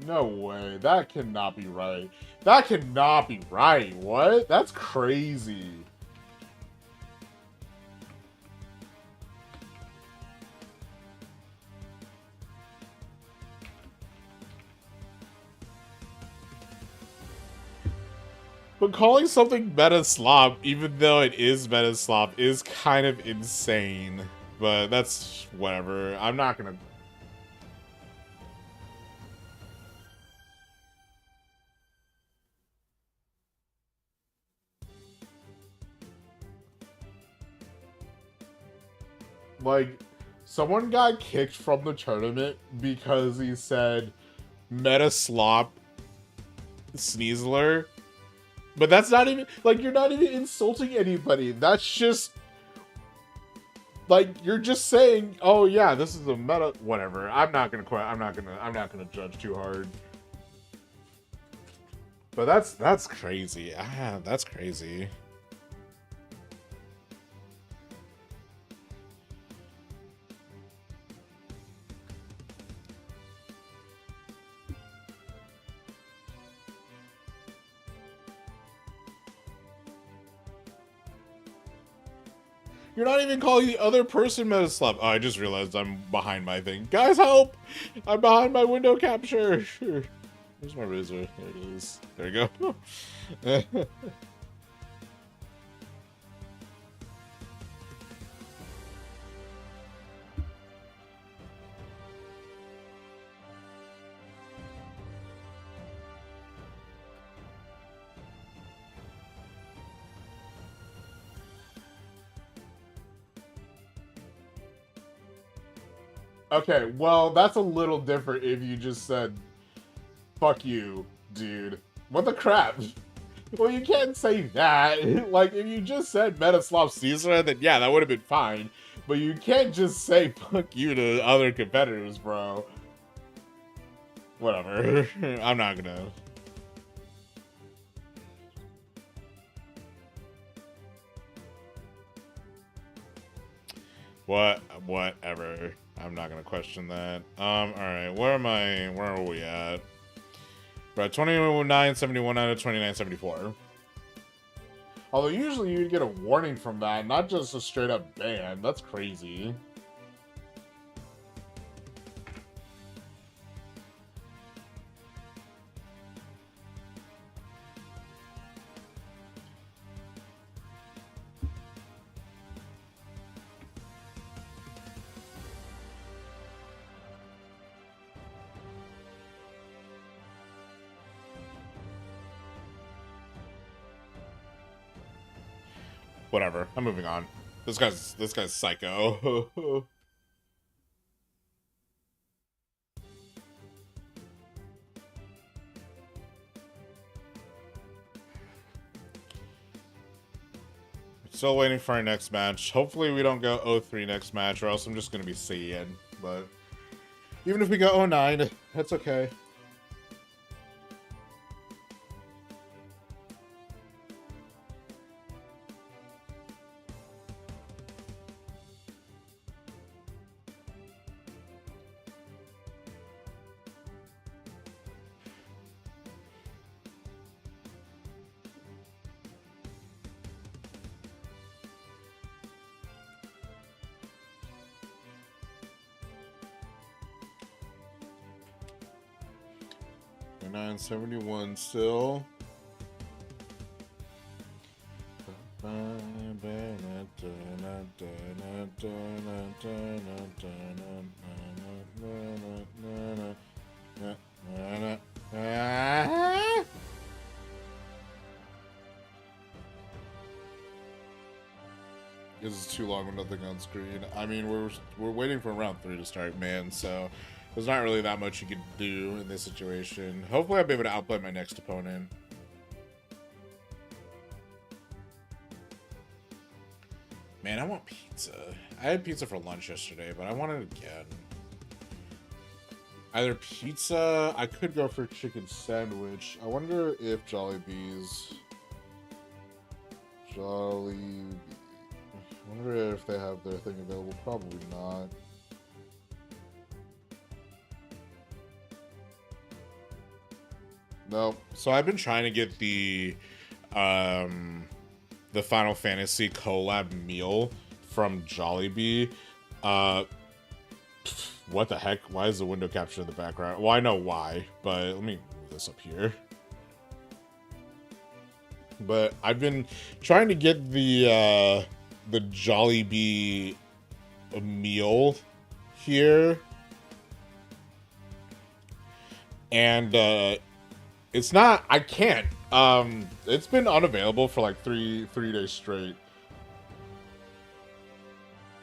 No way. That cannot be right. That cannot be right. What? That's crazy. But calling something Metaslop, even though it is Metaslop, is kind of insane. But that's whatever. I'm not gonna... Like, someone got kicked from the tournament because he said Metaslop Sneasler. But that's not even, like, you're not even insulting anybody. That's just, like, you're just saying, oh yeah, this is a meta, whatever. I'm not gonna judge too hard. But that's crazy. That's crazy. You're not even calling the other person Metaslop. Oh, I just realized I'm behind my thing. Guys, help! I'm behind my window capture. Where's my razor? There it is. There you go. Okay, well, that's a little different if you just said, fuck you, dude. What the crap? Well, you can't say that. Like, if you just said Metaslop Caesar, then yeah, that would have been fine. But you can't just say fuck you to other competitors, bro. Whatever. I'm not gonna... Whatever. I'm not gonna question that. Alright, where are we at? We're at 29.71 out of 29.74. Although usually you'd get a warning from that, not just a straight up ban. That's crazy. Whatever. I'm moving on. This guy's psycho. Still waiting for our next match. Hopefully we don't go 0-3 next match, or else I'm just gonna be seeing. But even if we go 0-9, that's okay. 69-71 still. This is too long with nothing on screen. I mean, we're waiting for round 3 to start, man, so there's not really that much you can do in this situation. Hopefully I'll be able to outplay my next opponent. Man, I want pizza. I had pizza for lunch yesterday, but I want it again. Either pizza, I could go for chicken sandwich. I wonder if Jollibee's... Jollibee... I wonder if they have their thing available. Probably not. No. So I've been trying to get the Final Fantasy collab meal from Jollibee. What the heck? Why is the window capture in the background? Well, I know why, but let me move this up here. But I've been trying to get the Jollibee meal here, and it's not. I can't. It's been unavailable for like three days straight.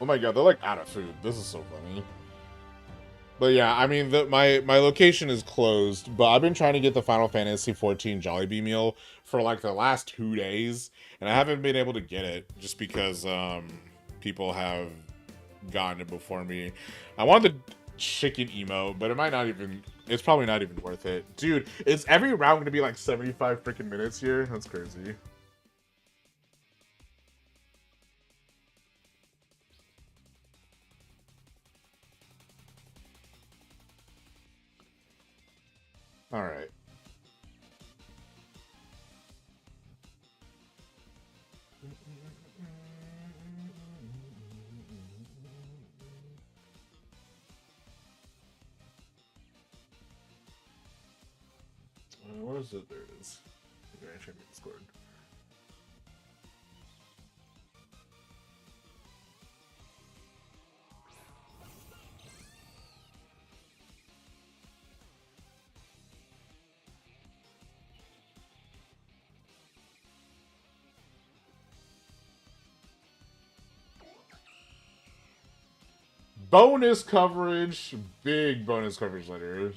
Oh my god, they're like out of food. This is so funny. But yeah, I mean, my location is closed, but I've been trying to get the Final Fantasy XIV Jollibee meal for like the last 2 days, and I haven't been able to get it just because people have gotten it before me. I want the chicken emo, but it might not even. It's probably not even worth it, dude. Is every round gonna be like 75 freaking minutes here? That's crazy. All right. Where is it? There it is. The Grand Champion scored. Bonus coverage. Big bonus coverage letters.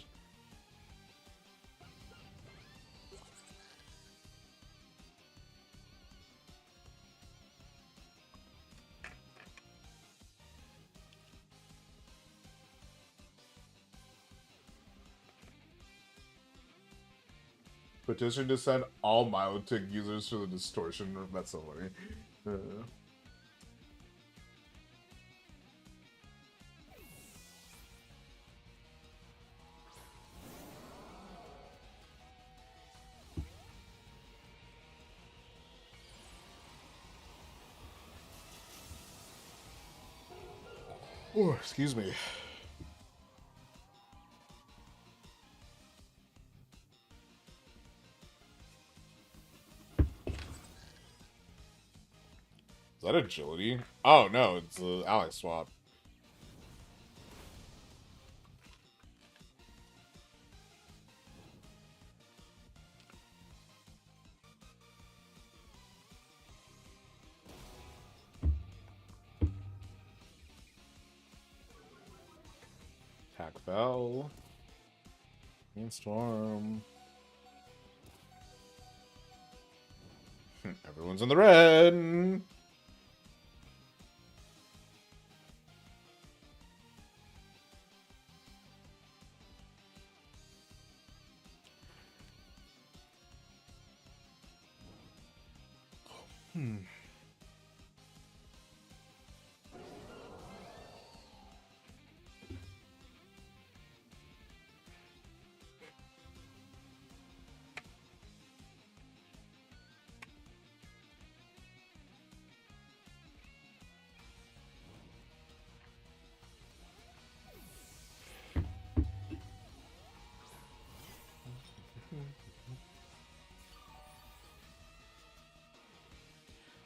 Petition to send all Milotic users to the distortion room. That's so funny. Oh, excuse me. Is that agility? Oh no, it's the ally swap. Attack fell. Storm. Everyone's in the red.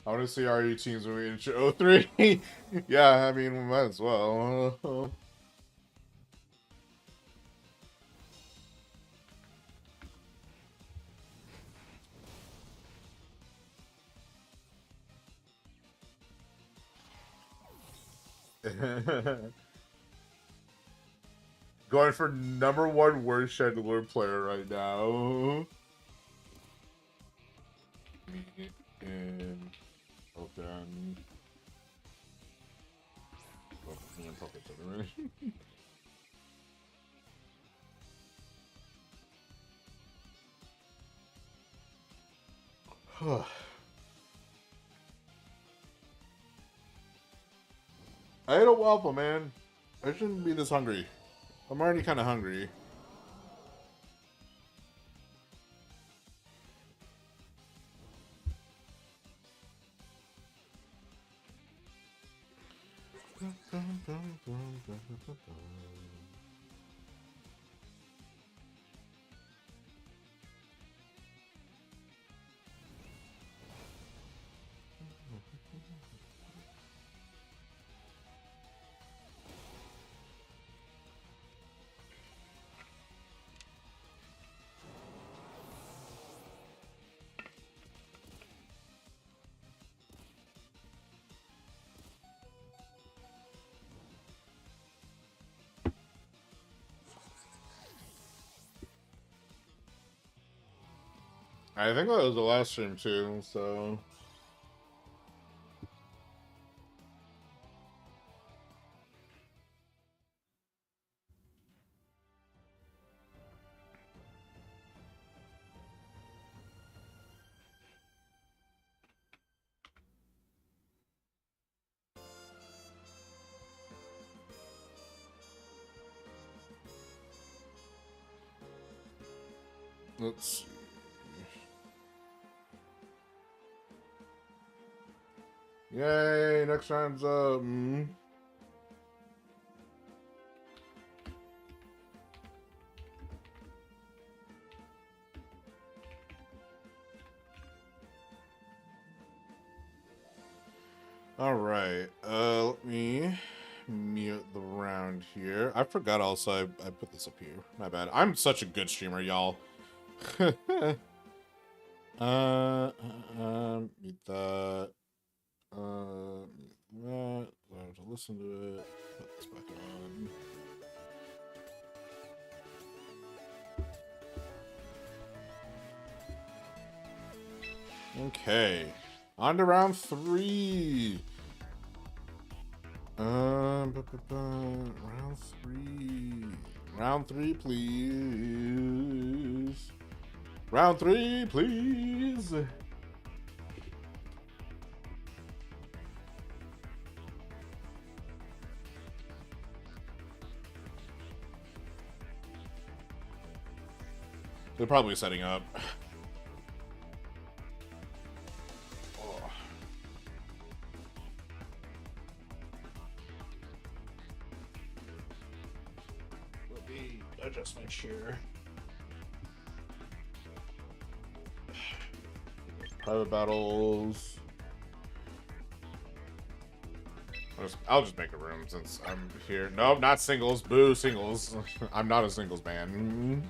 I want to see RE teams when we intro 03. Yeah, I mean, we might as well. Going for #1 worst Chandler player right now. And open. I ate a waffle, man. I shouldn't be this hungry. I'm already kind of hungry. I think that was the last stream too, so. Let's see. Yay, next round's up. Alright, let me mute the round here. I forgot also I put this up here. My bad. I'm such a good streamer, y'all. Mute that. Mute that. I have to listen to it. Put this back on. Okay. On to round 3. Round 3. Round 3, please. Round 3, please. They're probably setting up. Let me adjust my chair. Private battles. I'll just make a room since I'm here. Nope, not singles. Boo, singles. I'm not a singles man.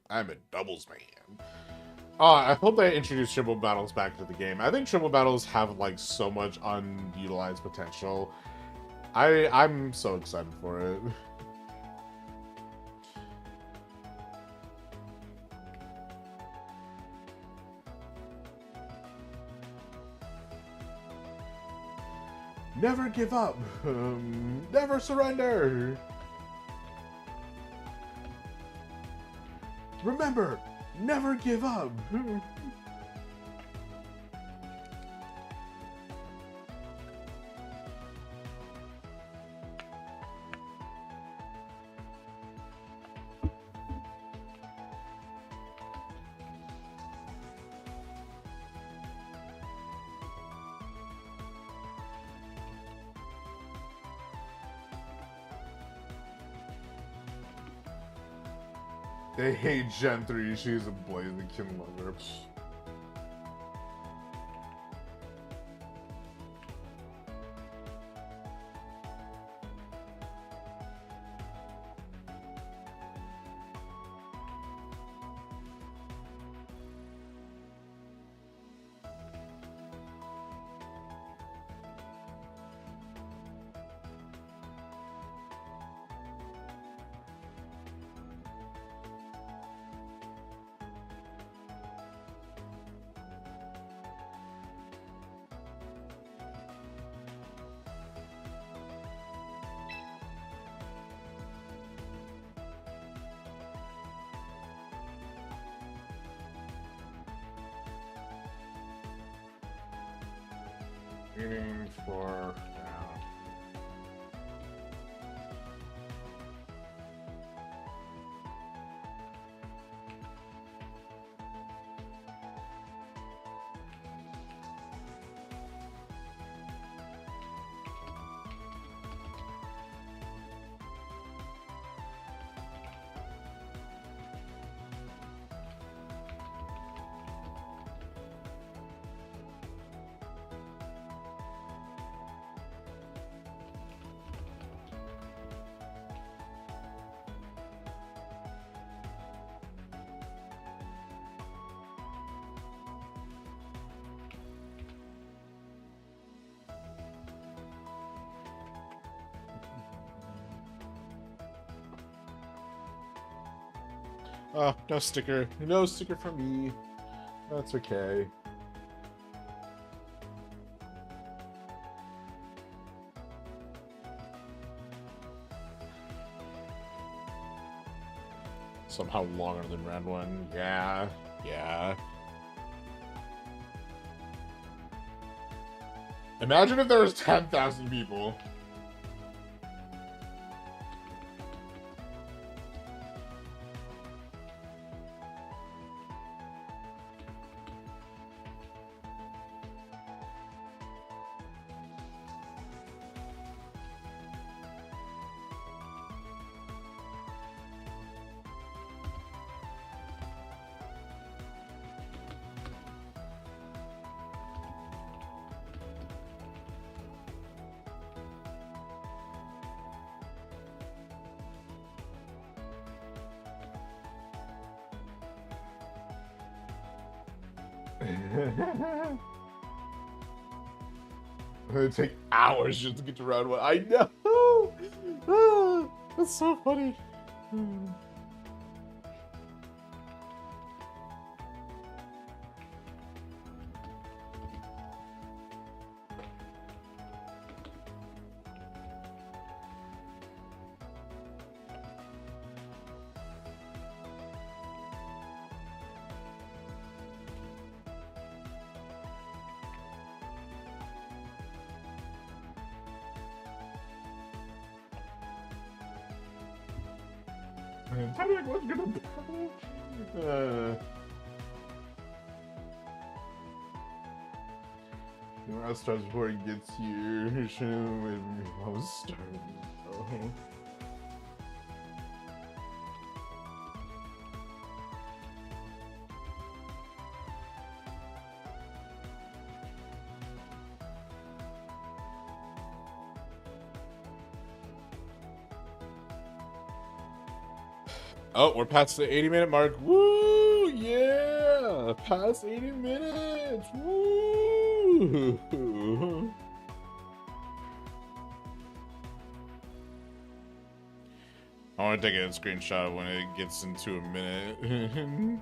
I'm a doubles man. I hope they introduce triple battles back to the game. I think triple battles have like so much unutilized potential. I'm so excited for it. Never give up. Never surrender. Remember, never give up. They hate Gen 3. She's a blazing kin lover. waiting for. Oh, no sticker. No sticker for me. That's okay. Somehow longer than round one. Yeah, yeah. Imagine if there was 10,000 people. It'd take hours just to get to round one. I know! Ah, that's so funny. Tell me what's gonna be. I'll start before it gets here. I was starting. Oh, we're past the 80-minute mark. Woo! Yeah! Past 80 minutes! Woo! I want to take a screenshot when it gets into a minute.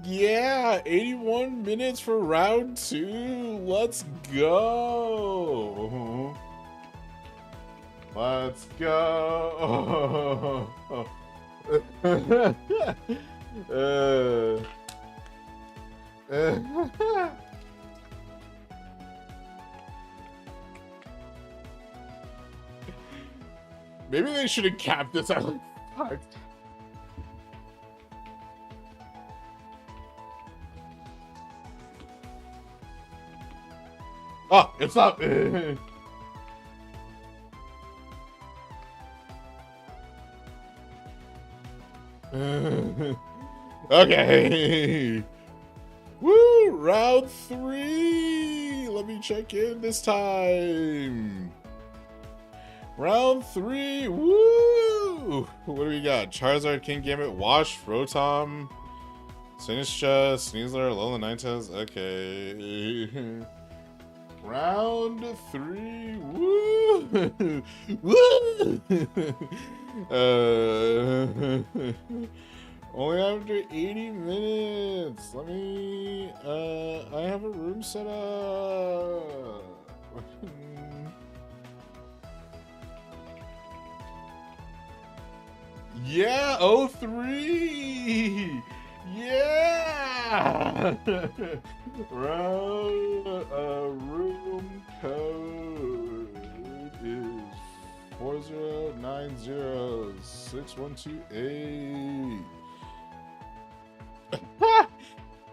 Yeah, 81 minutes for round two. Let's go. Let's go. Maybe they should have capped this at like 5. Oh, it's up. Okay. Woo! Round 3. Let me check in this time. Round 3. Woo! What do we got? Charizard, King Gambit, Wash, Rotom, Sinistra, Sneasler, Lola Ninetales. Okay. Round 3. Woo! Woo! Only after 80 minutes. Let me. I have a room set up. Yeah, 03. Yeah. Room code is 40906128.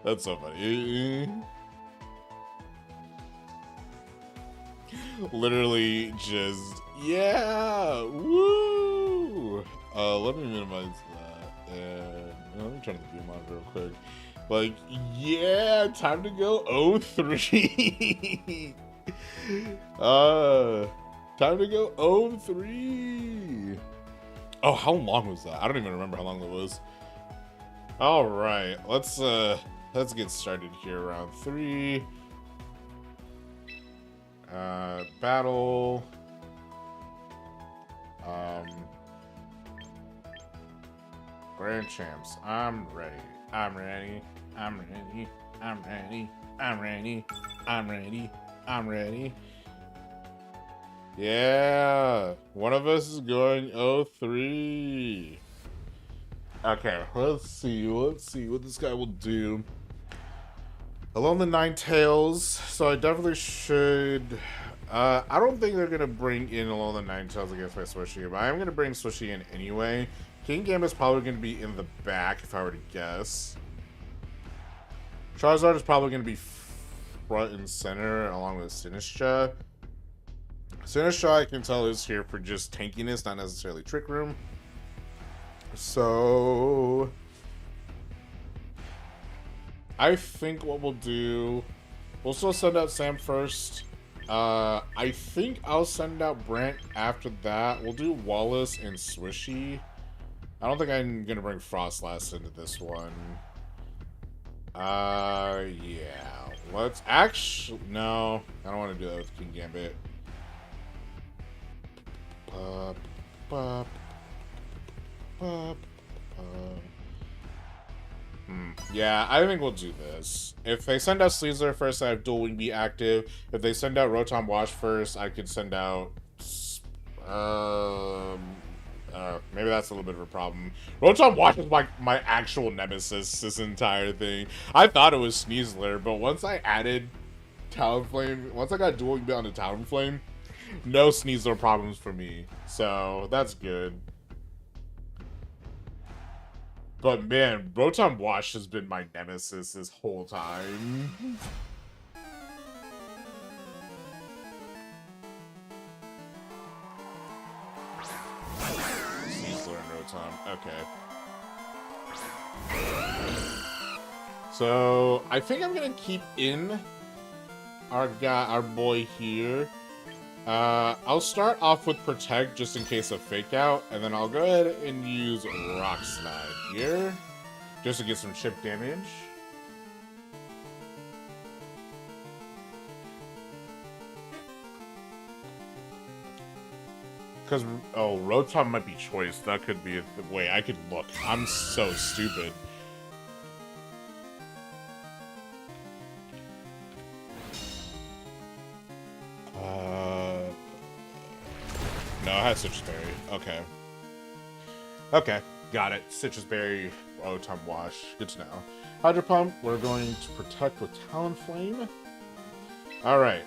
That's so funny. Literally just, yeah, woo. Let me minimize that, and let me turn the view monitor real quick. Like, yeah, time to go 03. Time to go 03. Oh, how long was that? I don't even remember how long that was. All right, let's get started here. Round 3. Battle. Grand champs. I'm ready. I'm ready. I'm ready. I'm ready. I'm ready. I'm ready. I'm ready. Yeah, one of us is going 03. Okay, let's see what this guy will do. Along the Nine Tails, so I definitely should. I don't think they're gonna bring in Along the Nine Tails against my Swishy, but I am gonna bring Swishy in anyway. King Gambit's probably gonna be in the back if I were to guess. Charizard is probably gonna be front and center along with Sinistcha. Sinistcha, I can tell, is here for just tankiness, not necessarily Trick Room. So I think what we'll do, we'll still send out Sam first. I think I'll send out Brant after that. We'll do Wallace and Swishy. I don't think I'm gonna bring Frostlass into this one. Yeah. Let's actually, no, I don't want to do that with King Gambit. Yeah, I think we'll do this. If they send out Sleezler first, I have Dual Wing be active. If they send out Rotom Wash first, I could send out maybe that's a little bit of a problem. Rotom Wash is my actual nemesis this entire thing. I thought it was Sneasler, but once I added Talonflame, once I got Dual Wing onto Talonflame, no Sneasler problems for me. So that's good. But man, Rotom Wash has been my nemesis this whole time. Sneasler and Rotom, okay. So I think I'm gonna keep in our boy here. I'll start off with Protect just in case of Fake Out, and then I'll go ahead and use Rock Slide here just to get some chip damage. Because, oh, Rotom might be choice. That could be the way I could look. I'm so stupid. No, it has Citrus Berry. Okay. Okay, got it. Citrus Berry, Rotom Wash. Good to know. Hydro Pump, we're going to Protect with Talonflame. Alright,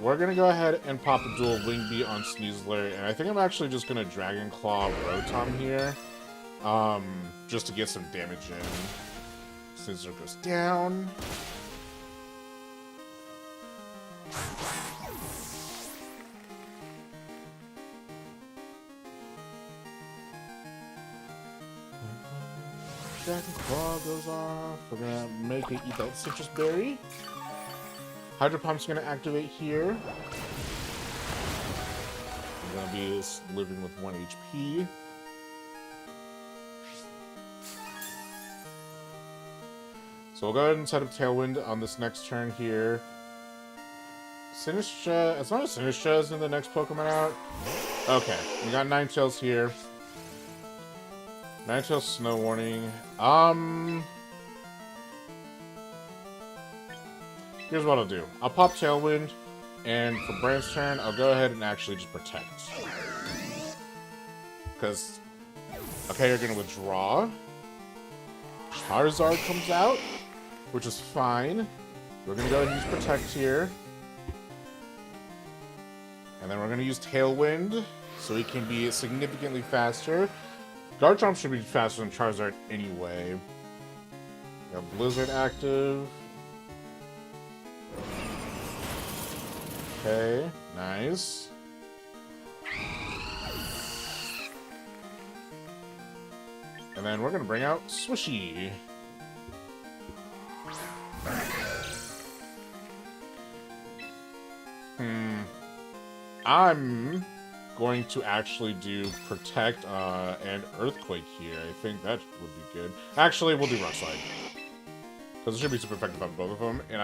we're gonna go ahead and pop a Dual Wing Beat on Sneasler, and I think I'm actually just gonna Dragon Claw Rotom here. Just to get some damage in. Sneasler goes down. Dragon Claw goes off. We're gonna make it eat that Citrus Berry. Hydro Pump's gonna activate here. We're gonna be living with 1 HP. So we'll go ahead and set up Tailwind on this next turn here. Sinistcha, as long as Sinistcha is in the next Pokemon out. Okay, we got Ninetales here. Ninetales Snow Warning. Here's what I'll do. I'll pop Tailwind, and for Brand's turn, I'll go ahead and actually just Protect. Because Okay, you're gonna withdraw. Charizard comes out, which is fine. We're gonna go ahead and use Protect here. And then we're gonna use Tailwind, so he can be significantly faster. Garchomp should be faster than Charizard anyway. We have Blizzard active. Okay, nice. And then we're gonna bring out Swishy. I'm going to actually do Protect and Earthquake here. I think that would be good. Actually, we'll do Rock Slide. Because it should be super effective on both of them. And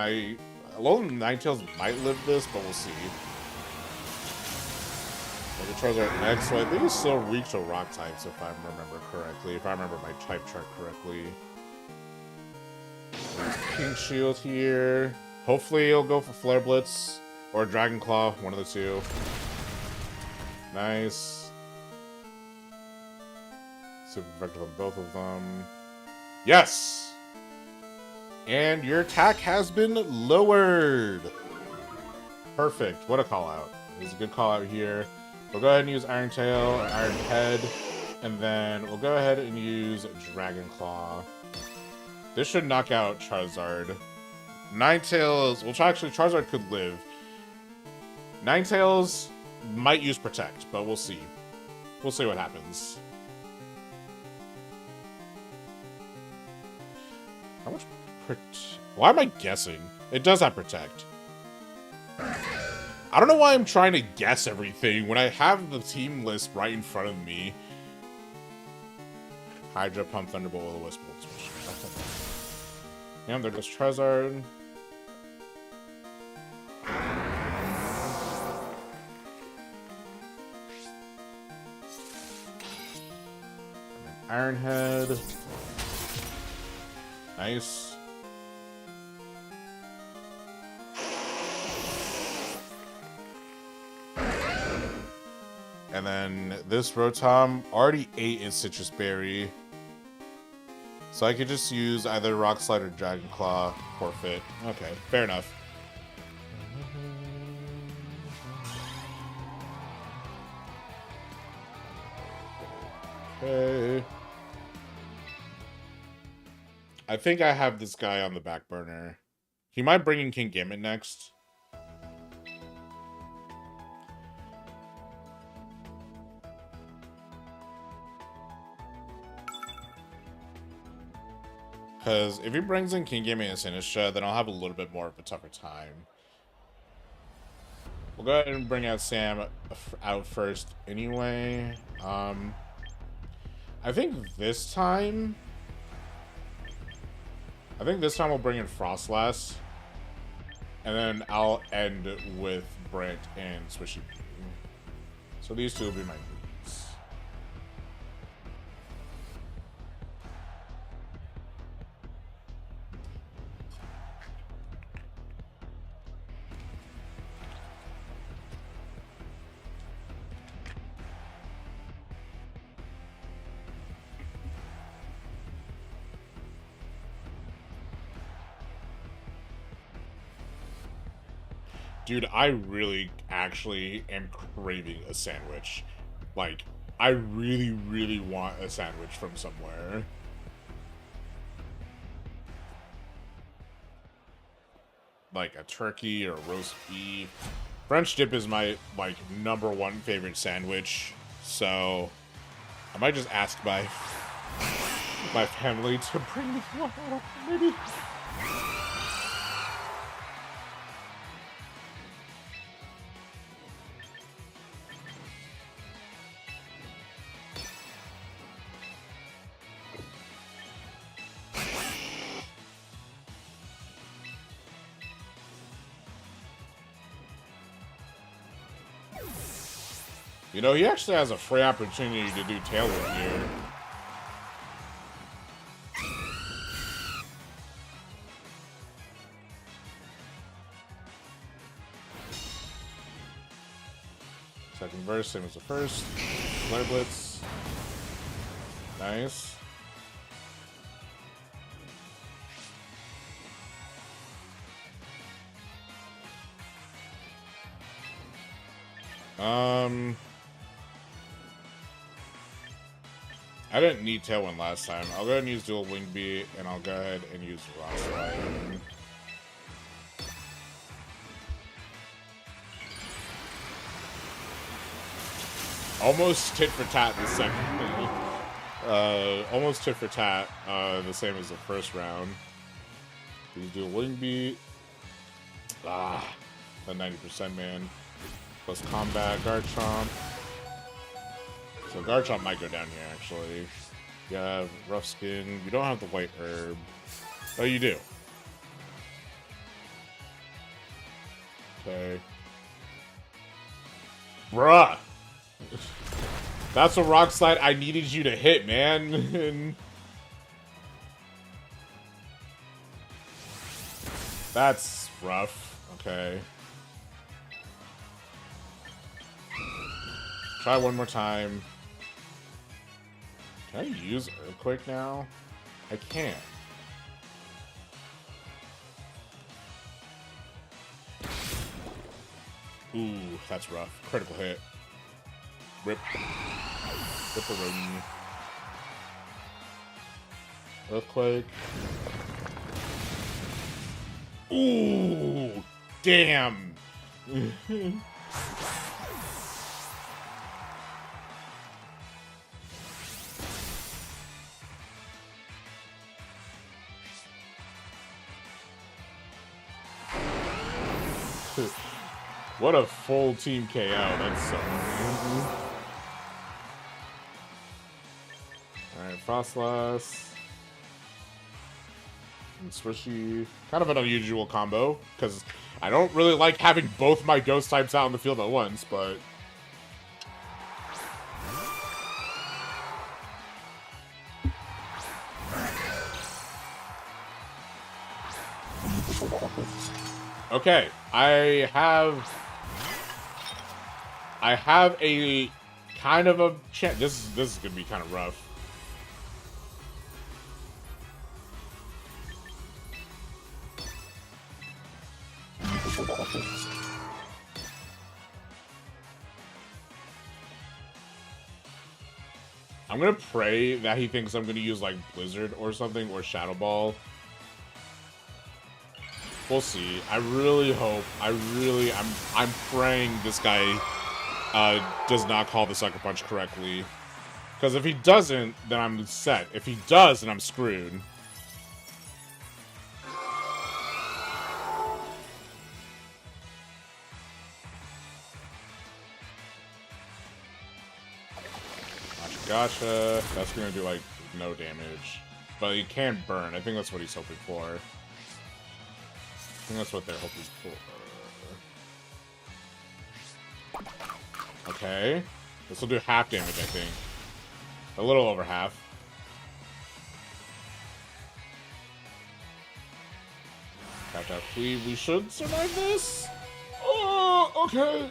Alolan Ninetales might live this, but we'll see. The Charizard X, so I think it's still weak to Rock types if I remember correctly. If I remember my type chart correctly. There's King Shield here. Hopefully he'll go for Flare Blitz. Or Dragon Claw, one of the two. Nice. Super effective on both of them. Yes! And your attack has been lowered. Perfect. What a call out. There's a good call out here. We'll go ahead and use Iron Tail or Iron Head. And then we'll go ahead and use Dragon Claw. This should knock out Charizard. Ninetales, well, actually, Charizard could live. Ninetales might use Protect, but we'll see. We'll see what happens. How much Why am I guessing? It does have Protect. I don't know why I'm trying to guess everything when I have the team list right in front of me. Hydra, Pump, Thunderbolt, Will-O-Wisp, Switch. Yeah, they're just Charizard. Iron Head. Nice. And then this Rotom already ate its Citrus Berry. So I could just use either Rock Slide or Dragon Claw. Forfeit. Okay, fair enough. Okay. I think I have this guy on the back burner. He might bring in King Gambit next. Because if he brings in King Gambit and Sinistra, then I'll have a little bit more of a tougher time. We'll go ahead and bring out Sam out first anyway. I think this time we'll bring in Frostlass. And then I'll end with Brent and Swishy. So these two will be my leads. Dude, I really actually am craving a sandwich. Like, I really, really want a sandwich from somewhere. Like a turkey or roast beef. French dip is my, like, #1 favorite sandwich. So, I might just ask my family to bring me one. Maybe. You know, he actually has a free opportunity to do Tailwind here. Second verse, same as the first. Flare Blitz. Nice. I didn't need Tailwind last time. I'll go ahead and use Dual Wing Beat, and I'll go ahead and use Rock Slide. Almost tit for tat the second. Almost tit for tat, the same as the first round. Please do a Wing Beat. Ah, the 90% man. Plus combat, Guard Chomp. So Guard Chomp might go down here, actually. You have Rough Skin. You don't have the White Herb. Oh, you do. Okay. Bruh! That's a Rock Slide I needed you to hit, man. That's rough. Okay. Try one more time. Can I use Earthquake now? I can't. Ooh, that's rough. Critical hit. Rip. Ripperoni. Earthquake. Ooh, damn. What a full team KO. That's so amazing. Alright, Frostlass. And Swishy. Kind of an unusual combo, because I don't really like having both my ghost types out in the field at once, but... Okay, I have a kind of a chance. This is gonna be kind of rough. I'm gonna pray that he thinks I'm gonna use like Blizzard or something or Shadow Ball. We'll see. I really hope. I'm praying this guy does not call the Sucker Punch correctly. Because if he doesn't, then I'm set. If he does, then I'm screwed. Gotcha. That's gonna do like no damage. But he can burn. I think that's what he's hoping for. I think that's what they're hoping for. Okay. This will do half damage, I think. A little over half. Tap. We should survive this? Oh, okay.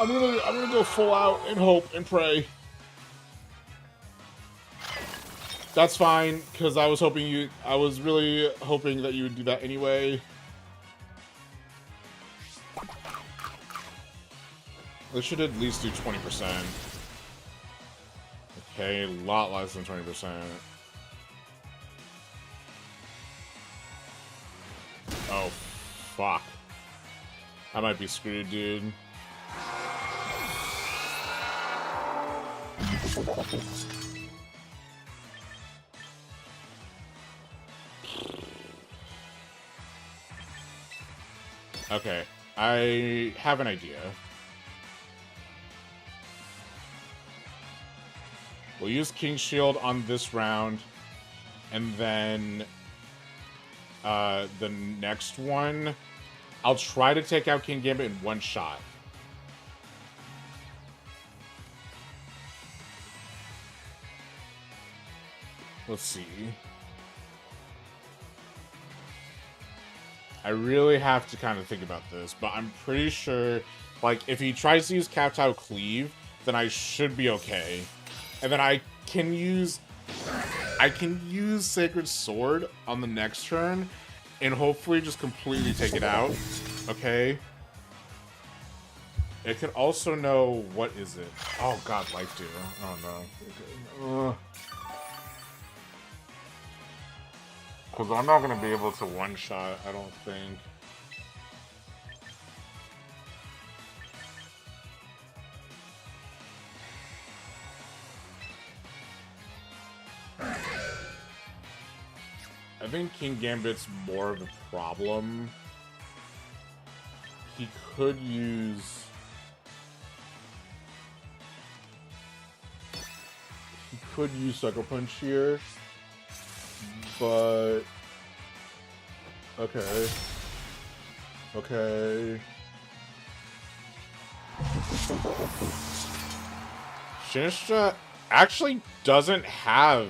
I'm gonna go full out and hope and pray. That's fine, because I was really hoping that you would do that anyway. This should at least do 20%. Okay, a lot less than 20%. Oh, fuck. I might be screwed, dude. Okay, I have an idea. We'll use King's Shield on this round, and then the next one, I'll try to take out King Gambit in one shot. Let's see. I really have to kind of think about this, but I'm pretty sure, like, if he tries to use Kowtow Cleave, then I should be okay. And then I can use Sacred Sword on the next turn, and hopefully just completely take it out. Okay. It can also know, what is it? Oh god, Life Dew. Oh no. Because I'm not going to be able to one-shot, I don't think. I think King Gambit's more of a problem. He could use... Sucker Punch here. But... Okay. Okay. Shinisha actually doesn't have...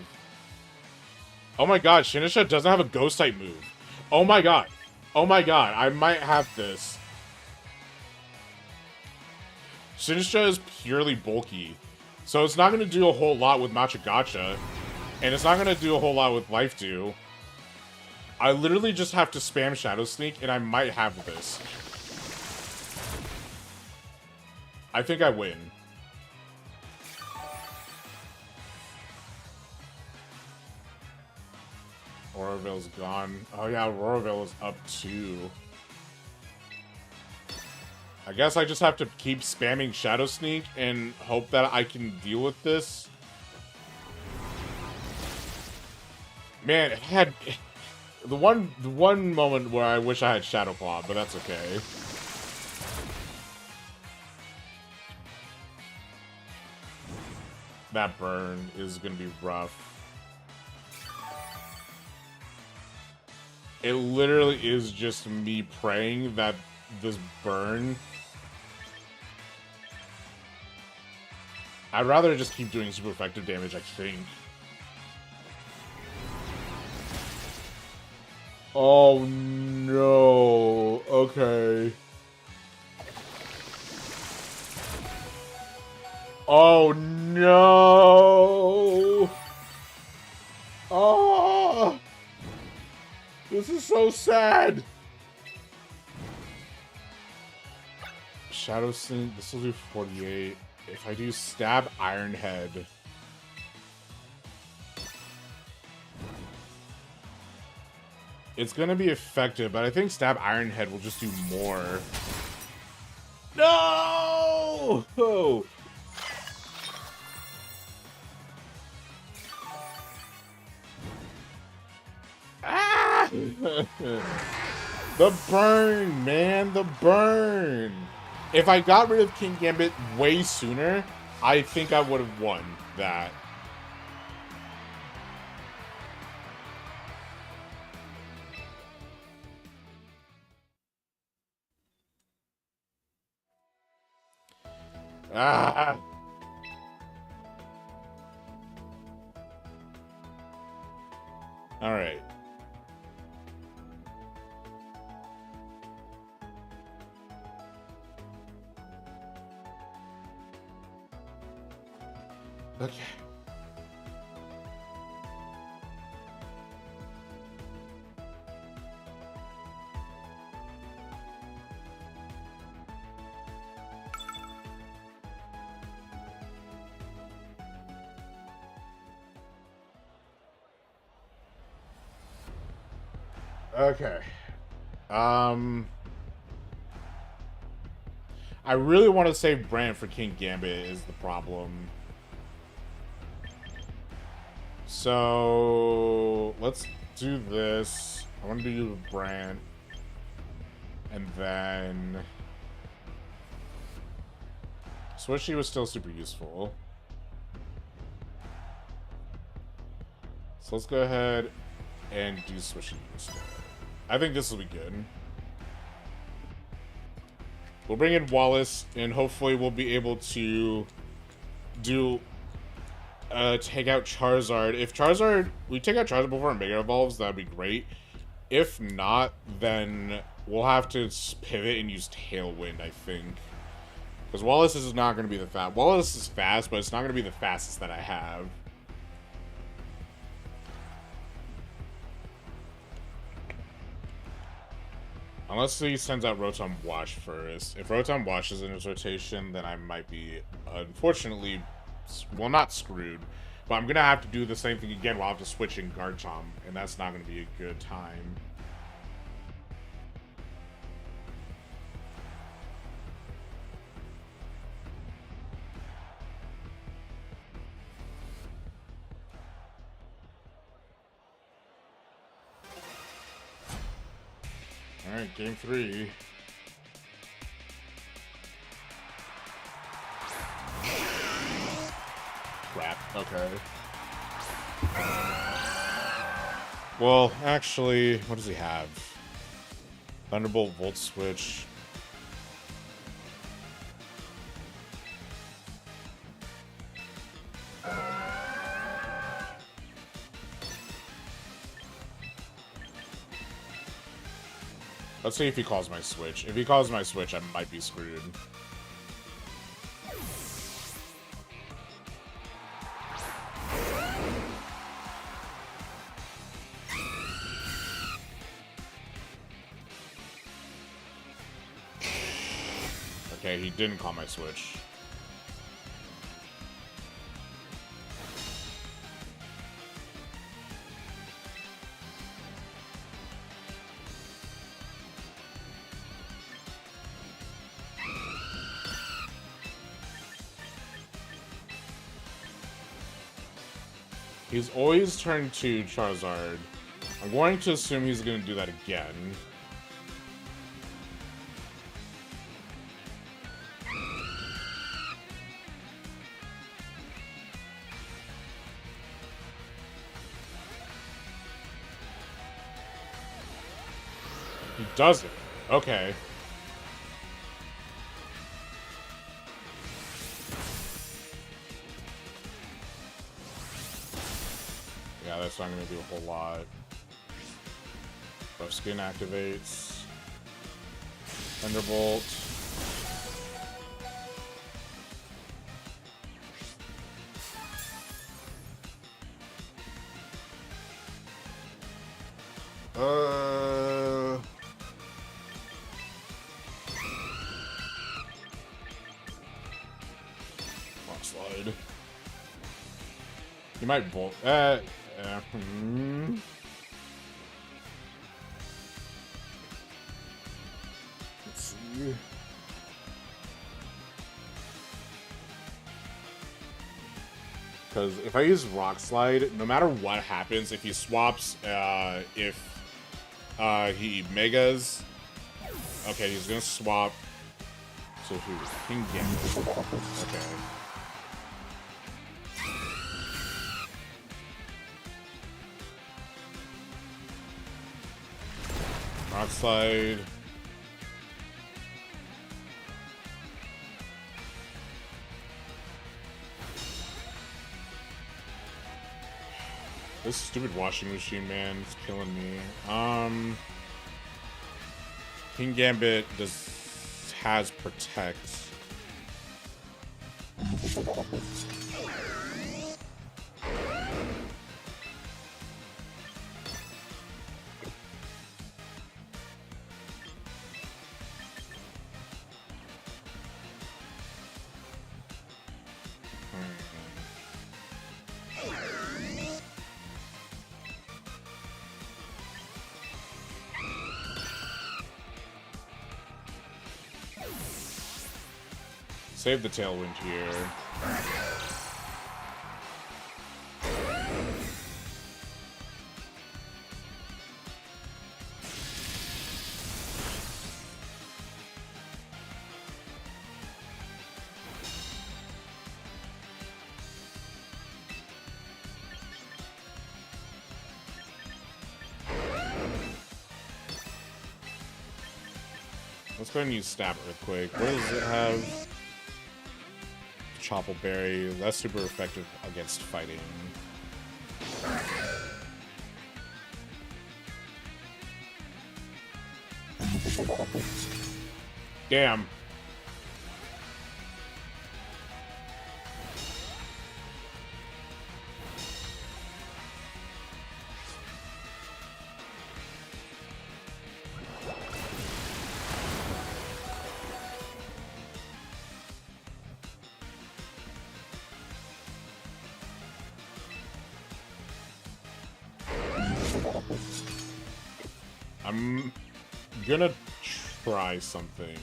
Oh my god, Shinisha doesn't have a Ghost type move. Oh my god. Oh my god, I might have this. Shinisha is purely bulky. So it's not going to do a whole lot with Machagacha. And it's not going to do a whole lot with Life Dew. I literally just have to spam Shadow Sneak, and I might have this. I think I win. Auroraville's gone. Oh yeah, Auroraville is up 2. I guess I just have to keep spamming Shadow Sneak and hope that I can deal with this. Man, it had the one moment where I wish I had Shadow Claw, but that's okay. That burn is gonna be rough. It literally is just me praying that this burn... I'd rather just keep doing super effective damage, I think. Oh no. Okay. Oh no. Oh. This is so sad. Shadow Sneak, this will do 48. If I do Stab Iron Head. It's gonna be effective, but I think Stab Iron Head will just do more. No! Oh. Ah! The burn, man, the burn. If I got rid of King Gambit way sooner, I think I would have won that. Ah. All right. Okay. Okay. I really want to save Brand for King Gambit is the problem. So let's do this. I want to do Brand. And then Swishy was still super useful. So let's go ahead and do Swishy instead. I think this will be good. We'll bring in Wallace, and hopefully we'll be able to do take out Charizard. If we take out Charizard before Mega Evolves, that'd be great. If not, then we'll have to pivot and use Tailwind, I think. Because Wallace is not going to be the fast. Wallace is fast, but it's not going to be the fastest that I have. Unless he sends out Rotom Wash first. If Rotom Wash is in his rotation, then I might be, unfortunately, well, not screwed. But I'm going to have to do the same thing again while I have to switch in Garchomp, and that's not going to be a good time. Alright, game 3. Crap, okay. Well, actually, what does he have? Thunderbolt, Volt Switch. Let's see if he calls my switch. If he calls my switch, I might be screwed. Okay, he didn't call my switch. He's always turned to Charizard. I'm going to assume he's going to do that again. He doesn't. Okay. Yeah, that's not going to do a whole lot. Rough Skin activates. Thunderbolt. Rock Slide. He might Volt. Let's see. Because if I use Rock Slide, no matter what happens, if he swaps, if he Megas, okay, he's gonna swap. So who? King Gambit. Okay. Rock Slide. This stupid washing machine, man, it's killing me. King Gambit has Protect. Save the Tailwind here. Let's go ahead and use Stab Earthquake. What does it have? Chople Berry. That's super effective against fighting. Damn. I'm gonna try something.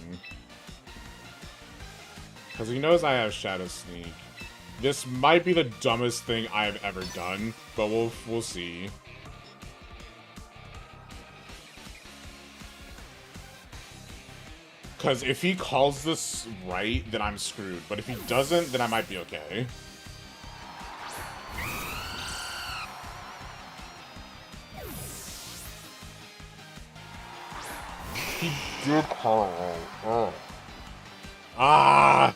Because he knows I have Shadow Sneak. This might be the dumbest thing I've ever done, but we'll see. Because if he calls this right, then I'm screwed. But if he doesn't, then I might be okay. He did call it right. Oh. Ah!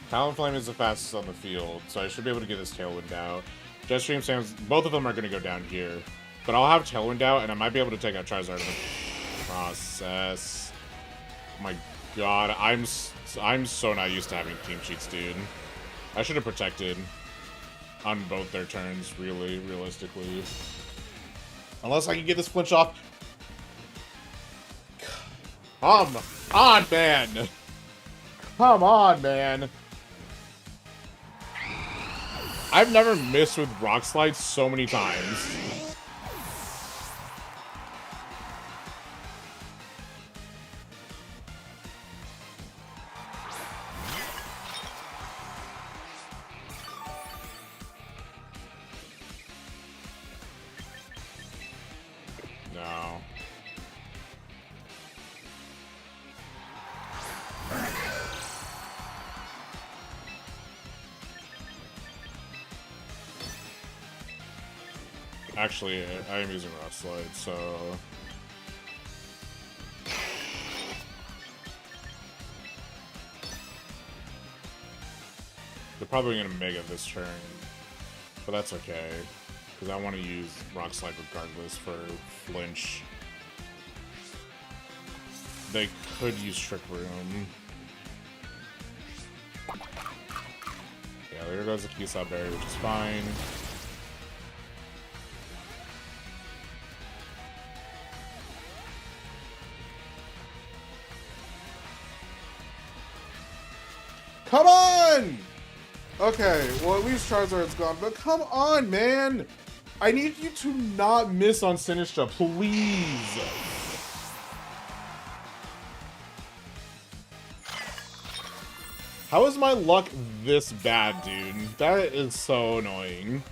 Talonflame is the fastest on the field, so I should be able to get this Tailwind out. Jetstream, Sam's, both of them are going to go down here. But I'll have Tailwind out, and I might be able to take out Charizard in the process. Oh my god, I'm so not used to having team cheats, dude. I should have protected on both their turns, realistically. Unless I can get this flinch off. Come on, man! Come on, man! I've never missed with Rock Slide so many times. No. Actually, I am using Rock Slide, so... They're probably going to Mega this turn, but that's okay, because I want to use Rock Slide regardless for flinch. They could use Trick Room. Yeah, there goes the Keysaw Berry, which is fine. Come on! Okay, well at least Charizard's gone, but come on, man! I need you to not miss on Sinistra, please! How is my luck this bad, dude? That is so annoying.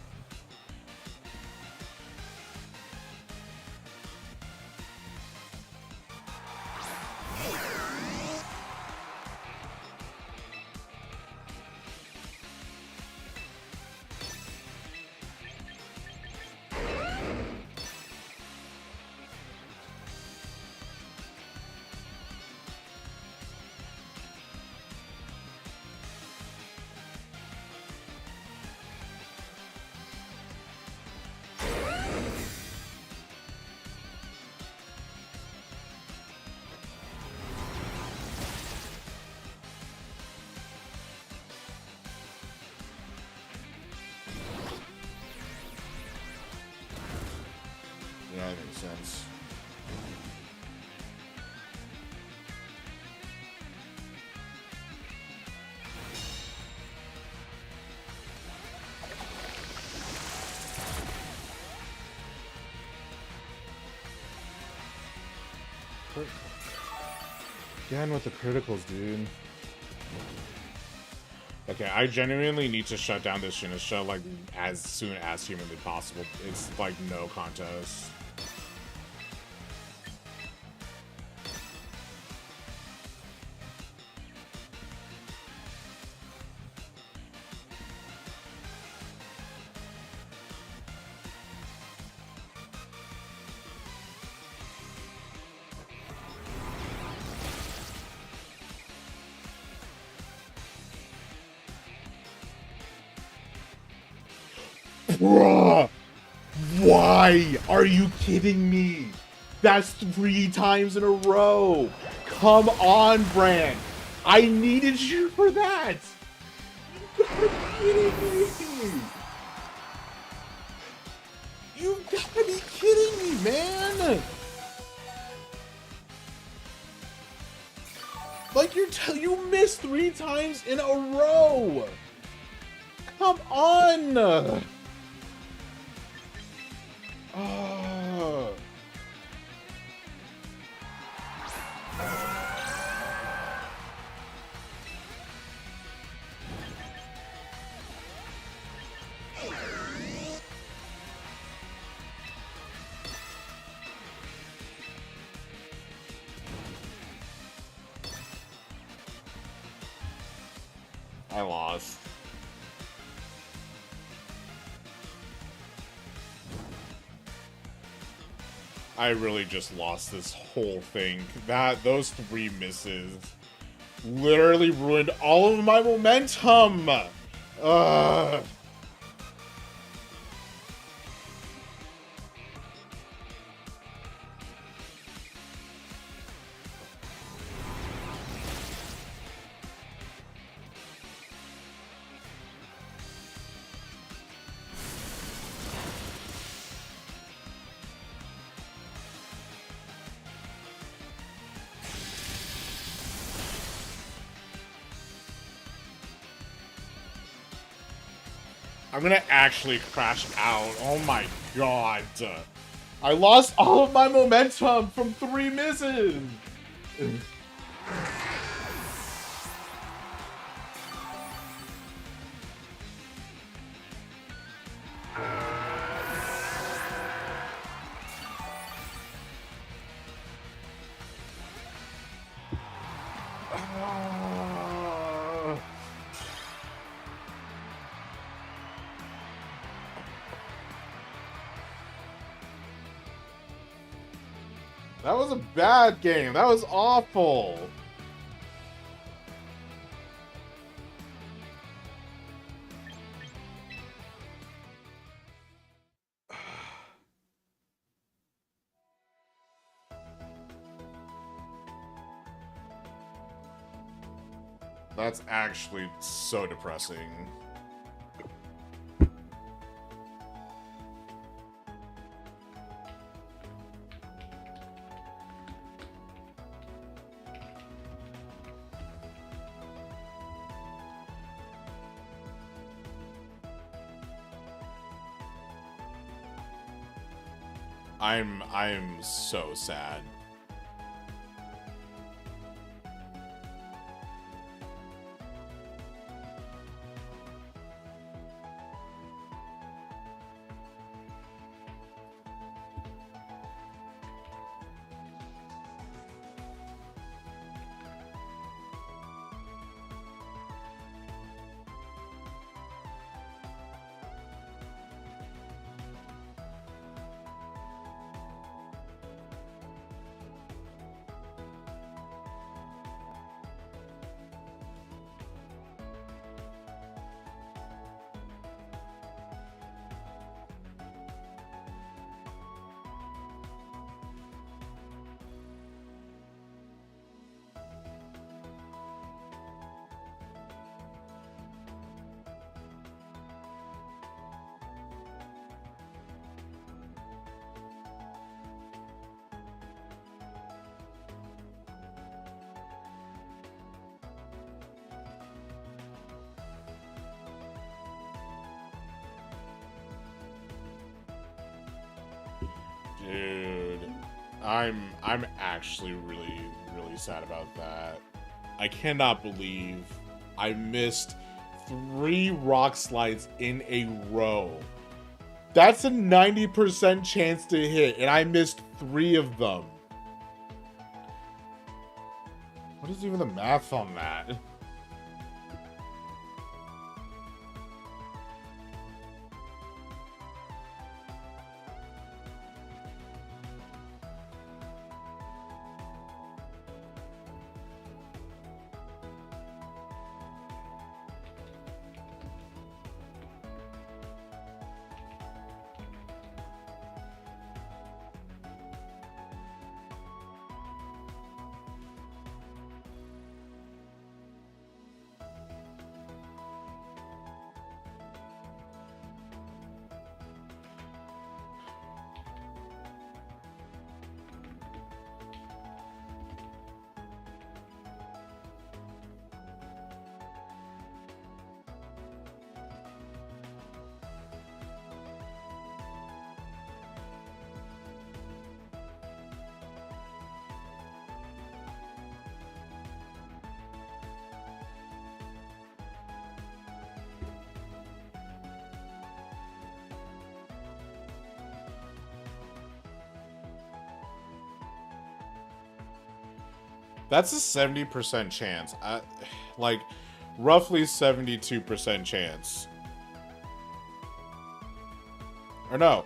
Yeah, that makes sense. Again with the criticals, dude. Okay, I genuinely need to shut down this Shinisha, like, as soon as humanly possible. It's, like, no contest. Bruh! Why? Are you kidding me? That's 3 times in a row. Come on, Brand. I needed you for that. You gotta be kidding me. You gotta be kidding me, man. Like you missed 3 times in a row. Come on. I lost. I really just lost this whole thing. Those 3 misses literally ruined all of my momentum. Ugh. I'm gonna actually crash out. Oh my god. I lost all of my momentum from 3 misses. That was a bad game. That was awful. That's actually so depressing. I'm so sad. Dude, I'm actually really sad about that. I cannot believe I missed 3 rock slides in a row. That's a 90% chance to hit, and I missed 3 of them. What is even the math on that? That's a 70% chance. Like, roughly 72% chance. Or no.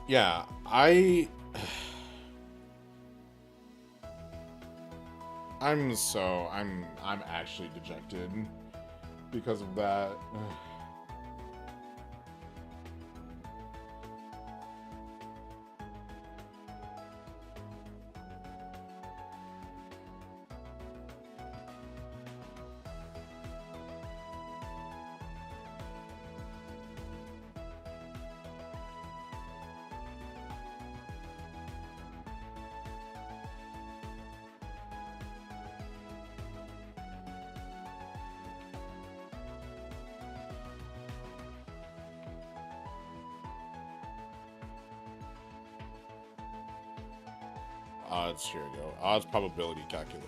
Yeah, I'm actually dejected because of that. Odds, here we go. Odds probability calculator.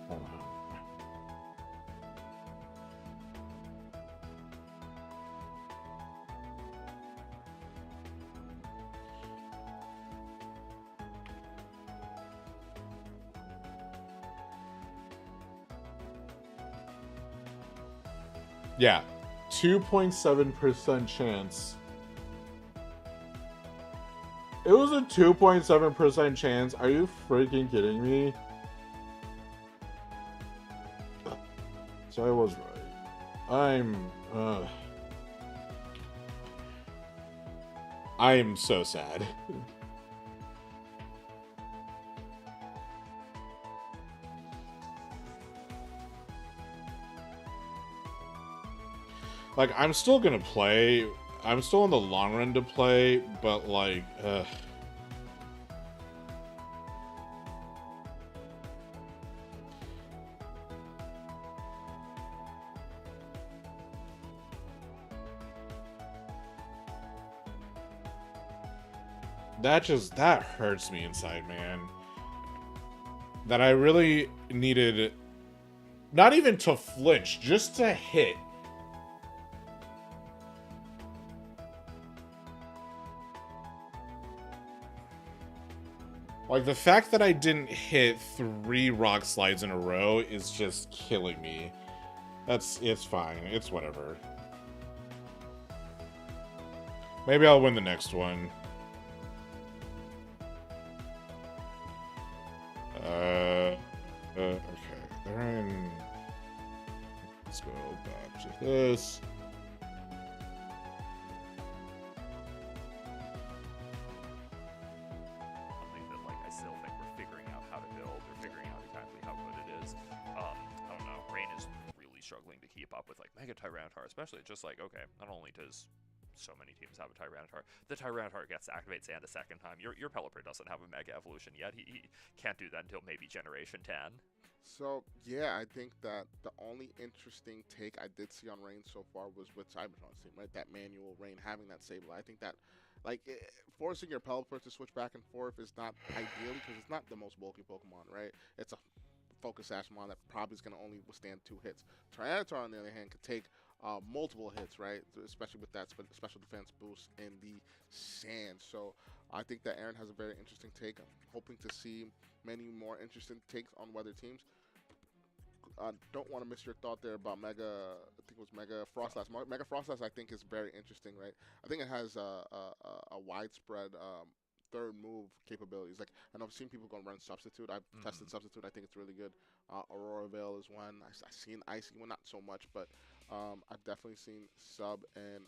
Hold on. Yeah, 2.7% chance. It was a 2.7% chance. Are you freaking kidding me? So I was right. I'm so sad. Like, I'm still gonna play. I'm still in the long run to play, but like, that hurts me inside, man. That I really needed, not even to flinch, just to hit. Like, the fact that I didn't hit 3 rock slides in a row is just killing me. It's fine. It's whatever. Maybe I'll win the next one. Okay. Then let's go back to this. Something that, like, I still think we're figuring out how to build, or figuring out exactly how good it is. I don't know. Rain is really struggling to keep up with, like, Mega Tyranitar, especially. Just like, okay, not only does so many teams have a Tyranitar, the Tyranitar gets to activate Sand a second time. Your Pelipper doesn't have a Mega Evolution yet. He can't do that until maybe Generation 10. So yeah, I think that the only interesting take I did see on Rain so far was with Cybertron's team, right? That manual Rain having that Sable. I think that, like, forcing your Pelipper to switch back and forth is not ideal because it's not the most bulky Pokemon, right? It's a focus Ashmon that probably is going to only withstand 2 hits. Tyranitar, on the other hand, could take multiple hits, right? Especially with that special defense boost in the sand. So I think that Aaron has a very interesting take. I'm hoping to see many more interesting takes on weather teams. Don't want to miss your thought there about Mega. I think it was Mega Frostlass. Mega Frostlass, I think, is very interesting, right? I think it has a widespread third move capabilities. Like, I know I've seen people go and run Substitute. I've tested Substitute. I think it's really good. Aurora Veil is one. I've seen Icy one, not so much, but I've definitely seen Sub and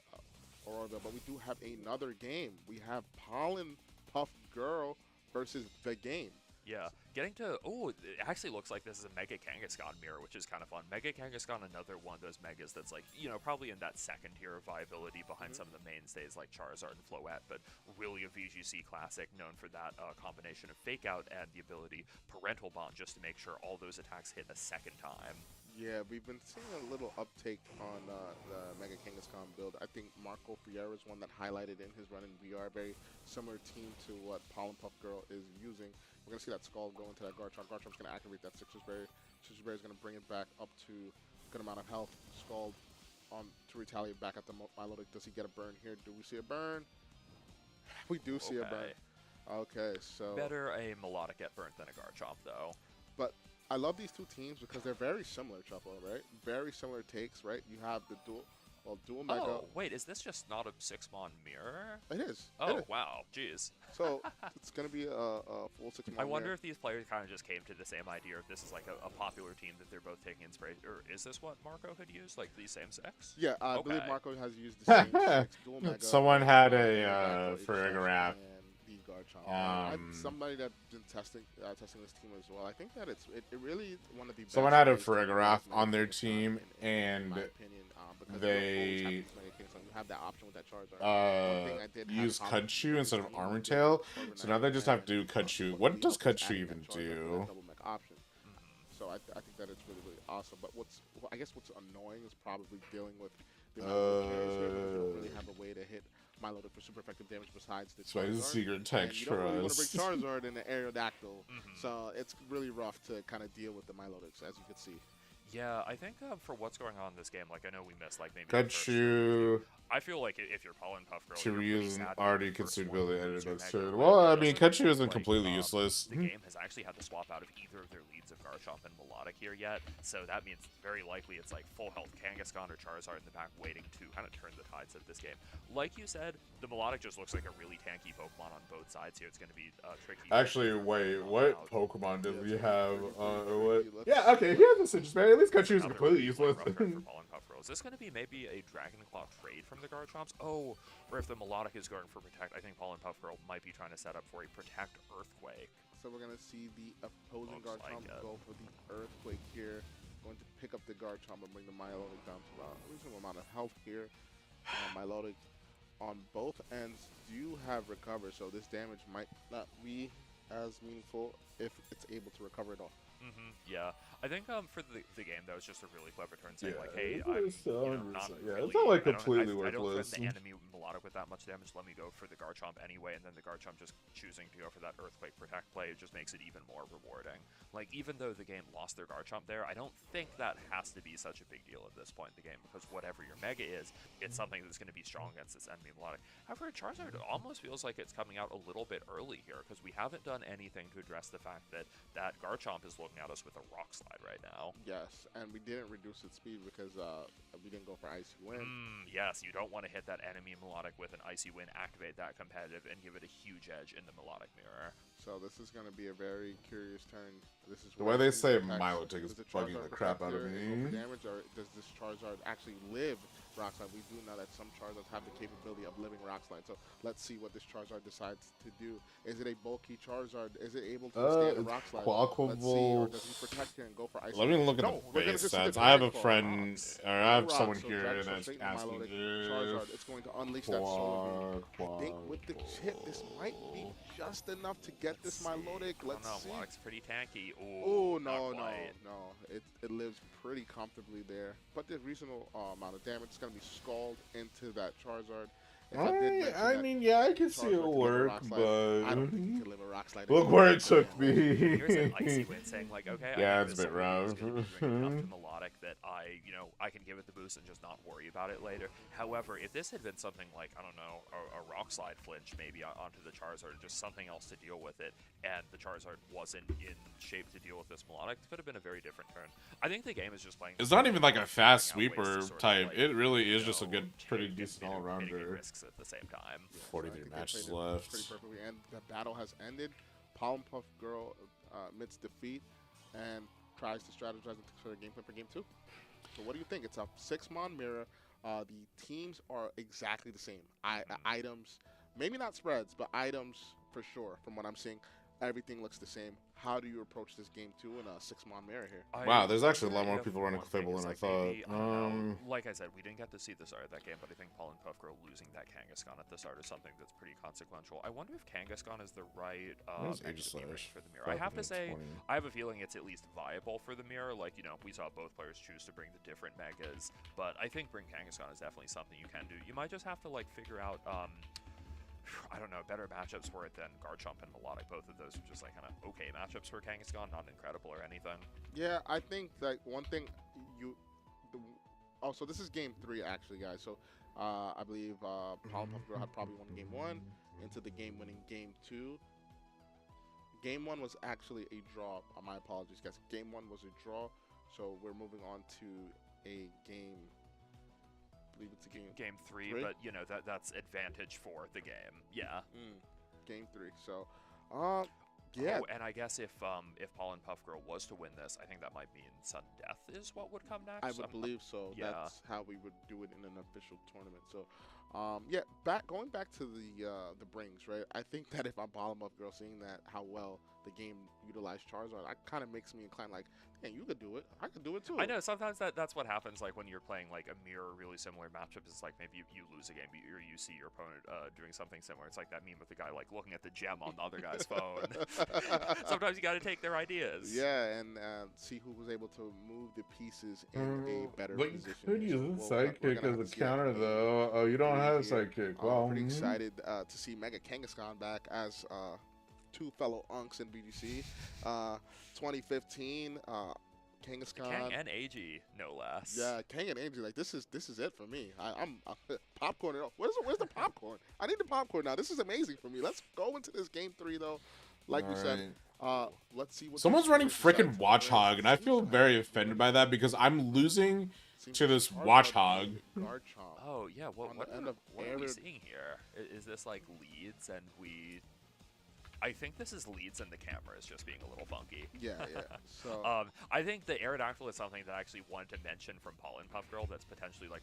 Aurora, but we do have another game. We have Pollen Puff Girl versus The Game. Yeah, getting to, oh, it actually looks like this is a Mega Kangaskhan mirror, which is kind of fun. Mega Kangaskhan, another one of those Megas that's like, you know, probably in that second tier of viability behind some of the mainstays like Charizard and Floette, but really a VGC classic known for that combination of Fake Out and the ability Parental Bond just to make sure all those attacks hit a second time. Yeah, we've been seeing a little uptake on the Mega Kangaskhan build. I think Marco Fierro is one that highlighted in his run in VR. Very similar team to what Pollen Puff Girl is using. We're going to see that Skull go into that Garchomp. Garchomp's going to activate that Citrus Berry. Citrus Berry is going to bring it back up to a good amount of health. Skull to retaliate back at the Milotic. Does he get a burn here? Do we see a burn? We do see a burn. Okay, so... Better a Melodic get burnt than a Garchomp, though. But I love these two teams because they're very similar, Chuckle, right? Very similar takes, right? You have the dual Mega. Oh, wait, is this just not a 6-mon mirror? It is. Oh, it is. wow, jeez. So it's going to be a full 6-mon I wonder mirror. if these players kind of just came to the same idea, if this is like a popular team that they're both taking inspiration, or is this what Marco had used, like these same 6? Yeah, I Okay. believe Marco has used the same 6 dual Mega. Someone had a Farigiraf. Somebody that's been testing this team as well. I think that it really one of the best Someone had a ways to Farigiraf play on their Mega team, Kangaskhan, in my and opinion, because they you have that option with that Charizard. One thing I did have use a problem Kudchu with instead of is Armor when Tail, Clover so Knight now they just have to do and Kudchu. what What does Weavile is Kudchu adding even that Charizard to that do? double mech option. So I think that it's really, really awesome. But I guess what's annoying is probably dealing with the Milotic carries here, because you don't really have a way to hit Milotic for super effective damage besides the So it's a Charizard. secret text And you for don't really want to us. bring Charizard in the Aerodactyl, so it's really rough to kind of deal with the Milotics, as you can see. Yeah, I think for what's going on in this game, like I know we missed like maybe the first turn or Kudchu two. I feel like if you're Pollen Puff Girl, to you're pretty reuse an sad already that the first consumed one ability was edited your next Mega turn. Wave. Well, I It mean, doesn't Kudchu isn't like, completely useless. The game has actually had to swap out of either of their leads of Garchomp and Melodic here yet, so that means very likely it's like full health Kangaskhan or Charizard in the back waiting to kind of turn the tides of this game. Like you said, the Melodic just looks like a really tanky Pokemon on both sides here. It's going to be tricky. Actually, wait, what out. Pokemon did we Yeah, have? pretty What? let's- Yeah, okay, here's the Citrus Berry. At least Kudchu is Another completely really useless. rough turn for Pollen Puff Girl. Is this going to be maybe a Dragon Claw trade from the Garchomps? Oh, or if the Melodic is going for Protect, I think Pollen Puff Girl might be trying to set up for a Protect Earthquake. So we're going to see the opposing Looks Garchomp like it. go for the Earthquake here. Going to pick up the Garchomp and bring the Milotic down to a reasonable amount of health here. Milotic on both ends do have Recover, so this damage might not be as meaningful if it's able to recover it all. Yeah, I think for the game though, it's just a really clever turn saying Yeah, like, hey, it's I'm just not yeah, really, it's not like I don't- completely I don't worthless. threaten the enemy Melodic with that much damage. Let me go for the Garchomp anyway, and then the Garchomp just choosing to go for that Earthquake Protect play just makes it even more rewarding. Like even though the game lost their Garchomp there, I don't think that has to be such a big deal at this point in the game because whatever your Mega is, it's something that's going to be strong against this enemy Melodic. However, Charizard almost feels like it's coming out a little bit early here because we haven't done anything to address the fact that that Garchomp is looking at us with a Rock Slide right now. Yes, and we didn't reduce its speed because we didn't go for Icy Wind. Yes, you don't want to hit that enemy Melodic with an Icy Wind, activate that competitive, and give it a huge edge in the Melodic mirror. So this is going to be a very curious turn. This is The where way they the say attacks- Milotic is does the bugging Charizard the crap out of protect here and go for me. Damage, or does this Charizard actually live Rock Slide? We do know that some Charizards have the capability of living Rock Slide. So let's see what this Charizard decides to do. Is it a bulky Charizard? Is it able to withstand a Rock Slide? Let's see. Or does he protect here and go for Ice? Let me look at No, the we're gonna base just see the stats. I have a Dragon Claw friend, rocks. or I have Rocks, someone so here Dragon Claw that's straight into asking Milotic. if Charizard, it's going to unleash that Solar Beam. I think with the hit, this might be just enough to get this Milotic. Let's see. Melodic's pretty tanky. Oh, no, not no, quite. no. It lives pretty comfortably there. But the reasonable amount of damage is going to be scalded into that Charizard. If I did mention I that mean, yeah, I can see Charizard it can live a work, Rock Slide, but I don't think he could live a Rock Slide. look where it took Here's an Icy me. Wind saying like, okay, Yeah, I it's think a bit this something is rough. gonna be doing enough to Melodic that I can give it the boost and just not worry about it later. However, if this had been something like, I don't know, a Rock Slide flinch maybe onto the Charizard, or just something else to deal with it, and the Charizard wasn't in shape to deal with this Melodic, it could have been a very different turn. I think the game is just playing. It's not even like a fast figuring out ways sweeper to sort of, type. like, It really you is just a know, good, pretty take decent and mitigate all-rounder. risks at the same time. Yeah, so I 43 think they matches played it left. Pretty perfectly, and the battle has ended. Pollen Puff Girl admits defeat and tries to strategize and for game plan for game 2. So what do you think? It's a 6-mon mirror. The teams are exactly the same. Items, maybe not spreads, but items for sure. From what I'm seeing, everything looks the same. How do you approach this game 2 in a 6-mon mirror here? Wow, there's actually a lot more people running Fable than I thought. Maybe, I don't know. Like I said, we didn't get to see the start of that game, but I think Paul and Puff Girl losing that Kangaskhan at the start is something that's pretty consequential. I wonder if Kangaskhan is the right for the mirror. I have to say, I have a feeling it's at least viable for the mirror. Like, you know, we saw both players choose to bring the different megas, but I think bring Kangaskhan is definitely something you can do. You might just have to, like, figure out, I don't know, better matchups for it than Garchomp and Melodic. Both of those are just like kind of okay matchups for Kangaskhan, not incredible or anything. Yeah, I think that one thing so this is game 3 actually, guys. So I believe Paul and Puff Girl had probably won game 1 into the game-winning game 2. Game 1 was actually a draw. My apologies, guys. Game 1 was a draw, so we're moving on to a game. I believe it's a game 3, but you know that's advantage for the game. Yeah. Game 3. So, yeah. Oh, and I guess if Paul and Puff Girl was to win this, I think that might mean sudden death is what would come next. I would believe so. Yeah. That's how we would do it in an official tournament. So, yeah. Going back to the brings, right? I think that if I'm Paul and Puff Girl, seeing that how well the game utilized Charizard, that kind of makes me inclined like, hey, you could do it. I could do it too. I know sometimes that's what happens. Like when you're playing like a mirror, really similar matchup. It's like maybe you lose a game, or you see your opponent doing something similar. It's like that meme with the guy like looking at the gem on the other guy's phone. Sometimes you got to take their ideas. Yeah, and see who was able to move the pieces in a better position. Could use a sidekick as a counter, though. Oh, you don't have a sidekick. Wow. I'm pretty excited to see Mega Kangaskhan back as 2 fellow unks in BGC. 2015, Kangaskhan. Kang and AG, no less. Yeah, Kang and AG. Like this is it for me. I'm popcorn. Where's the popcorn? I need the popcorn now. This is amazing for me. Let's go into this game 3 though. Like we said, let's see what. Someone's running frickin' Watchhog, and I feel very offended by that because I'm losing to this Watchhog. Oh yeah, what are we seeing here? Is this like leads and we? I think this is leads and the camera is just being a little funky. Yeah. So I think the Aerodactyl is something that I actually wanted to mention from Paul and Puff Girl. That's potentially like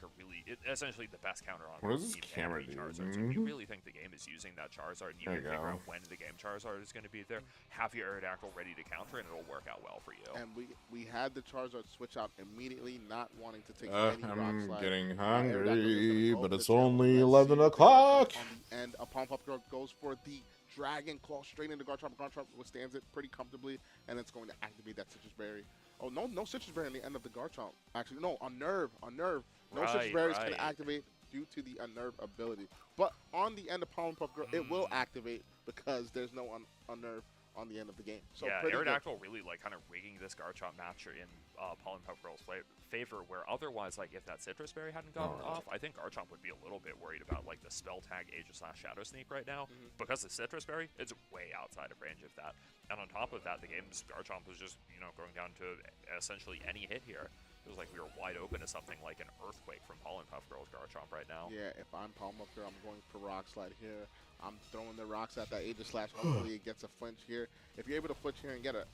essentially the best counter on. What does this camera do? Charizard. So if you really think the game is using that Charizard, and you can figure out when the game Charizard is going to be there, have your Aerodactyl ready to counter, and it'll work out well for you. And we had the Charizard switch out immediately, not wanting to take any I'm rock slide. getting hungry, but it's only 11 o'clock. On the end, Paul and Puff Girl goes for the Dragon Claw straight into Garchomp. Garchomp withstands it pretty comfortably, and it's going to activate that Citrus Berry. Oh, no Citrus Berry on the end of the Garchomp. Actually, no, Unnerve. No Citrus Berries can activate due to the Unnerve ability. But on the end of Paul and Puff Girl, it will activate because there's no Unnerve on the end of the game. So yeah, Aerodactyl really like kind of rigging this Garchomp match in Paul and Puff Girl's favor, where otherwise, like if that Citrus Berry hadn't gone off, I think Garchomp would be a little bit worried about like the spell tag Aegis/Shadow Sneak right now, because the Citrus Berry is way outside of range of that. And on top of that, the game's Garchomp was just going down to essentially any hit here. It was like we were wide open to something like an Earthquake from Paul and Puff Girl's Garchomp right now. Yeah, if I'm Paul and Puff Girl, I'm going for Rock Slide here. I'm throwing the rocks at that Aegis Slash. Hopefully it gets a flinch here. If you're able to flinch here and get a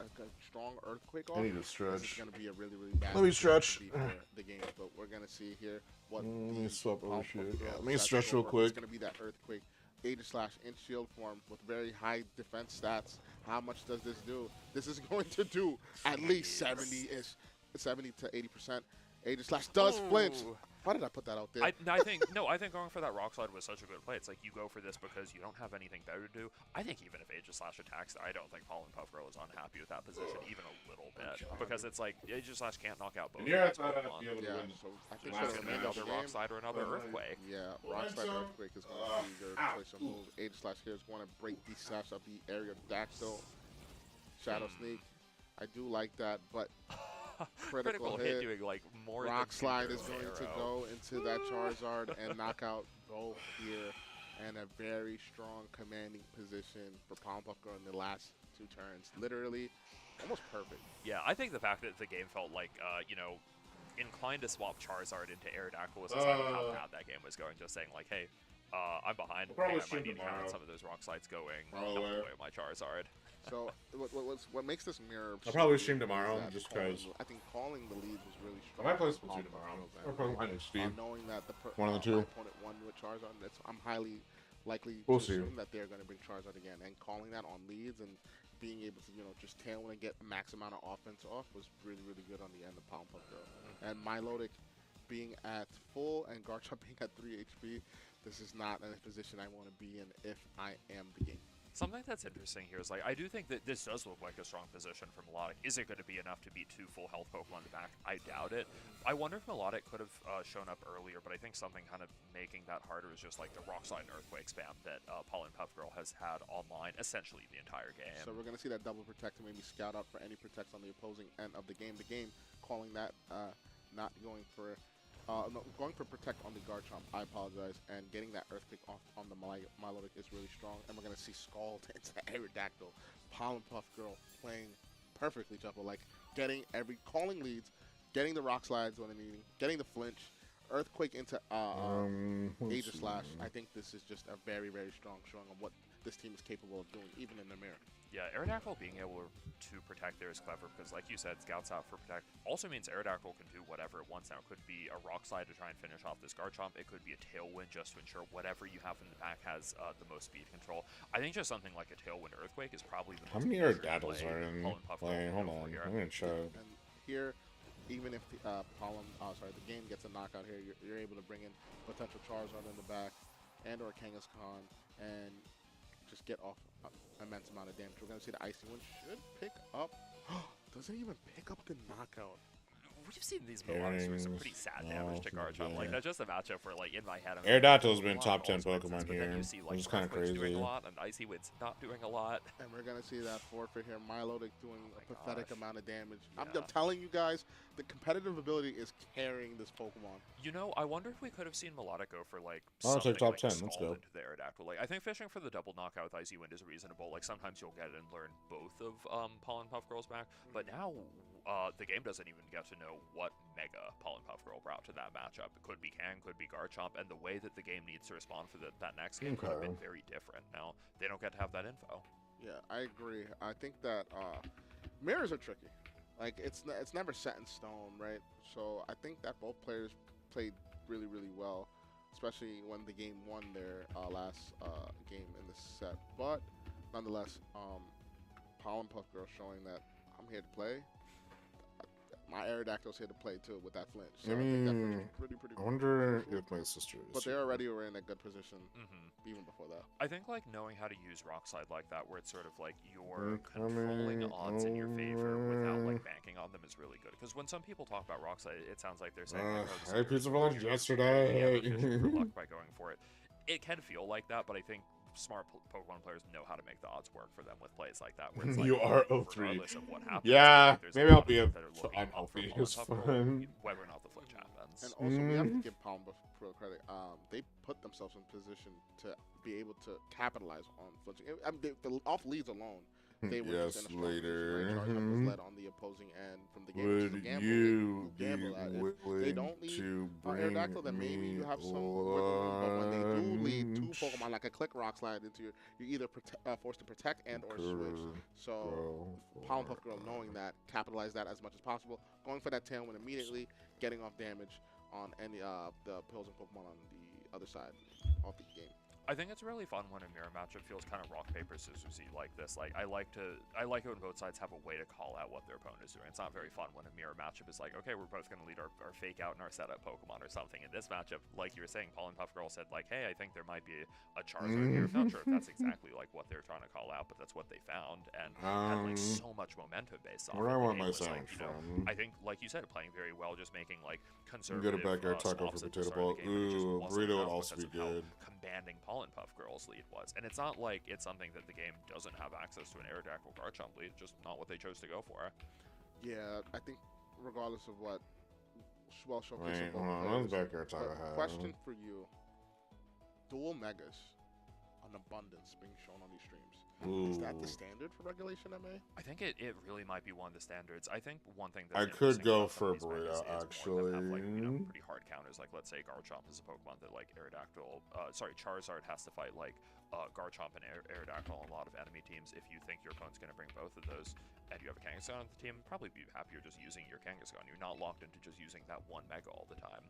strong Earthquake off, I need to stretch. This is going to be a really, really bad. Let me stretch. For the game, but we're going to see here what Let me swap over shit. Let me that's stretch real quick. It's going to be that Earthquake. Aegis Slash in shield form with very high defense stats. How much does this do? This is going to do at least 70-ish, 70 to 80%. Aegis Slash does flinch. Why did I put that out there? I think going for that Rock Slide was such a good play. It's like you go for this because you don't have anything better to do. I think even if Aegis Slash attacks, I don't think Paul and Puff Girl is unhappy with that position even a little bit, because it's like Aegis Slash can't knock out both. Yeah, I thought I'd be able to win. So I think it's going to be another Rock Slide or another Earthquake. Yeah, Rock Slide Earthquake is going to be your choice of move. Aegis Slash here is going to break the slash of the Aerodactyl. Shadow Sneak. I do like that, but critical hit doing like more. Rock Slide is going to go into that Charizard and knock out both here, and a very strong commanding position for Paul and Puff Girl in the last 2 turns. Literally, almost perfect. Yeah, I think the fact that the game felt like inclined to swap Charizard into Aerodactyl was a sign of how bad that game was going. Just saying like, hey, I'm behind. I might need to count on some of those Rock Slides going away my Charizard. So what makes this mirror? I'll probably so stream unique is tomorrow, that just calling- 'cause- I think calling the leads was really I strong. might play from Splatoon Palm tomorrow. Girls Or and probably mine is Steve. knowing that One of the my two. opponent won with Charizard, I'm highly likely We'll to see. assume that they're going to bring Charizard again. And calling that on leads and being able to just tailwind and get max amount of offense off was really good on the end of Palm Puff Girl. And Milotic being at full and Garchomp being at 3 HP, this is not a position I want to be in if I am the game. Something that's interesting here is, like, I do think that this does look like a strong position for Melodic. Is it going to be enough to beat 2 full health Pokemon in the back? I doubt it. I wonder if Melodic could have shown up earlier, but I think something kind of making that harder is just, like, the Rock Slide and Earthquake spam that Pollen Puff Girl has had online essentially the entire game. So we're going to see that double protect and maybe scout out for any protects on the opposing end of the game. The game calling that not going for... no, going for protect on the Garchomp, I apologize, and getting that Earthquake off on the Milotic is really strong. And we're going to see Scald into Aerodactyl. Pollen Puff Girl playing perfectly, Jumbo, like calling leads, getting the Rock Slides when needing, getting the flinch, Earthquake into Aegislash. I think this is just a very strong showing of what this team is capable of doing, even in the mirror. Yeah, Aerodactyl being able to protect there is clever because, like you said, Scouts out for protect also means Aerodactyl can do whatever it wants now. It could be a Rock Slide to try and finish off this Garchomp. It could be a Tailwind just to ensure whatever you have in the back has the most speed control. I think just something like a Tailwind Earthquake is probably the most... How many Aerodactyls are in play? Hold on, here. I'm going to check. And here, even if the the game gets a knockout here, you're able to bring in potential Charizard in the back and or Kangaskhan and just get off immense amount of damage. We're going to see the Icy Wind should pick up. Doesn't even pick up the knockout. We've seen these Melodics do some pretty sad damage to Garchomp. Like, that's just a matchup where, like, in my head, I'm Aerodactyl's been like, top 10 Pokemon Pokemon here, here, you see, like, which is kind of Earthquake's doing crazy. a lot, and Icy Wind's not doing a lot. And we're going to see that forfeit here. Milotic doing a pathetic amount of damage. Yeah. I'm telling you guys, the competitive ability is carrying this Pokemon. You know, I wonder if we could have seen Melodic go for, like, I'll something take top like 10. Scald Let's go. into the Aerodactyl. Like, I think fishing for the double knockout with Icy Wind is reasonable. Like, sometimes you'll get it and learn both of Pollen Puff Girl's back. But now, the game doesn't even get to know what Mega Pollen Puff Girl brought to that matchup. It could be Kang, could be Garchomp, and the way that the game needs to respond for that next game could have been very different. Now, they don't get to have that info. Yeah, I agree. I think that mirrors are tricky. Like, it's never set in stone, right? So I think that both players played really well, especially when the game won their last game in the set. But nonetheless, Pollen Puff Girl showing that I'm here to play. My Aerodactyl's here to play too with that flinch. So I think that flinch was pretty. I wonder if my sister is. But they already were in a good position even before that. I think, like, knowing how to use Rock Slide like that, where it's sort of like you're controlling odds in your favor without, like, banking on them is really good. Because when some people talk about Rock Slide, it sounds like they're saying, like, oh, this I is pizza for your- lunch yesterday. yeah, for luck by going for it. It can feel like that, but I think smart Pokemon players know how to make the odds work for them with plays like that. Where it's like, You are 0-3. regardless of what happens, Yeah, there's maybe lot I'll of be people that are looking up for unhealthy. Pollen It's Puff Girl, fine. whether or not the flinch happens. And also, we have to give Palm Pro credit. They put themselves in position to be able to capitalize on flinching. The off leads alone, they were Yes, just in a strong later. position. Right? Charizard was led on the opposing end from the game. Which is a Would gamble. you They be gamble at it. willing They don't lead to Aerodactyl, then bring maybe me you have some wiggle room. But when they do lead two lunch? Pokemon, like a Click Rock Slide into you're either forced to protect and or switch. So Pollen Puff Girl, knowing that, capitalize that as much as possible, going for that Tailwind immediately, getting off damage on any the opposing Pokemon on the other side of the game. I think it's really fun when a mirror matchup feels kind of rock paper scissors like this. Like, I like it when both sides have a way to call out what their opponent is doing. It's not very fun when a mirror matchup is like, okay, we're both going to lead our fake out and our setup Pokemon or something. In this matchup, like you were saying, Pollen Puff Girl said, like, hey, I think there might be a Charizard here. I'm not sure if that's exactly like what they're trying to call out, but that's what they found, and had like so much momentum based off. Where I it. want It my was, like, sandwich you know, from? I think, like you said, playing very well, just making like Get conservative. a backyard taco for stops at potato the start ball. of the game, and it just Ooh, wasn't burrito would enough also be because of how good. commanding Pollen Puff Girl's lead was. And it's not like it's something that the game doesn't have access to an Aerodactyl Garchomp lead, just not what they chose to go for. Yeah, I think regardless of what showcase Wait, of both hold on. players, What's backyard taco but have? question for you: dual megas, an abundance being shown on these streams. Ooh. Is that the standard for regulation MA? I think it really might be one of the standards. I think one thing that's I could interesting go about some for of these megas Burrito, is actually. more of them have, like, you know, pretty hard counters. Like, let's say Garchomp is a Pokemon that, like, Charizard has to fight, like, Garchomp and Aerodactyl on a lot of enemy teams. If you think your opponent's going to bring both of those and you have a Kangaskhan on the team, probably be happier just using your Kangaskhan. You're not locked into just using that one Mega all the time.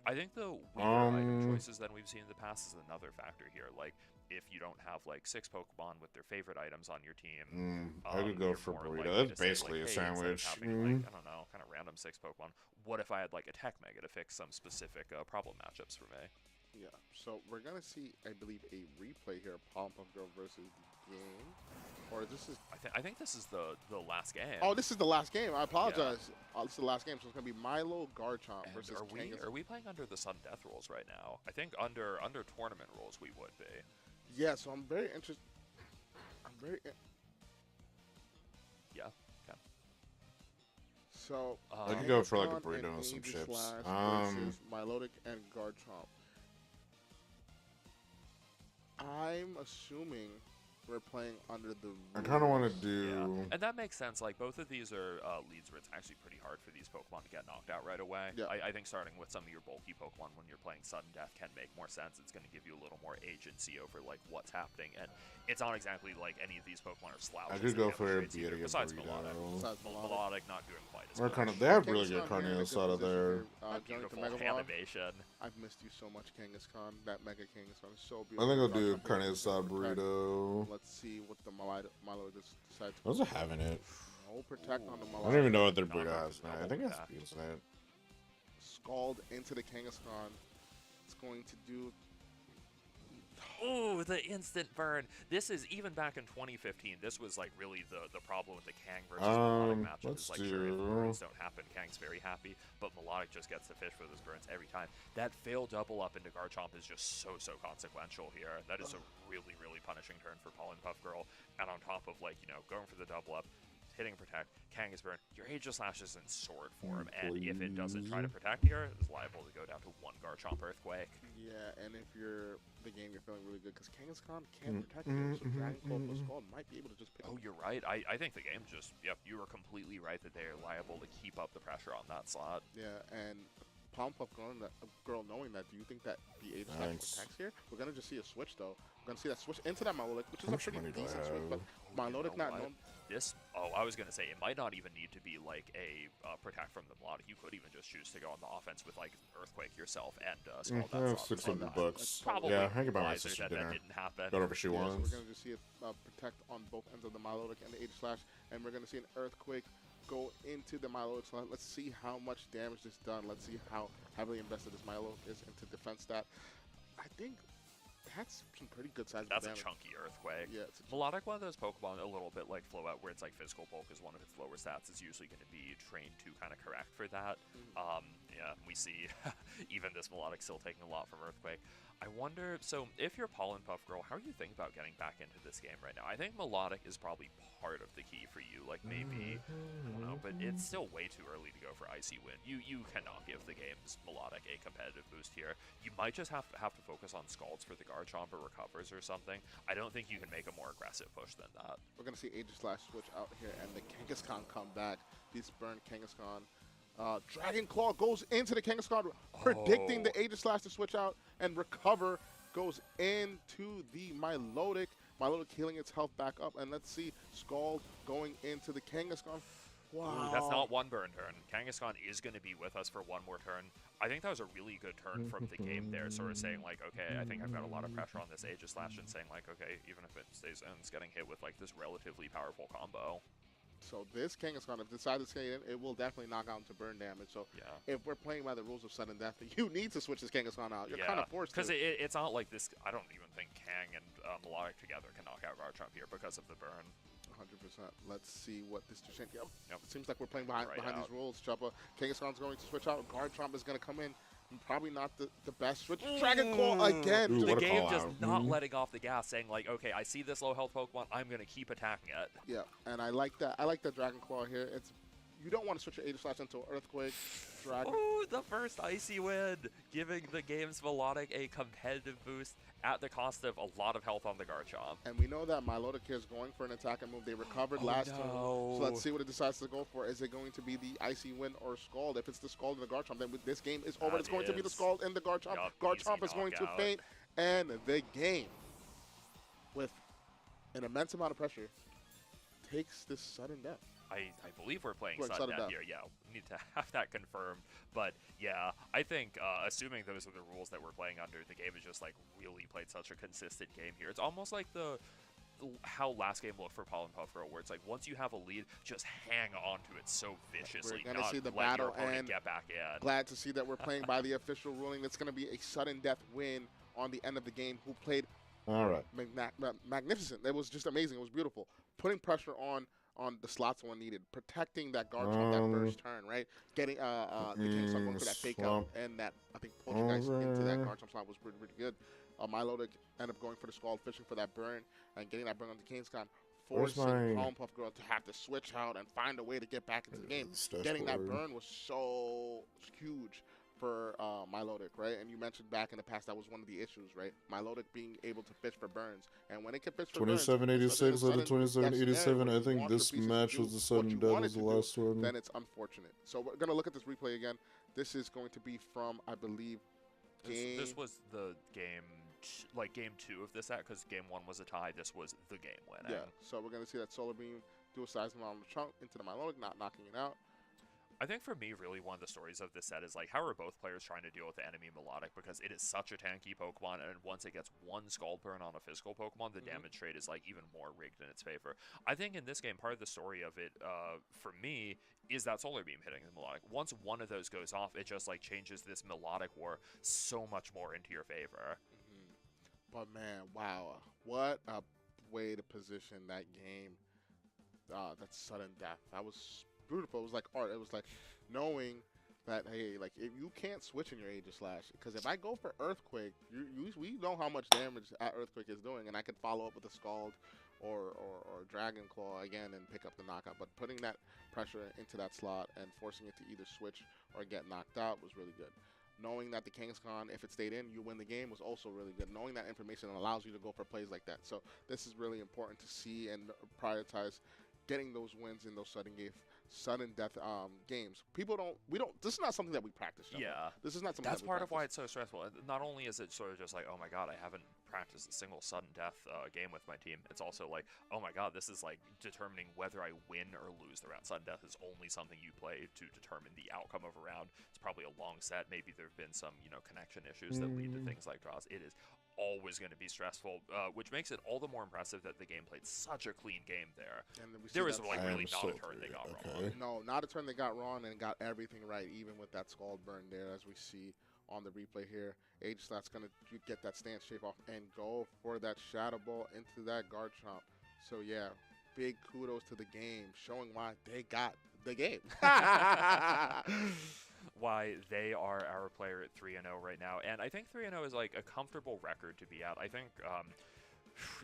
I think the weaker item choices than we've seen in the past is another factor here. Like, if you don't have, like, 6 Pokemon with their favorite items on your team, I could go you're for more Burrito. likely That's to say, basically like, a hey, instead of sandwich. having, like, I don't know, kind of random 6 Pokemon, what if I had, like, a Tech Mega to fix some specific problem matchups for me? Yeah, so we're going to see, I believe, a replay here of Polypuff Girl versus the game. Or this is... I think this is the last game. Oh, this is the last game. I apologize. Yeah. This is the last game, so it's going to be Milo Garchomp and versus Kangaskhan. Are we playing under the Sudden Death rules right now? I think under tournament rules we would be. Yeah, so I'm very interested. Yeah, okay. So, I could go for like a burrito and and some chips. Versus Milotic and Garchomp. I'm assuming we're playing under the rules. I kind of want to do... Yeah. And that makes sense. Like, both of these are leads where it's actually pretty hard for these Pokemon to get knocked out right away. Yeah. I think starting with some of your bulky Pokemon when you're playing Sudden Death can make more sense. It's going to give you a little more agency over, like, what's happening. And it's not exactly like any of these Pokemon are slouches. I could go for a Beauty Besides Melodic not doing quite as We're much. kind of, they have really good Carnios out of there. Beautiful animation. I've missed you so much, Kangaskhan. That Mega Kangaskhan is so I beautiful. think I'll do Carnios burrito. Let's see what the Milo decides to Those are having it. No protect on the Milo. I don't even know what their burrito has, man. I think it's Beans Net. Scald into the Kangaskhan. It's going to do... Oh, the instant burn. This is, even back in 2015, this was, like, really the problem with the Kang versus Melodic matchup. It's like, sure, if the burns don't happen, Kang's very happy, but Melodic just gets the fish for those burns every time. That failed double up into Garchomp is just so consequential here. That is a really, really punishing turn for Pollenpuff Girl. And on top of, like, you know, going for the double up, hitting protect, Kang is burned, your Aegis Slash is in sword form, and if it doesn't try to protect here, it's liable to go down to 1 Garchomp Earthquake. Yeah, and if you're the game, you're feeling really good, because Kangaskhan can't protect you, so Dragon Claw plus Scald might be able to just pick Oh, you're right. I think the game just, yep, you are completely right that they are liable to keep up the pressure on that slot. Yeah, and Polypuff Girl knowing that, do you think that the Aegis Slash protects here? We're going to just see a switch, though. We're going to see that switch into that Milotic, which is a pretty decent switch, but Milotic not known. I was going to say, it might not even need to be like a protect from the Melodic. You could even just choose to go on the offense with, like, Earthquake yourself and Scald that slot. $600. Probably yeah, I can buy my sister dinner. That didn't happen. Whatever she wants. So we're going to just see it protect on both ends of the Milotic and the Aegis Slash, and we're going to see an Earthquake go into the Milotic slot. Let's see how much damage this done. Let's see how heavily invested this Milo is into defense stat. I think that's some pretty good size That's damage. A chunky Earthquake. Yeah, Melodic, one of those Pokemon, a little bit like Flowout, where it's like physical bulk is one of its lower stats. It's usually going to be trained to kind of correct for that. Yeah, we see even this Melodic still taking a lot from Earthquake. I wonder, so if you're Pollenpuff Girl, how are you thinking about getting back into this game right now? I think Melodic is probably part of the key for you. Like, maybe, I don't know, but it's still way too early to go for Icy Wind. You cannot give the game's Melodic a competitive boost here. You might just have to focus on Scalds for the Garchomp or Recovers or something. I don't think you can make a more aggressive push than that. We're going to see Aegis Slash switch out here, and the Kangaskhan come back. This burned Kangaskhan. Dragon Claw goes into the Kangaskhan, predicting the Aegis Slash to switch out, and Recover goes into the Milotic. Milotic healing its health back up, and let's see Scald going into the Kangaskhan. Wow. Ooh, that's not one burn turn. Kangaskhan is going to be with us for one more turn. I think that was a really good turn from the game there, sort of saying, like, okay, I think I've got a lot of pressure on this Aegis Slash, and saying, like, okay, even if it stays in, it's getting hit with, like, this relatively powerful combo. So this Kangaskhan, if it decides to stay in, it will definitely knock out into burn damage. So if we're playing by the rules of sudden death, you need to switch this Kangaskhan out. You're kind of forced to. Because it's not like this. I don't even think Kang and Melodic together can knock out Garchomp here because of the burn. 100%. Let's see what this Duchenne. Yep. It seems like we're playing behind these rules, Chuppa. Kangaskhan's going to switch out. Garchomp is going to come in. Probably not the best switch. Dragon Claw again. The game just not letting off the gas, saying, like, okay, I see this low health Pokemon, I'm going to keep attacking it. Yeah, and I like that. I like the Dragon Claw here. It's you don't want to switch your Aegislash into Earthquake, Dragon. Ooh, the first Icy win, giving the game's Melodic a competitive boost at the cost of a lot of health on the Garchomp. And we know that Milotic here is going for an attack and move. They recovered last turn. So let's see what it decides to go for. Is it going to be the Icy Win or Scald? If it's the Scald and the Garchomp, then this game is over. It's going to be the Scald and the Garchomp. Yup, Garchomp is going to knockout. faint. And the game, with an immense amount of pressure, takes this sudden death. I believe we're playing Sudden sudden death death. here. Yeah, we need to have that confirmed. But yeah, I think assuming those are the rules that we're playing under, the game has just like really played such a consistent game here. It's almost like how last game looked for Pollen Puff Girl, where it's like once you have a lead, just hang on to it so viciously. We're gonna see the let your battle opponent and get back in. glad to see that we're playing by the official ruling. That's going to be a sudden death win on the end of the game. Who played All right. magnificent. It was just amazing. It was beautiful. Putting pressure on the slots when needed, protecting that Garchomp that first turn, right? Getting the King Slug going for that fake out and that I think Poltergeist into that Garchomp slot was pretty good. Milotic ended up going for the Scald, fishing for that burn and getting that burn on the Kingscon, forcing Pollen Puff Girl to have to switch out and find a way to get back into the game. Getting that burn was so huge for Milotic, right? And you mentioned back in the past that was one of the issues, right? Milotic being able to fish for burns, and when it can fish for 2786 out of 2787. I think this match was the sudden death was the last one. Then it's unfortunate. So we're gonna look at this replay again. This is going to be from, I believe, This was the game, like game 2 of this set, because game 1 was a tie. This was the game winning. Yeah. So we're gonna see that Solar Beam do a Seismon on the chunk into the Milotic, not knocking it out. I think for me, really, one of the stories of this set is like how are both players trying to deal with the enemy Melodic, because it is such a tanky Pokemon, and once it gets one Scald Burn on a physical Pokemon, the damage rate is like even more rigged in its favor. I think in this game, part of the story of it, for me, is that Solar Beam hitting the Melodic. Once one of those goes off, it just like changes this Melodic war so much more into your favor. But man, wow, what a way to position that game. That sudden death. That was beautiful. It was like art. It was like knowing that, hey, like if you can't switch in your Aegislash, because if I go for Earthquake, we know how much damage that Earthquake is doing, and I could follow up with a Scald or Dragon Claw again and pick up the knockout. But putting that pressure into that slot and forcing it to either switch or get knocked out was really good. Knowing that the Kingscon, if it stayed in, you win the game was also really good. Knowing that information allows you to go for plays like that. So this is really important to see and prioritize getting those wins in those sudden death games. This is not something that we practice. Yeah. This is not something That's that we part practice. of why it's so stressful. Not only is it sort of just like, oh my god, I haven't practiced a single sudden death game with my team. It's also like, oh my god, this is like determining whether I win or lose the round. Sudden death is only something you play to determine the outcome of a round. It's probably a long set. Maybe there have been some, connection issues that lead to things like draws. It is always going to be stressful, which makes it all the more impressive that the game played such a clean game there. And we see There was that- like really not a turn they got wrong. No, not a turn they got wrong, and got everything right, even with that Scald Burn there, as we see on the replay here. Aegislash's going to get that stance shape off and go for that Shadow Ball into that Garchomp. So yeah, big kudos to the game, showing why they got the game. Why they are our player at 3-0 right now, and I think 3-0 is like a comfortable record to be at. I think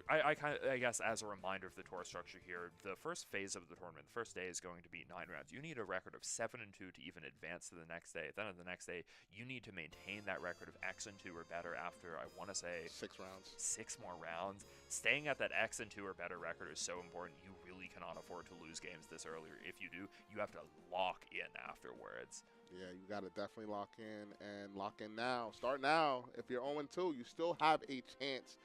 I guess as a reminder of the tour structure here, the first phase of the tournament, the first day is going to be 9 rounds. You need a record of 7-2 to even advance to the next day. Then on the next day, you need to maintain that record of X-2 or better after, I want to say, 6 rounds. 6 more rounds. Staying at that X-2 or better record is so important. You really cannot afford to lose games this early. If you do, you have to lock in afterwards. Yeah, you got to definitely lock in now. Start now. If you're 0-2, you still have a chance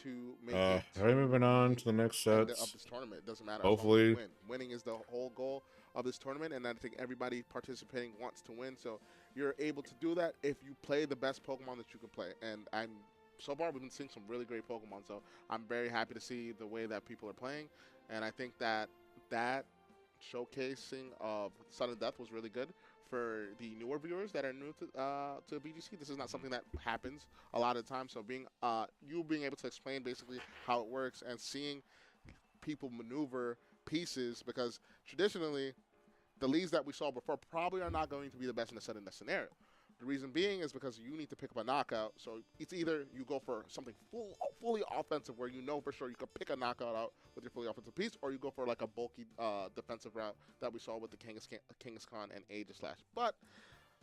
to make it. All right, moving on to the next Of sets. this tournament. It doesn't matter. Hopefully. As long as you win. Winning is the whole goal of this tournament, and I think everybody participating wants to win. So you're able to do that if you play the best Pokemon that you can play. And so far we've been seeing some really great Pokemon. So I'm very happy to see the way that people are playing, and I think that showcasing of Sudden Death was really good for the newer viewers that are new to BGC. This is not something that happens a lot of the time. So being able to explain basically how it works and seeing people maneuver pieces, because traditionally the leads that we saw before probably are not going to be the best in a sudden death scenario. The reason being is because you need to pick up a knockout. So it's either you go for something fully offensive where you know for sure you can pick a knockout out with your fully offensive piece, or you go for like a bulky defensive route that we saw with the Kangaskhan and Aegislash. But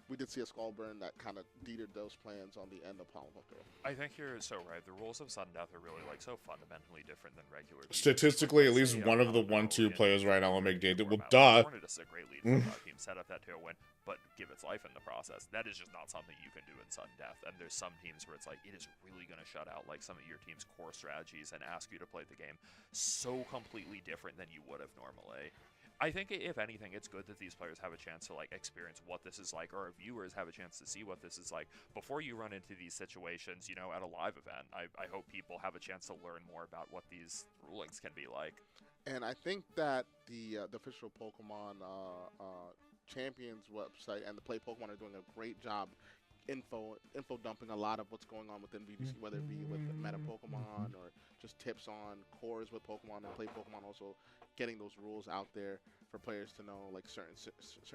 we did see a skull burn that kind of deterred those plans on the end of Polyhooker. I think you're so right. The rules of Sudden Death are really like so fundamentally different than regular. Statistically, at least one of the 1-2 players right now will make David. Well, duh. This is a great lead for team set up that tailwind, but give its life in the process. That is just not something you can do in Sudden Death. And there's some teams where it's like it is really going to shut out like some of your team's core strategies and ask you to play the game so completely different than you would have normally. I think, if anything, it's good that these players have a chance to like experience what this is like, or our viewers have a chance to see what this is like before you run into these situations, you know, at a live event. I hope people have a chance to learn more about what these rulings can be like. And I think that the official Pokemon Champions website and the Play Pokemon are doing a great job info dumping a lot of what's going on within VBC, whether it be with meta Pokemon or just tips on cores with Pokemon, and Play Pokemon also getting those rules out there for players to know, like certain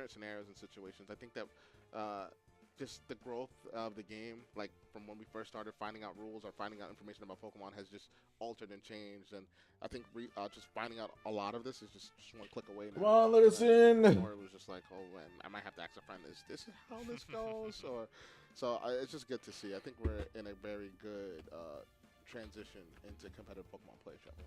scenarios and situations. I think that just the growth of the game, like from when we first started finding out rules or finding out information about Pokemon, has just altered and changed. And I think just finding out a lot of this is just one click away now. Come on, let us in. Or it was just like, oh, man, I might have to ask a friend, this is how this goes? So it's just good to see. I think we're in a very good transition into competitive Pokemon play, Trevor.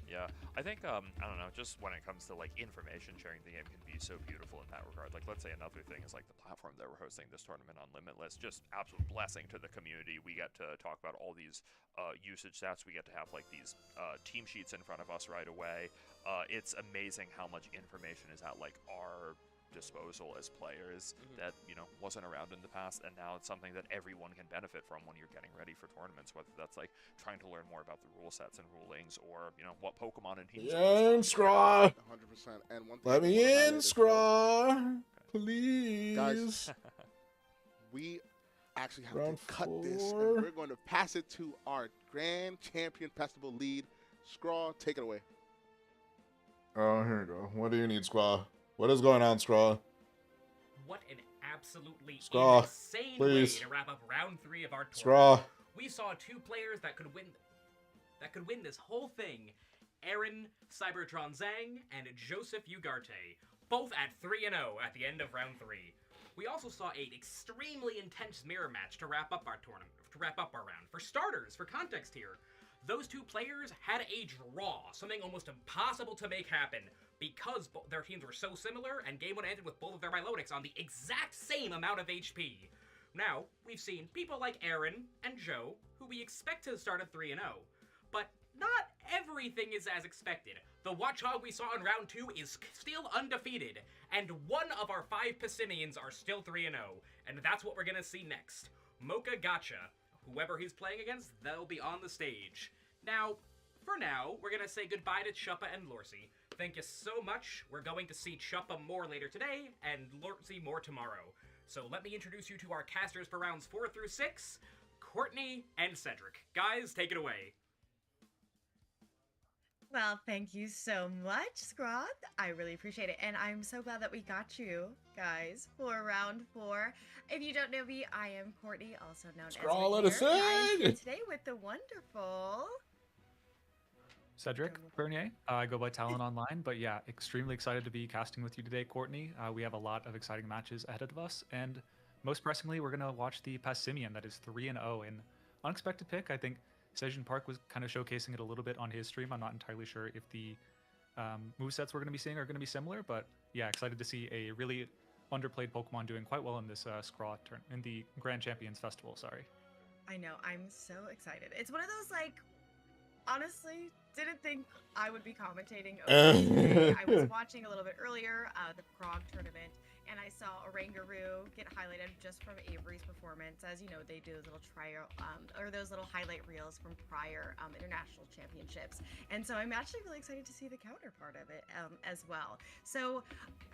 Yeah, I think I don't know, just when it comes to like information sharing, the game can be so beautiful in that regard. Like, let's say another thing is like the platform that we're hosting this tournament on, Limitless, just absolute blessing to the community. We get to talk about all these usage stats. We get to have like these team sheets in front of us right away. It's amazing how much information is at like our disposal as players that, you know, wasn't around in the past, and now it's something that everyone can benefit from when you're getting ready for tournaments, whether that's like trying to learn more about the rule sets and rulings, or, you know, what Pokemon and teams In, Scraw! 100%. And one thing Let me in, Scraw! Please. Guys, we actually have Round to cut 4. this, and we're going to pass it to our Grand Champion Festival lead. Scraw, take it away. Oh, here we go. What do you need, Scraw? What is going on, Scraw? What an absolutely Scraw, insane please. way to wrap up round 3 of our tournament. Scraw. We saw 2 players that could win this whole thing. Aaron Cybertron Zhang and Joseph Ugarte, both at 3-0 at the end of round 3. We also saw an extremely intense mirror match to wrap up our tournament, to wrap up our round. For starters, for context here, those 2 players had a draw, something almost impossible to make happen, because their teams were so similar, and game 1 ended with both of their Milotics on the exact same amount of HP. Now, we've seen people like Aaron and Joe, who we expect to start at 3-0, but not everything is as expected. The Watchog we saw in round 2 is still undefeated, and one of our 5 Passimians are still 3-0, and that's what we're gonna see next. Mocha Gotcha. Whoever he's playing against, they'll be on the stage. Now, for now, we're gonna say goodbye to Chuppa and Lorcy. Thank you so much. We're going to see Chuppa more later today, and Lorcy more tomorrow. So let me introduce you to our casters for rounds 4 through 6, Courtney and Cedric. Guys, take it away. Well, thank you so much, Scrod. I really appreciate it, and I'm so glad that we got you guys for round 4. If you don't know me, I am Courtney, also known as Scrawl, let us Whittier, and I'm here in. today with the wonderful Cedric Bernier. I go by Talon Online, but yeah, extremely excited to be casting with you today, Courtney. We have a lot of exciting matches ahead of us, and most pressingly, we're going to watch the Passimian that is 3-0 in unexpected pick. I think Sejin Park was kind of showcasing it a little bit on his stream. I'm not entirely sure if the movesets we're going to be seeing are going to be similar, but yeah, excited to see a really underplayed Pokemon doing quite well in this Scraw turn in the Grand Champions Festival. Sorry. I know, I'm so excited. It's one of those, like, honestly, didn't think I would be commentating over this today. I was watching a little bit earlier the Prague tournament, and I saw Orangaroo get highlighted just from Avery's performance. As you know, they do those little trial or those little highlight reels from prior international championships, and so I'm actually really excited to see the counterpart of it as well. So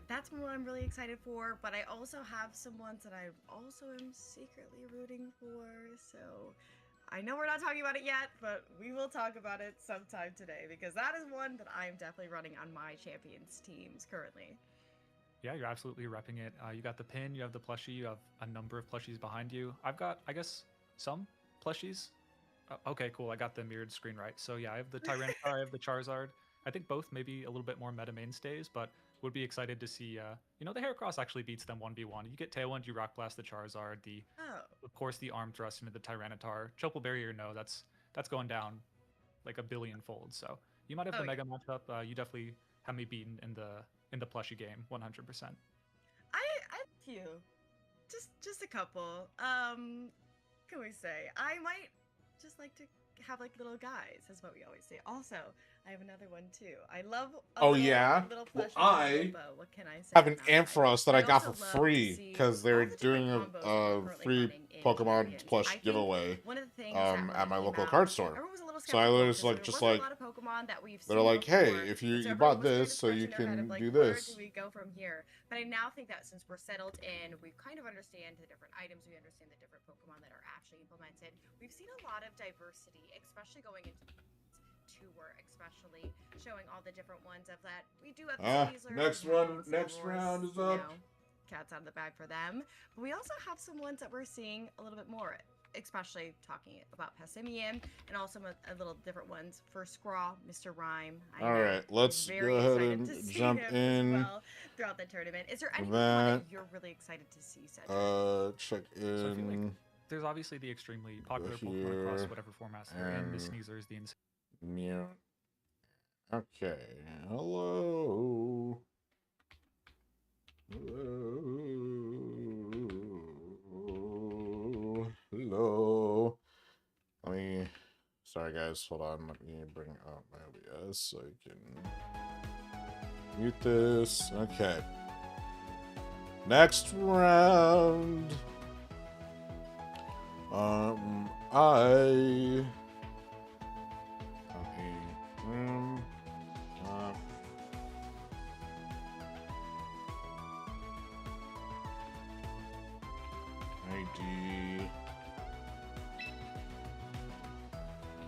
that's what I'm really excited for. But I also have some ones that I also am secretly rooting for. So I know we're not talking about it yet, but we will talk about it sometime today, because that is one that I'm definitely running on my champions teams currently. Yeah, you're absolutely repping it. You got the pin, you have the plushie, you have a number of plushies behind you. I've got, I guess, some plushies. Okay, cool. I got the mirrored screen right. So yeah, I have the Tyranitar, I have the Charizard. I think both maybe a little bit more meta mainstays, but would be excited to see. The Heracross actually beats them 1v1. You get Tailwind, you Rock Blast the Charizard. Oh, Of course, the Arm Thrust into the Tyranitar. Chople Barrier, no, that's going down like a billion fold. So you might have oh the yeah. Mega matchup. You definitely have me beaten in the plushie game, 100%. I have a few, just a couple. Can we say I might just like to have like little guys, is what we always say. Also, I have another one too. I love a Oh, little, yeah? little Well, plush with a I little bow. What can I say? have an about that? Ampharos that But I got also for love to free see because they all were the different doing combos that we're a currently free running in Pokemon Champions. I plush think giveaway one of the things that when at it my came local out, card store. everyone was a little So I skeptical was because like, there just wasn't like, a lot of Pokemon that we've they're seen like, hey, before. if you And so you everyone bought was kind this, of so you scratching their head of can like, do where this. do we go from here? But I now think that since we're settled in, we kind of understand the different items, we understand the different Pokemon that are actually implemented. We've seen a lot of diversity, especially going into tour, especially showing all the different ones of that. We do have the Sneasler, next round is up. Cats out of the bag for them. But we also have some ones that we're seeing a little bit more, especially talking about Passimian and also a little different ones for Scraw, Mr. Rhyme. All right, let's go ahead and jump in. As well throughout the tournament. Is there any Pokemon that you're really excited to see, Cedric? Check So I feel like in. there's obviously the extremely popular Pokemon across whatever formats they're in. The Sneasler is the insane. Mew. Okay. Hello. Hello. Let me. Sorry, guys. Hold on. Let me bring up my OBS so I can mute this. Okay. Next round. ID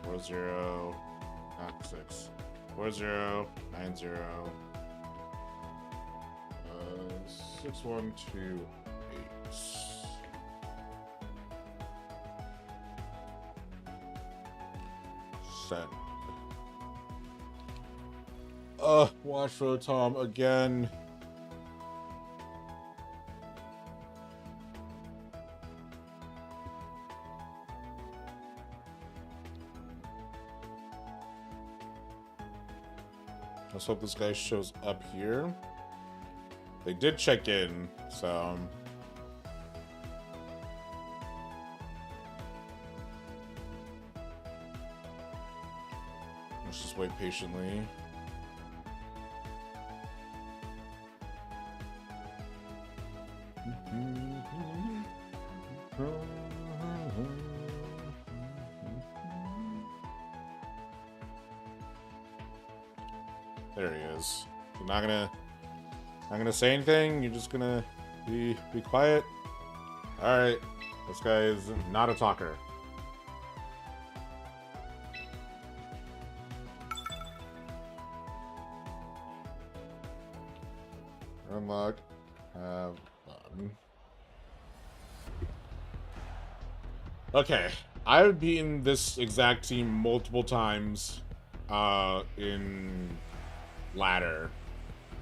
4096 4090 6128. Send. Watch for Tom again. Let's hope this guy shows up here. They did check in, so let's just wait patiently. There he is. You're not gonna say anything. You're just gonna be quiet. All right, this guy is not a talker. Unlock. Have fun. Okay, I've beaten this exact team multiple times in ladder,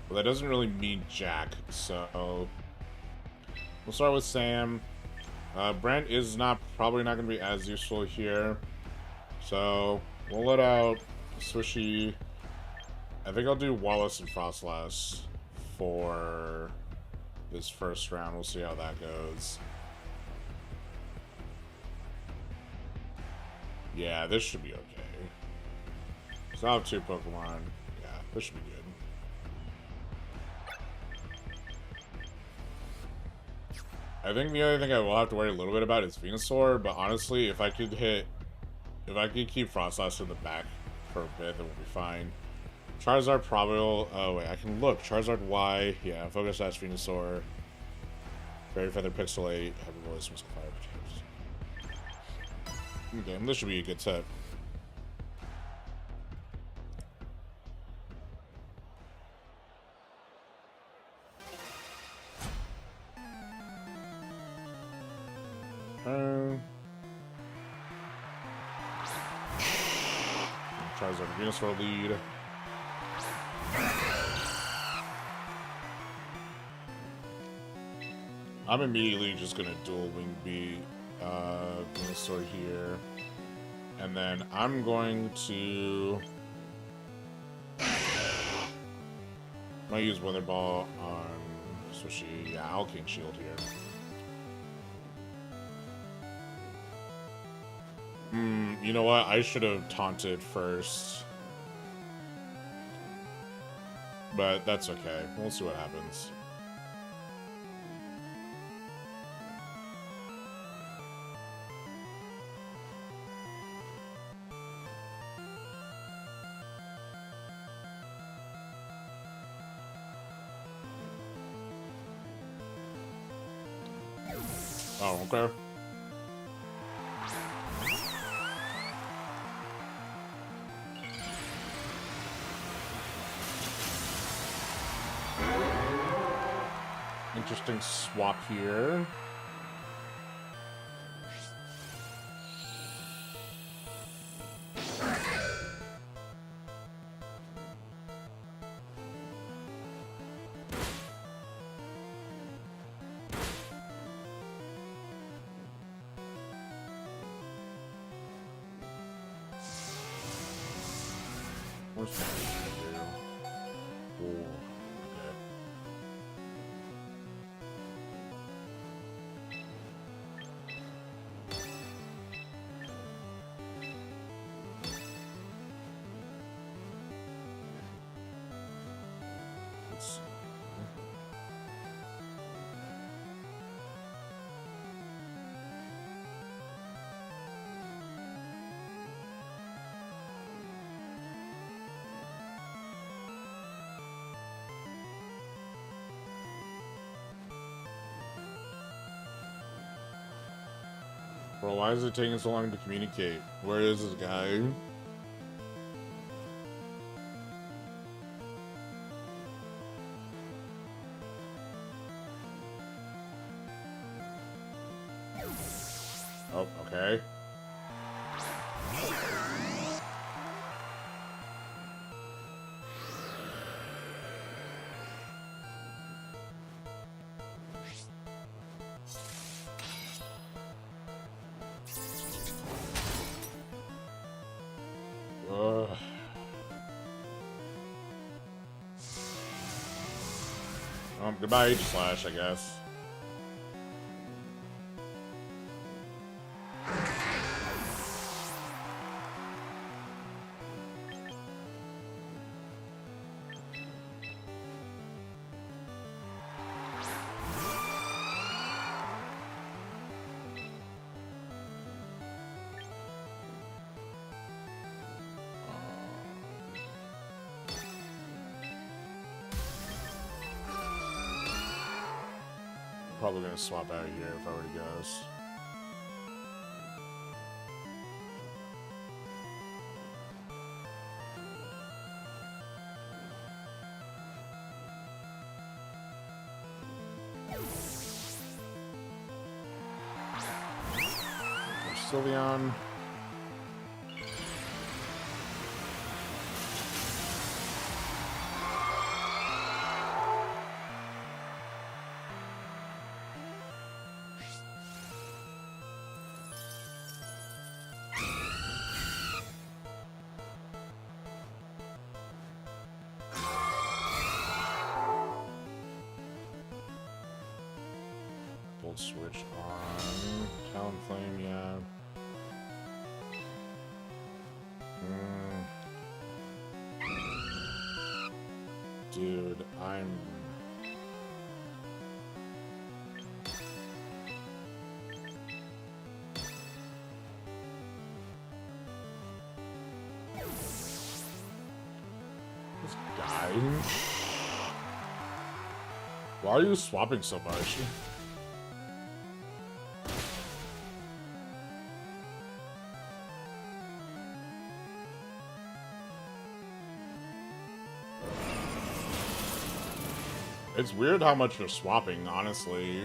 but that doesn't really mean jack. So we'll start with Sam. Brent is probably not going to be as useful here, so we'll let out Swishy. I think I'll do Wallace and Frostlass for this first round. We'll see how that goes. Yeah, this should be okay. So I have 2 Pokemon. Yeah, this should be good. I think the only thing I will have to worry a little bit about is Venusaur, but honestly, if I could keep Frostlass in the back for a bit, then we'll be fine. Charizard probably will... Oh, wait, I can look. Charizard Y. Yeah, Focus Sash, Venusaur. Fairy Feather, Pixelate. Heavy Voice, Missile Fire. Okay, this should be a good set. Charizard Venusaur lead. I'm immediately just gonna dual wing beat Venusaur here. And then I'm going to... I might use Weather Ball on Swishy. Yeah, I'll King Shield here. You know what? I should have taunted first. But that's okay. We'll see what happens. Oh, okay. Interesting swap here. What's that gonna do? Ooh, okay. Let's see. Bro, why is it taking so long to communicate? Where is this guy? Oh, okay. Ugh. Goodbye, H-Slash, I guess. Probably gonna swap out here if I were to guess. Sylveon. Volt Switch on. Talonflame, yeah. Dude, I'm... This guy... Why are you swapping so much? It's weird how much you're swapping, honestly.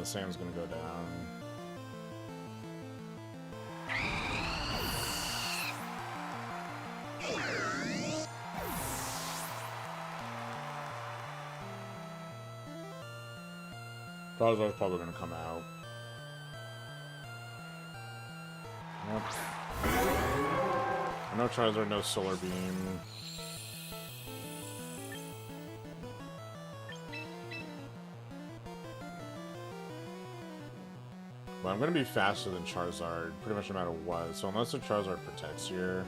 then Sam's gonna go down. Charizard's probably gonna come out. Yep. I know Charizard knows Solar Beam. But I'm gonna be faster than Charizard, pretty much no matter what. So unless the Charizard protects here,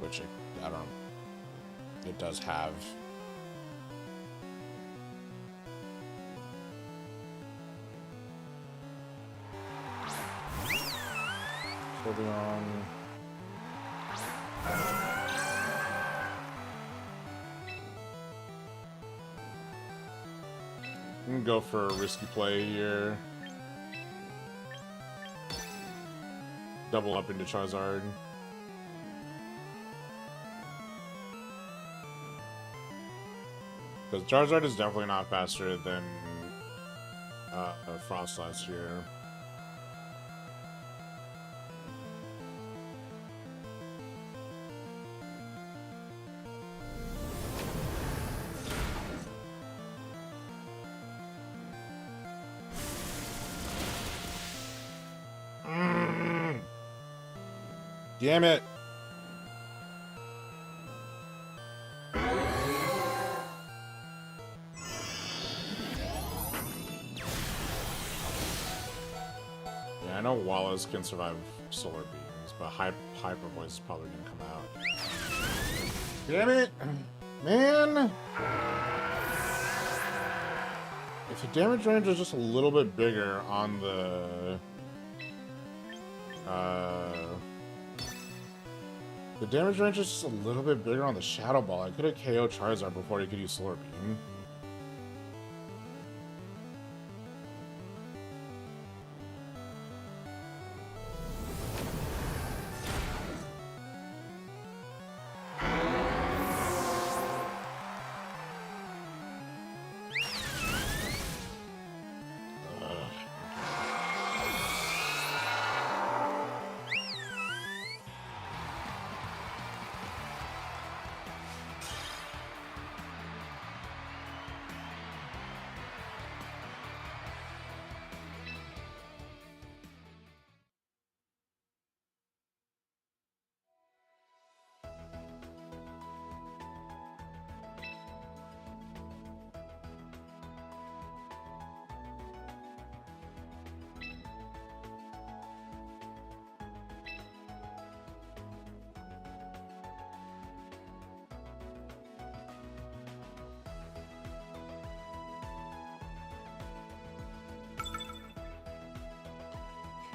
which I don't know, it does have. Sylveon. I'm gonna go for a risky play here. Double up into Charizard. Because Charizard is definitely not faster than Frostlass here. Damn it! Yeah, I know Wallace can survive solar beams, but Hyper Voice is probably gonna come out. Damn it! Man! If the damage range is just a little bit bigger on the... the damage range is just a little bit bigger on the Shadow Ball. I could have KO'd Charizard before he could use Solar Beam.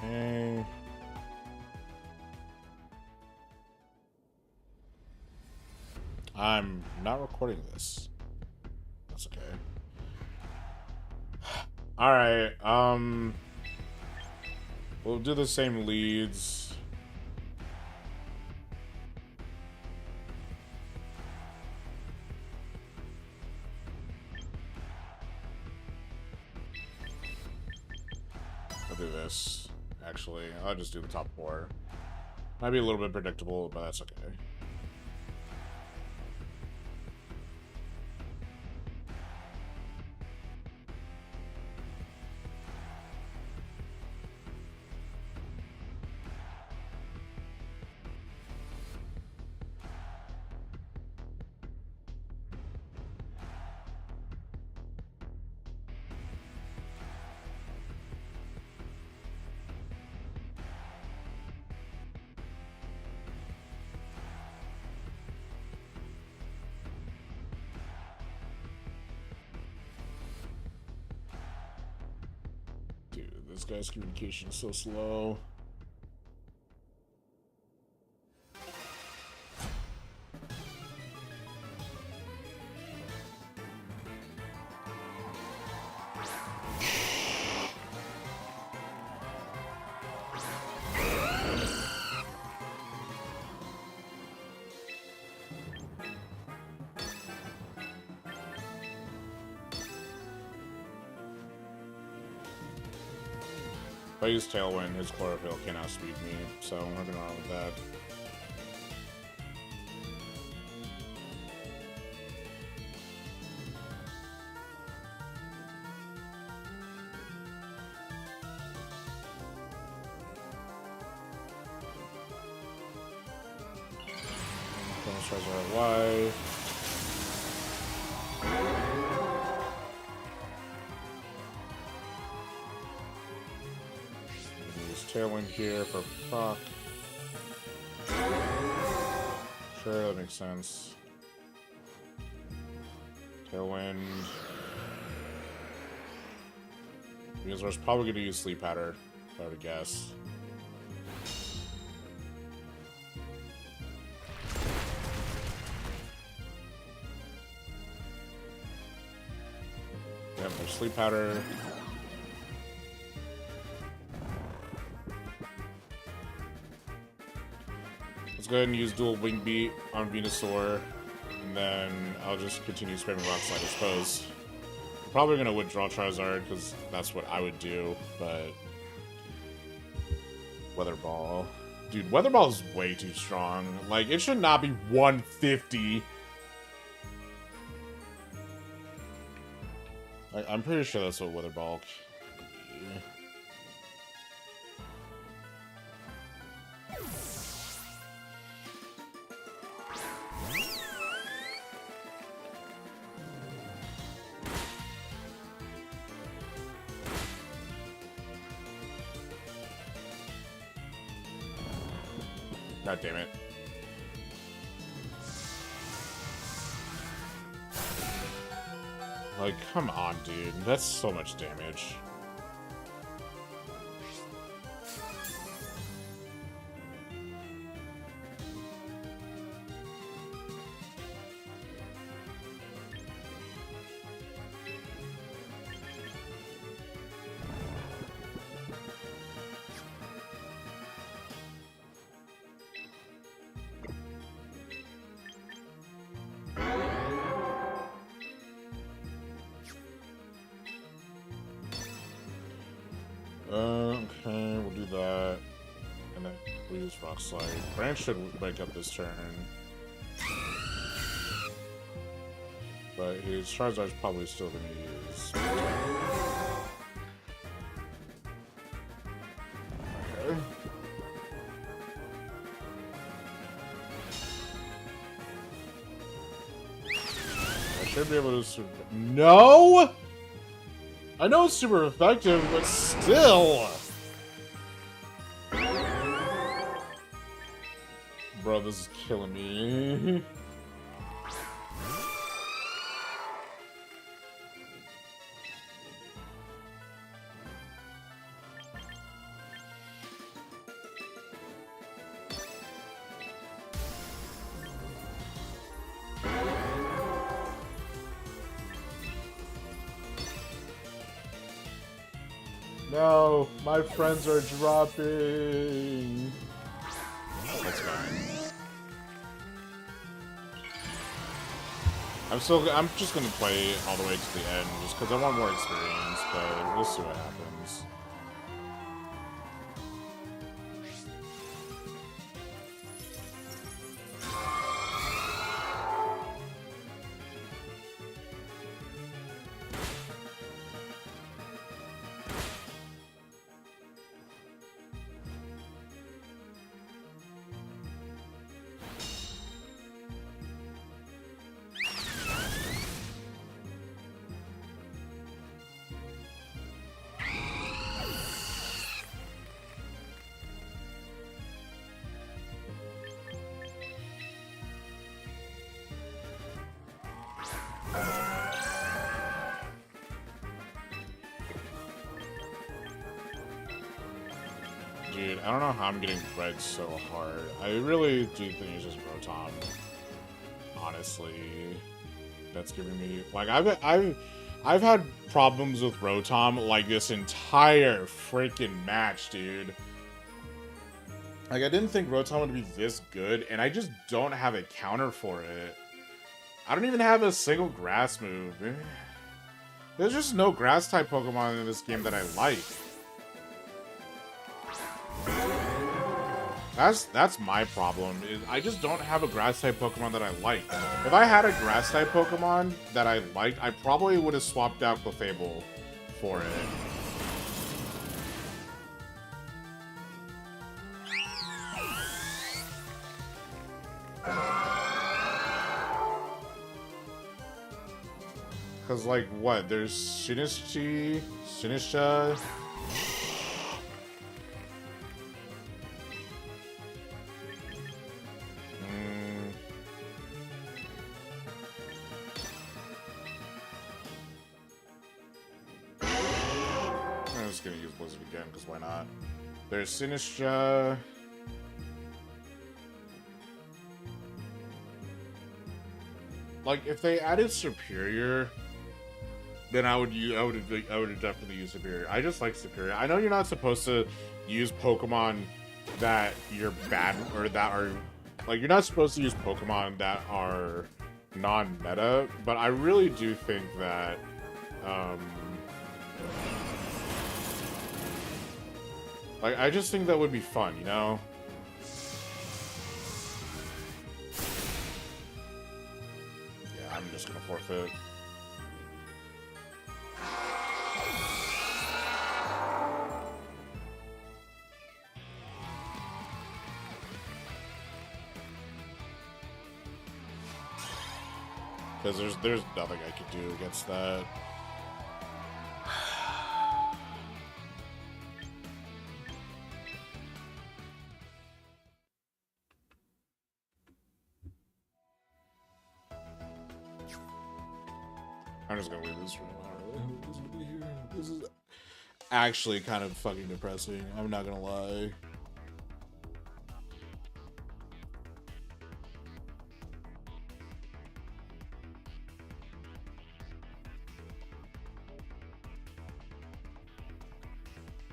Okay. I'm not recording this. That's okay. Alright, we'll do the same leads. I'll do this. Actually, I'll just do the top four. Might be a little bit predictable, but that's okay. This guy's communication is so slow. If I use Tailwind, his Chlorophyll can outspeed me, so nothing wrong with that. Charizard Y. Use Tailwind here for proc. Sure, that makes sense. Tailwind. Because I was probably going to use Sleep Powder, if I were to guess. Yep, there's Sleep Powder. Let's go ahead and use Dual Wing Beat on Venusaur, and then I'll just continue spamming Rock Slide, I suppose. I'm probably going to withdraw Charizard, because that's what I would do, but... Weather Ball. Dude, Weather Ball is way too strong. Like, it should not be 150. I'm pretty sure that's what Weather Ball could be. God damn it. Like, come on, dude. That's so much damage. Okay, we'll do that. And then we'll use Rock Slide. Branch should wake up this turn. But his Charizard's probably still going to use... Okay. I should be able to... No! I know it's super effective, but still! Bro, this is killing me. No, my friends are dropping. That's fine. I'm just gonna play all the way to the end just because I want more experience, but we'll see what happens. Dude, I don't know how I'm getting red so hard. I really do think it's just Rotom. Honestly, that's giving me like I've had problems with Rotom like this entire freaking match, dude. Like I didn't think Rotom would be this good, and I just don't have a counter for it. I don't even have a single grass move. There's just no grass type Pokemon in this game that I like. That's my problem. Is I just don't have a grass type Pokemon that I like. If I had a grass type Pokemon that I liked, I probably would have swapped out Clefable for it. Cause like what? There's Sinistra. I'm just gonna use Blizzard again, because why not? There's Sinistra. Like, if they added Superior, then I would definitely use Superior. I just like Superior. I know you're not supposed to use Pokemon that you're bad, or that are, like, you're not supposed to use Pokemon that are non-meta, but I really do think that, like, I just think that would be fun, you know? Yeah, I'm just gonna forfeit. Because there's nothing I can do against that. I'm just gonna leave this room. This is actually kind of fucking depressing. I'm not gonna lie.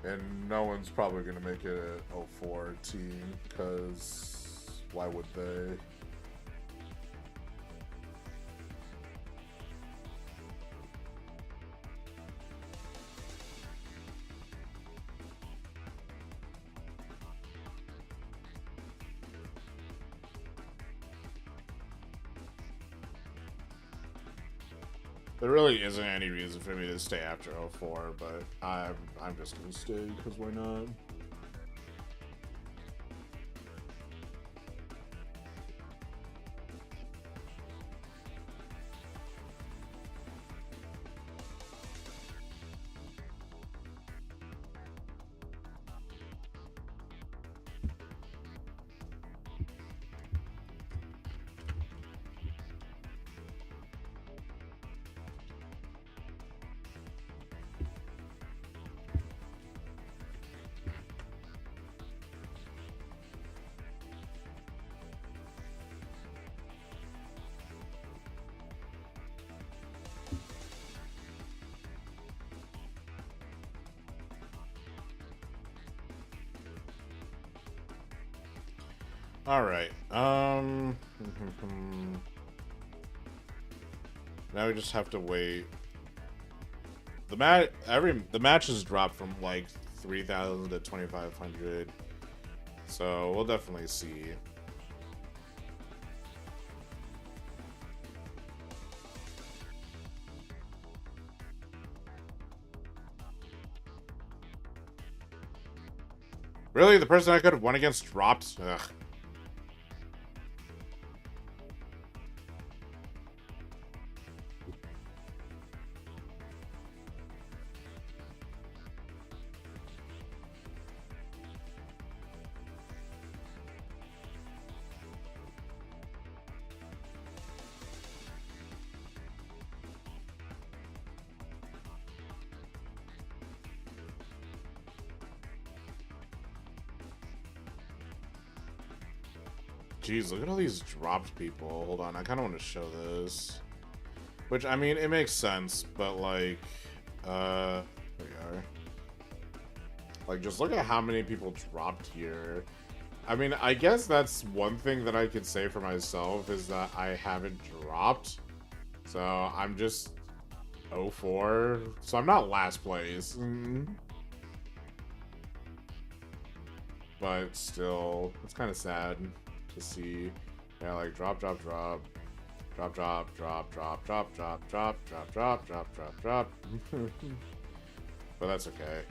And no one's probably gonna make it an 04 team, because why would they? There really isn't any reason for me to stay after 04, but I'm just gonna stay, because why not? All right. Now we just have to wait. The matches drop from like 3,000 to 2,500, so we'll definitely see. Really, the person I could have won against dropped? Ugh. Jeez, look at all these dropped people. Hold on, I kind of want to show this. Which, I mean, it makes sense, but like, there we are. Like, just look at how many people dropped here. I mean, I guess that's one thing that I could say for myself, is that I haven't dropped. So, I'm just 04. So, I'm not last place. but still, it's kind of sad to see. Yeah, like drop, drop, drop, drop, drop, drop, drop, drop, drop, drop, drop, drop, drop, drop, drop. But that's okay.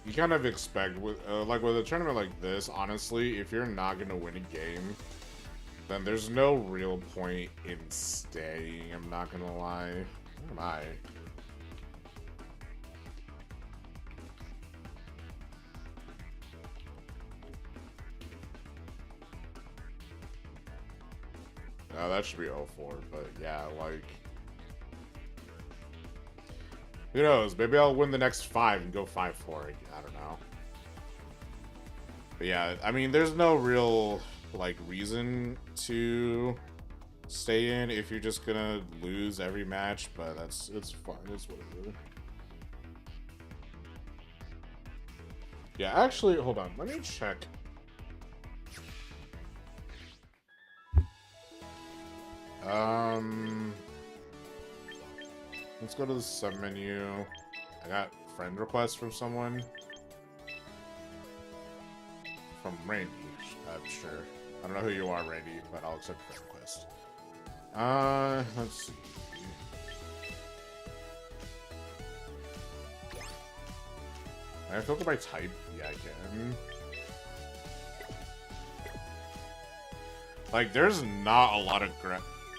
You kind of expect with like with a tournament like this, honestly, if you're not gonna win a game, then there's no real point in staying. I'm not gonna lie. Where am I? That should be 04, but yeah, like, who knows? Maybe I'll win the next 5 and go 5-4. I don't know. But yeah, I mean, there's no real like reason to stay in if you're just gonna lose every match. But it's fine. It's whatever. Yeah, actually, hold on. Let me check. Let's go to the sub menu. I got friend request from someone. From Randy, I'm sure. I don't know who you are, Randy, but I'll accept friend request. Let's see. Can I filter by type? Yeah, I can. Like, there's not a lot of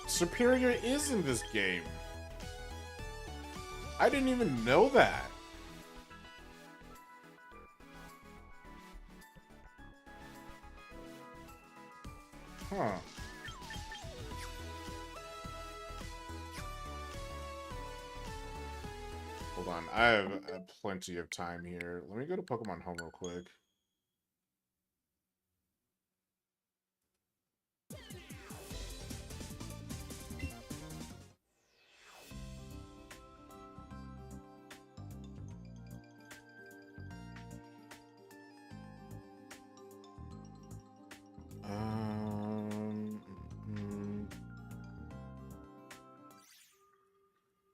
Superior is in this game. I didn't even know that. Huh. Hold on, I have plenty of time here. Let me go to Pokemon Home real quick.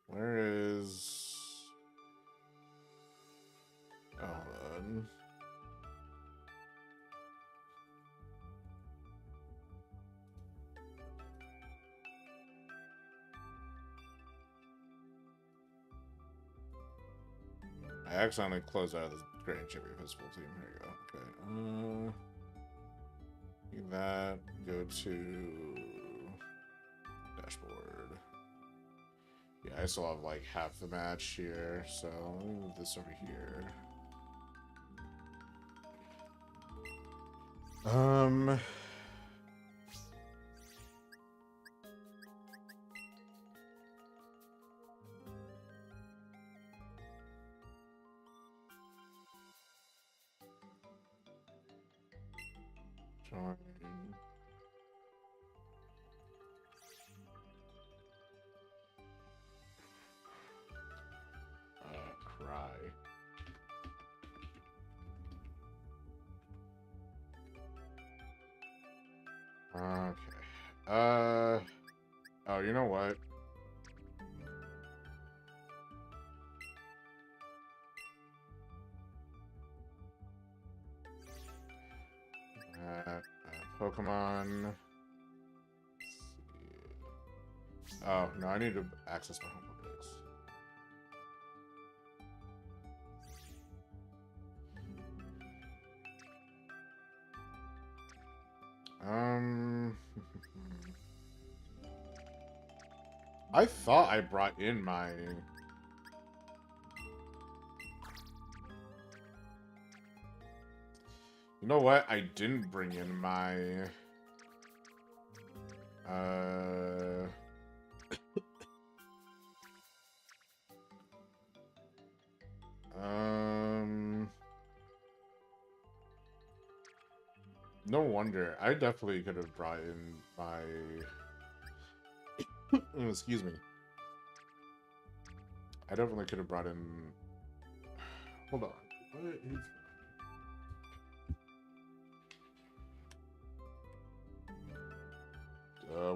Where is... Oh, hold on. I accidentally closed out of the Grand Champion Festival team. Here you go. Okay. Leave that. Go to dashboard. Yeah, I still have like half the match here, so let me move this over here. Join. Cry. Okay. Oh, you know what? Pokemon. Let's see. Oh, no, I need to access my home Pokedex. I thought I brought in my... You know what? I didn't bring in my... No wonder. I definitely could have brought in my... Excuse me. I definitely could have brought in... Hold on. What is...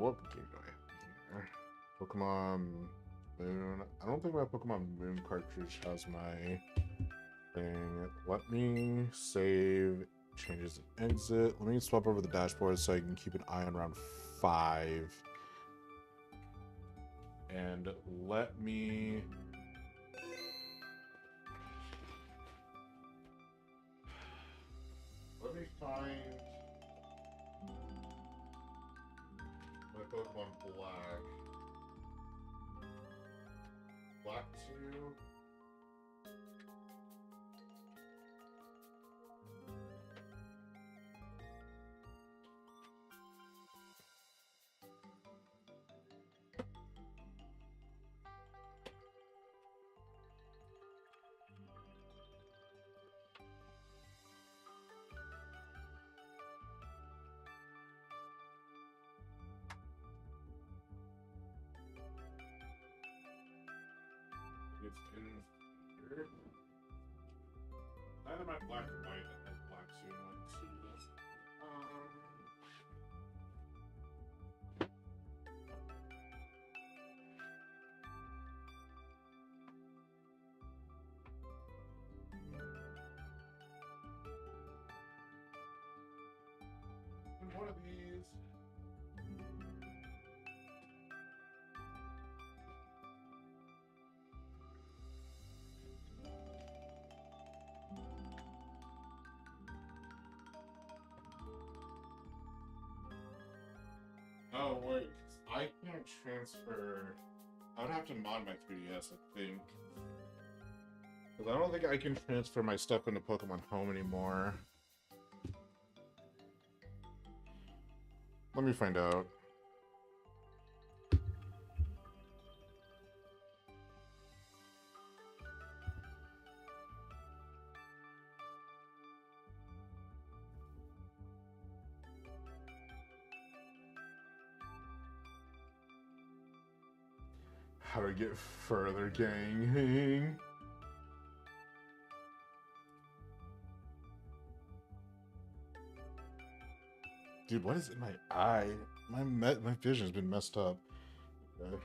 what game do I have here? Pokemon Moon. I don't think my Pokemon Moon cartridge has my thing. Let me save changes and exit. Let me swap over the dashboard so I can keep an eye on round 5. And let me find my Pokemon Black. Black 2. It's in here. Either my black and white and then black 2 1 2. And one of these. Oh wait, I can't transfer. I would have to mod my 3DS, I think. Because I don't think I can transfer my stuff into Pokemon Home anymore. Let me find out. How to get further, gang. Dude, what is in my eye? My vision's been messed up. Okay.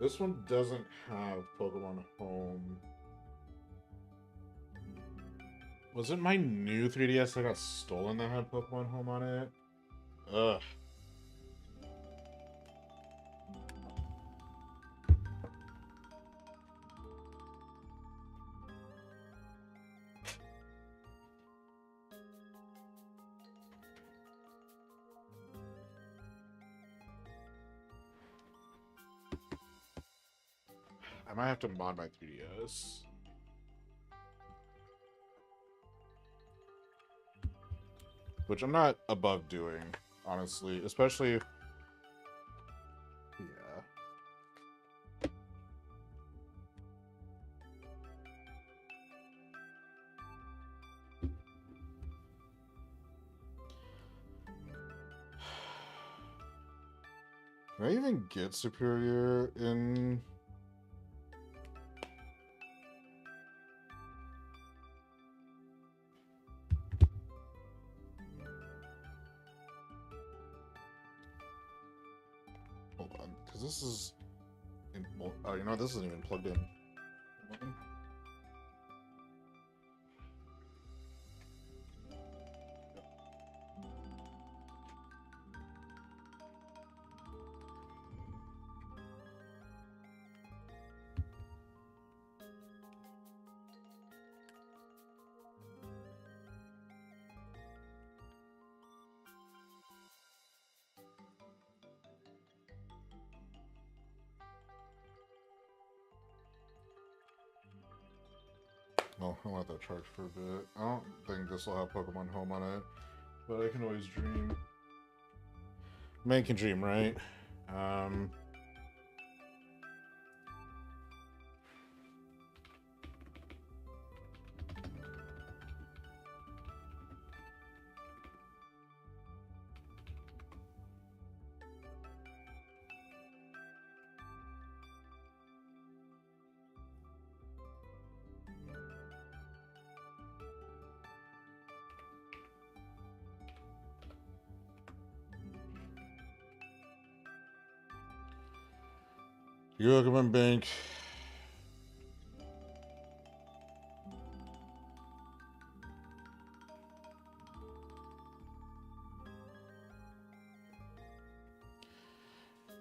This one doesn't have Pokemon Home. Was it my new 3DS that got stolen that had Pokemon Home on it? Ugh. I might have to mod my 3DS. Which I'm not above doing, honestly. Especially... Yeah. Can I even get Superior in... Hold on, because this is... Oh, you know, this isn't even plugged in. Hold on. Oh, I'll let that charge for a bit. I don't think this will have Pokemon Home on it, but I can always dream. Man can dream, right? You're welcome, Bank.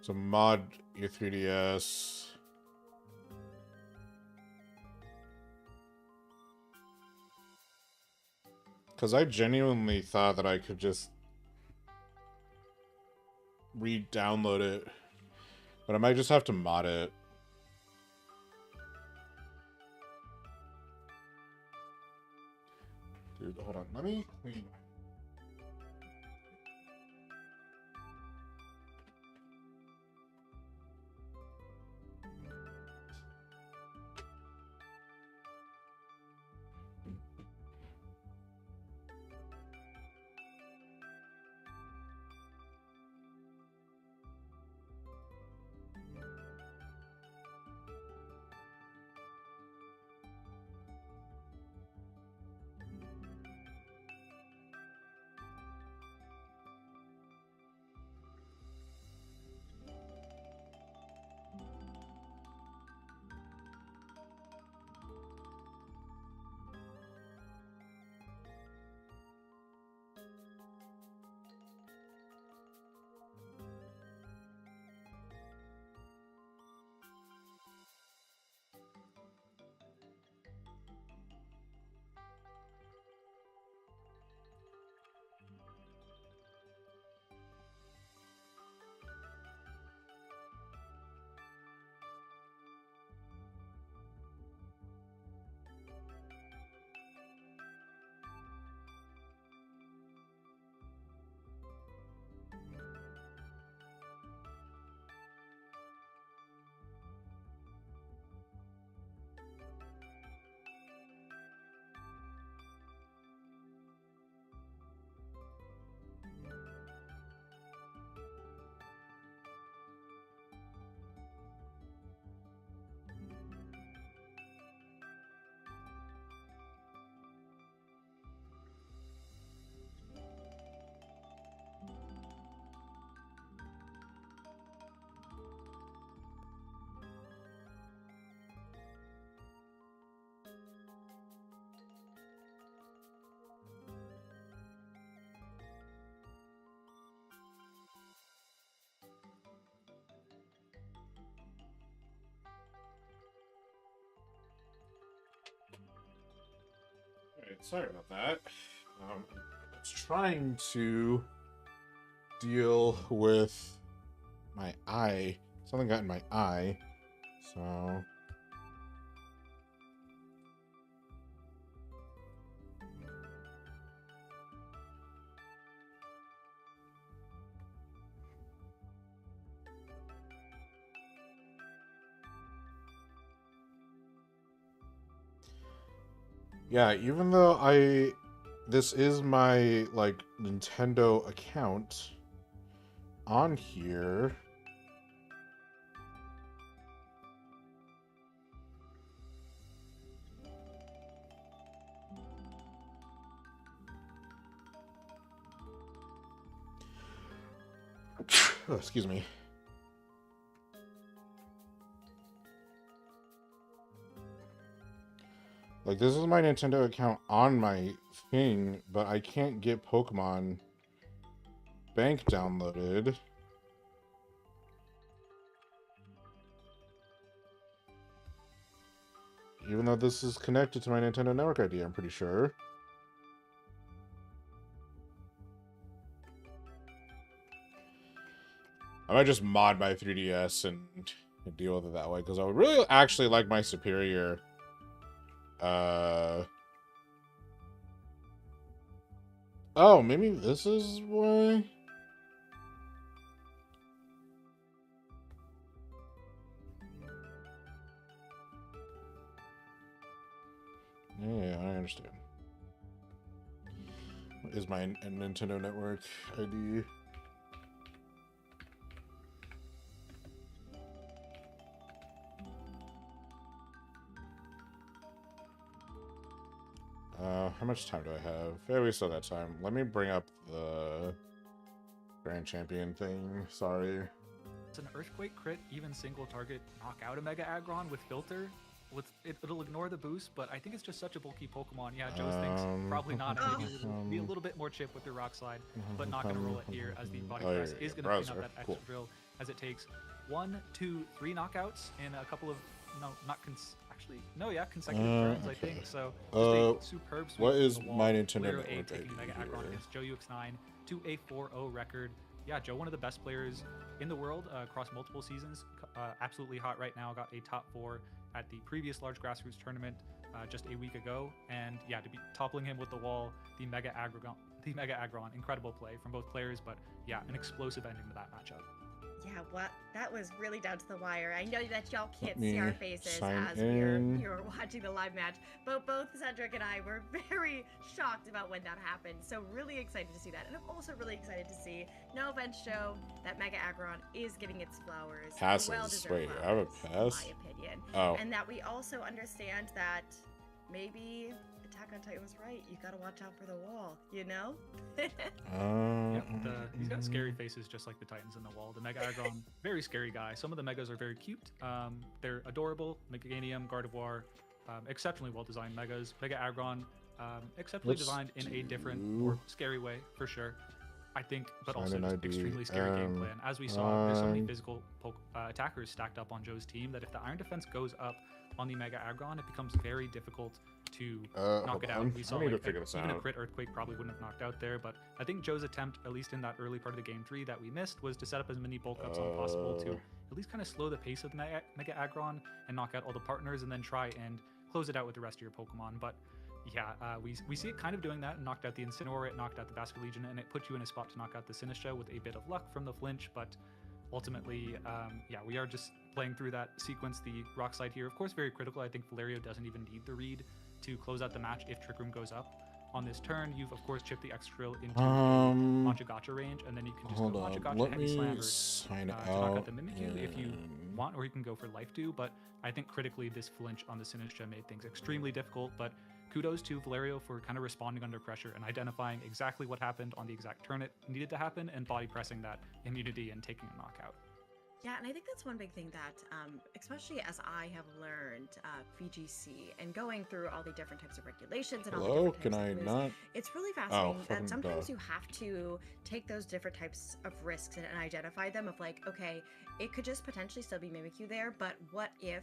So mod your 3DS. Because I genuinely thought that I could just re-download it. But I might just have to mod it. Dude, hold on. Let me clean. Alright, sorry about that. I was trying to deal with my eye. Something got in my eye. So... yeah, even though this is my, like, Nintendo account on here. Oh, excuse me. Like, this is my Nintendo account on my thing, but I can't get Pokemon Bank downloaded. Even though this is connected to my Nintendo Network ID, I'm pretty sure. I might just mod my 3DS and deal with it that way, because I would really actually like my Superior. Oh, maybe this is why? Yeah, I understand. What is my Nintendo Network ID? How much time do I have? Yeah, we still got time. Let me bring up the Grand Champion thing. Sorry. It's an Earthquake crit, even single target, knock out a Mega Aggron with Filter. It'll ignore the boost, but I think it's just such a bulky Pokemon. Yeah, Joe thinks probably not. I think it'll be a little bit more chip with your Rock Slide, but not going to roll it here as the Body Press is going to clean up that extra drill. as it takes 1, 2, 3 knockouts in a couple of consecutive turns, I think. So just a superb sweep what from is the wall. my Nintendo Valerio A Network taking ID Mega Aggron here? against Joe UX9 to a 4-0 record. Yeah, Joe, one of the best players in the world across multiple seasons. Absolutely hot right now. Got a top 4 at the previous large grassroots tournament just a week ago. And yeah, to be toppling him with the wall, the Mega Aggron, incredible play from both players. But yeah, an explosive ending to that matchup. Yeah, that was really down to the wire. I know that y'all can't me see our faces sign as in. we were watching the live match, but both Cedric and I were very shocked about when that happened. So really excited to see that. And I'm also really excited to see, no offense, Joe, that Mega Aggron is getting its flowers. Passes. Well-deserved Wait, I have a flowers, pass? in my opinion. Oh. And that we also understand that maybe Attack on Titan was right. You gotta watch out for the wall, you know? He's got scary faces just like the Titans in the wall. The Mega Aggron, very scary guy. Some of the Megas are very cute. They're adorable. Meganium, Gardevoir, exceptionally well-designed Megas. Mega Aggron, exceptionally designed in a different, more scary way, for sure. I think, but also just extremely scary game plan. As we saw, there's so many physical attackers stacked up on Joe's team that if the Iron Defense goes up on the Mega Aggron, it becomes very difficult to knock it out. We saw I need to like, figure this even a out. crit Earthquake probably wouldn't have knocked out there, but I think Joe's attempt, at least in that early part of the game 3 that we missed, was to set up as many bulk ups as possible to at least kind of slow the pace of the Mega Aggron and knock out all the partners and then try and close it out with the rest of your Pokemon. But yeah, we see it kind of doing that. It knocked out the Incineroar, it knocked out the Basculegion, and it put you in a spot to knock out the Sinistcha with a bit of luck from the flinch, but ultimately, yeah, we are just playing through that sequence. The Rock Slide here, of course, very critical. I think Valerio doesn't even need the read to close out the match if Trick Room goes up. On this turn, you've, of course, chipped the X-Drill into Mancha Gotcha range, and then you can just go Mancha Gotcha, Heavy Slam, sign to knock out the Mimikyu if you want, or you can go for Life Dew, but I think critically this flinch on the Sinistcha made things extremely difficult, but kudos to Valerio for kind of responding under pressure and identifying exactly what happened on the exact turn it needed to happen and body pressing that immunity and taking a knockout. Yeah, and I think that's one big thing that, especially as I have learned VGC and going through all the different types of regulations and all the different Can types I of moves, not? it's really fascinating that fucking sometimes duh. you have to take those different types of risks and identify them of like, okay, it could just potentially still be Mimikyu there, but what if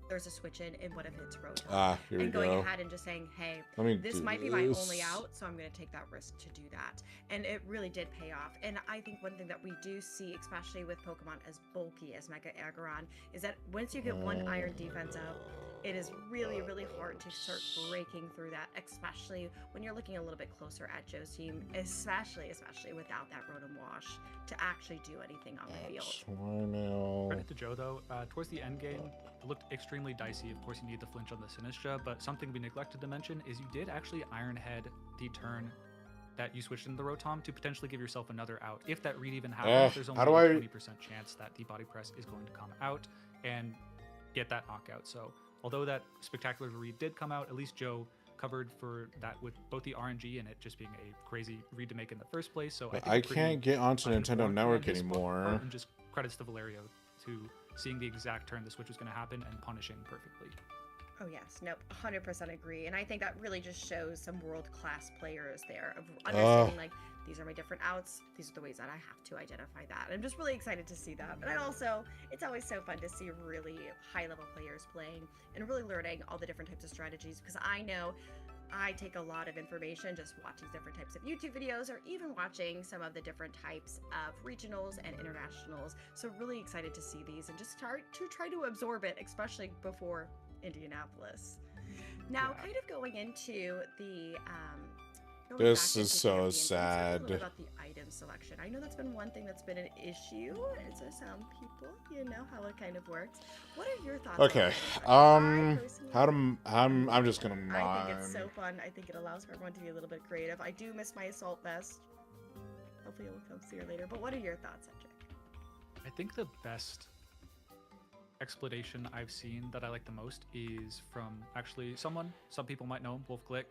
there's a switch in and what if it's Rotom? Here we and going go. ahead and just saying, hey, Let me this do might be my this. only out, so I'm going to take that risk to do that. And it really did pay off. And I think one thing that we do see, especially with Pokemon as bulky as Mega Aggron, is that once you get one Iron Defense out, it is really, really hard to start breaking through that, especially when you're looking a little bit closer at Joe's team, especially without that Rotom Wash to actually do anything on the field. Credit to Joe, though. Towards the end game, it looked extremely dicey. Of course, you need the flinch on the Sinistcha, but something we neglected to mention is you did actually Iron Head the turn that you switched into the Rotom to potentially give yourself another out. If that read even happens, there's only a 20% chance that the body press is going to come out and get that knockout. So although that spectacular read did come out, at least Joe covered for that with both the RNG and it just being a crazy read to make in the first place. So I can't get onto Nintendo Network anymore. And just credits to Valerio to seeing the exact turn the switch was going to happen and punishing perfectly. Oh yes, nope, 100% agree. And I think that really just shows some world-class players there of understanding like, these are my different outs, these are the ways that I have to identify that. And I'm just really excited to see that. And also, it's always so fun to see really high-level players playing and really learning all the different types of strategies, because I know I take a lot of information just watching different types of YouTube videos or even watching some of the different types of regionals and internationals. So really excited to see these and just start to try to absorb it, especially before Indianapolis. Now, kind of going into the this is so sad. A little bit about the item selection. I know that's been one thing that's been an issue to some people. You know how it kind of works. What are your thoughts? Okay. I'm just gonna mime. I think it's so fun. I think it allows for everyone to be a little bit creative. I do miss my Assault Vest. Hopefully it will come sooner later. But what are your thoughts, Cedric? I think the best explanation I've seen that I like the most is from actually some people might know him, Wolf Glick.